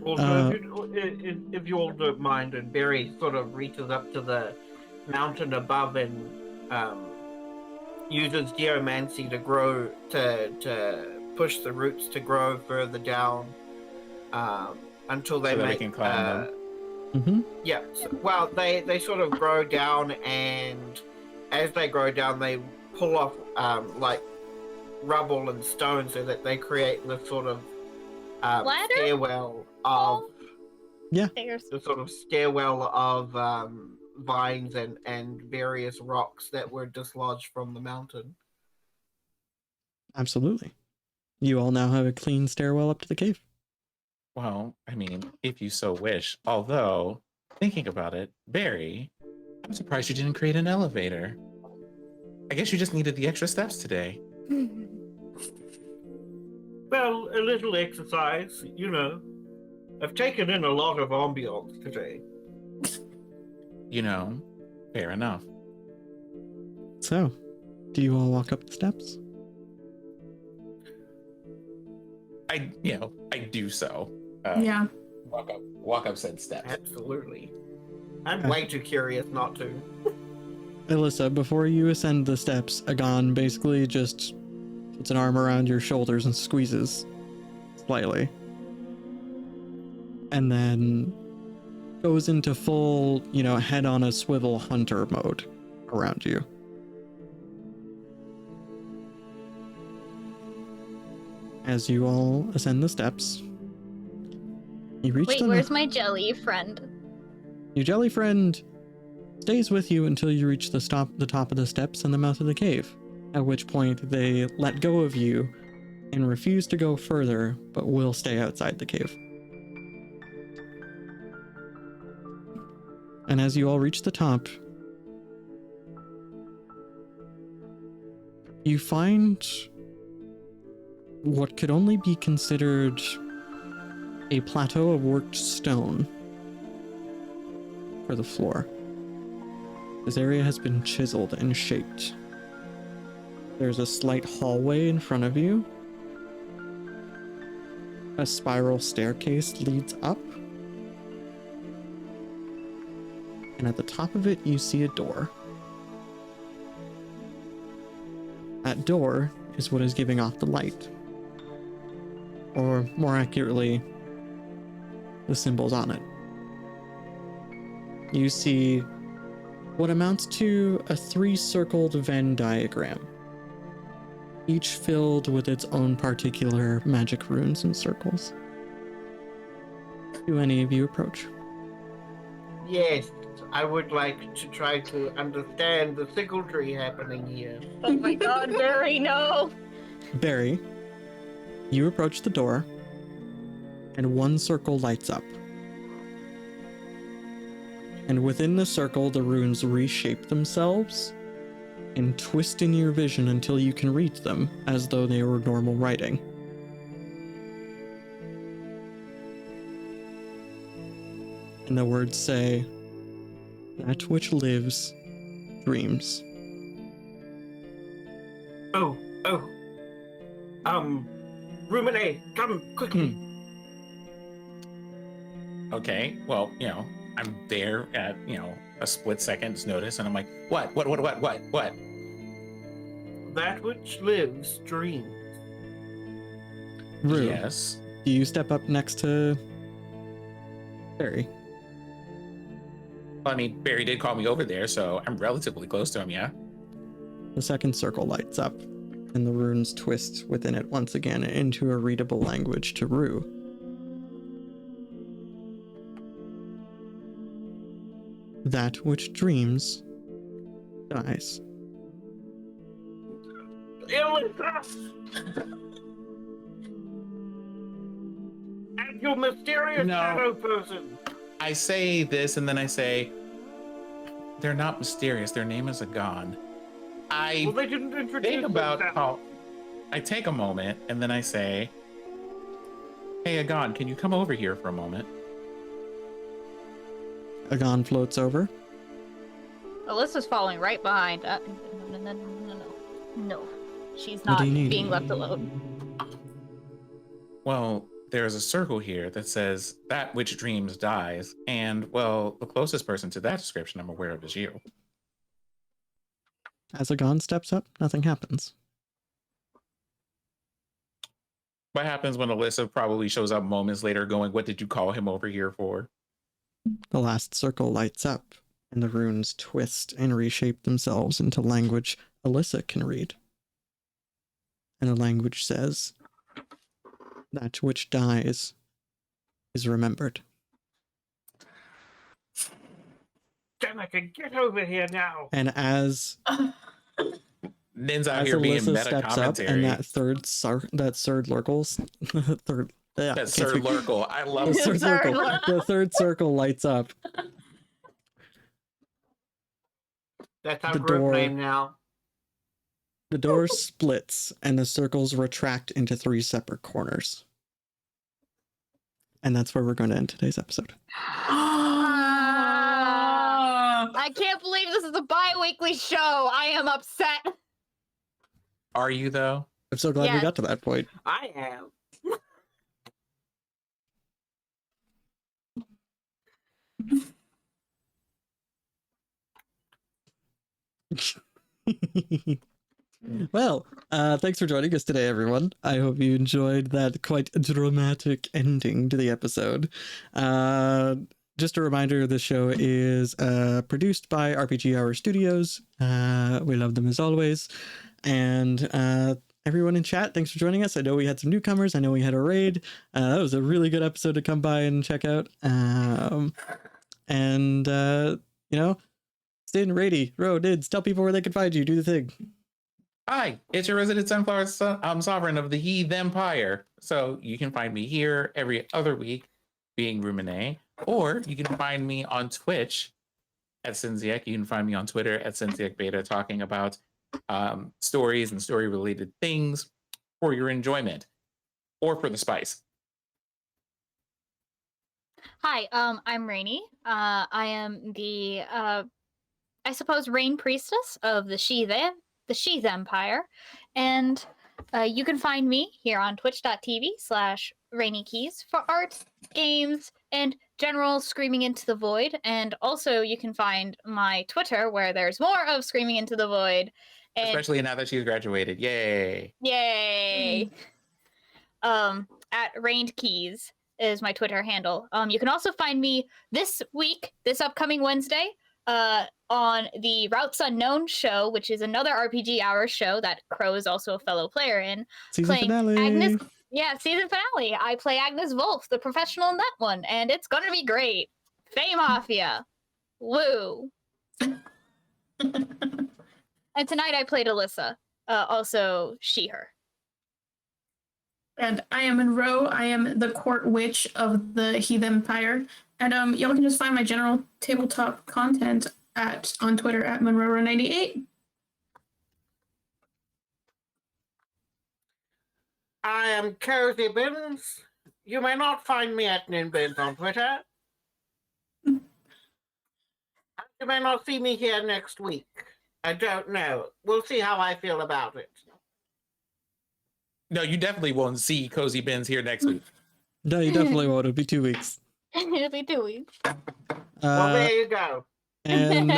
Also, if you all don't mind, and Barry sort of reaches up to the mountain above and uses geomancy to grow to push the roots to grow further down until they So that we make can climb them. Mm-hmm. yeah. Well, they sort of grow down, and as they grow down, they pull off like rubble and stone, so that they create the sort of Ladder? stairwell of There's the sort of stairwell of vines and various rocks that were dislodged from the mountain. Absolutely. You all now have a clean stairwell up to the cave. Well, I mean, if you so wish. Although, thinking about it, Barry, I'm surprised you didn't create an elevator. I guess you just needed the extra steps today. Well, a little exercise, you know. I've taken in a lot of ambiance today. You know, fair enough. So, do you all walk up the steps? I do so. Yeah. Walk up said steps. Absolutely. I'm way too curious not to. Alyssa, before you ascend the steps, Agon basically just puts an arm around your shoulders and squeezes slightly. And then goes into full, head on a swivel hunter mode around you. As you all ascend the steps, you reach Wait, the where's my jelly friend? Your jelly friend stays with you until you reach the top of the steps and the mouth of the cave, at which point they let go of you and refuse to go further, but will stay outside the cave. And as you all reach the top, you find what could only be considered a plateau of worked stone for the floor. This area has been chiseled and shaped. There's a slight hallway in front of you. A spiral staircase leads up. And at the top of it, you see a door. That door is what is giving off the light. Or more accurately, the symbols on it. You see what amounts to a 3-circled Venn diagram, each filled with its own particular magic runes and circles. Do any of you approach? Yes, I would like to try to understand the symmetry happening here. Oh my god, Barry, no! Barry, you approach the door, and one circle lights up. And within the circle, the runes reshape themselves and twist in your vision until you can read them as though they were normal writing. And the words say, "That which lives, dreams." Oh. Rumine, come quickly. Okay, well, I'm there at, a split second's notice, and I'm like, what? That which lives dreams. Rue, Yes. do you step up next to Barry? I mean, Barry did call me over there, so I'm relatively close to him, yeah? The second circle lights up, and the runes twist within it once again into a readable language to Rue. That which dreams dies. And you mysterious No. shadow person. I say this, and then I say, they're not mysterious. Their name is Agon. Well, they didn't introduce Think about themselves. how I take a moment, and then I say, hey, Agon, can you come over here for a moment? Agon floats over. Alyssa's falling right behind. No. She's What not do you need? being left alone. Well, there's a circle here that says that which dreams dies, and, well, the closest person to that description I'm aware of is you. As Agon steps up, nothing happens. What happens when Alyssa probably shows up moments later going, what did you call him over here for? The last circle lights up, and the runes twist and reshape themselves into language Alyssa can read. And the language says, that which dies is remembered. Danica, get over here now. And as Nin's out as here being Alyssa meta steps up, commentary. and that third Lurkles, third, yeah, That Sir Lurkle. I love the third Third circle, one. the third circle lights up. That's our The group door- name now. The door splits, and the circles retract into 3 separate corners. And that's where we're going to end today's episode. I can't believe this is a bi-weekly show. I am upset. Are you, though? I'm so glad we Yes. got to that point. I am. Well, thanks for joining us today, everyone. I hope you enjoyed that quite dramatic ending to the episode. Just a reminder, the show is produced by RPG Hour Studios. We love them as always. And everyone in chat, thanks for joining us. I know we had some newcomers. I know we had a raid. That was a really good episode to come by and check out. Stay in raidy. Dids, tell people where they can find you. Do the thing. Hi, it's your resident Sunflower Sovereign of the Heath Empire. So you can find me here every other week, being Rumine, or you can find me on Twitch at Syrinscape. You can find me on Twitter at Syrinscape Beta, talking about stories and story-related things for your enjoyment or for the spice. Hi, I'm Rainy. I am the, I suppose, Rain Priestess of the Sheath Empire. And you can find me here on twitch.tv/RainyKeys for art, games, and general Screaming into the Void. And also you can find my Twitter where there's more of Screaming into the Void. And Especially now that she's graduated. Yay. yay! At Rained Keys is my Twitter handle. You can also find me this upcoming Wednesday, on the Routes Unknown show, which is another RPG Hour show that Crow is also a fellow player in. Season playing finale. Agnes. Yeah, season finale. I play Agnes Wolf, the professional in that one, and it's gonna be great. Fey Mafia. Woo. And tonight I played Alyssa, also she/her. And I am Monroe. I am the court witch of the Heath Empire. And y'all can just find my general tabletop content on Twitter at Monroe98. I am Cozy Bins. You may not find me at Ninbins on Twitter. You may not see me here next week. I don't know. We'll see how I feel about it. No, you definitely won't see Cozy Bins here next week. No, you definitely won't. It'll be 2 weeks. It'll be 2 weeks. Well, there you go. And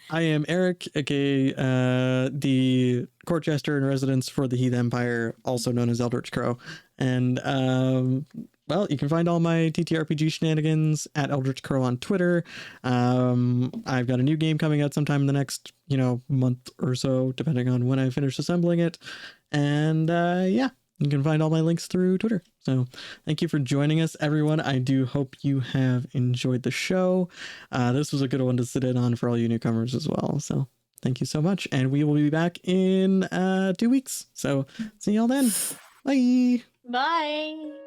I am Eric, aka the court jester in residence for the Heath Empire, also known as Eldritch Crow. And well, you can find all my TTRPG shenanigans at Eldritch Crow on Twitter. I've got a new game coming out sometime in the next, month or so, depending on when I finish assembling it. And yeah, you can find all my links through Twitter. So thank you for joining us, everyone. I do hope you have enjoyed the show. This was a good one to sit in on for all you newcomers as well. So thank you so much. And we will be back in 2 weeks. So see y'all then. Bye. Bye.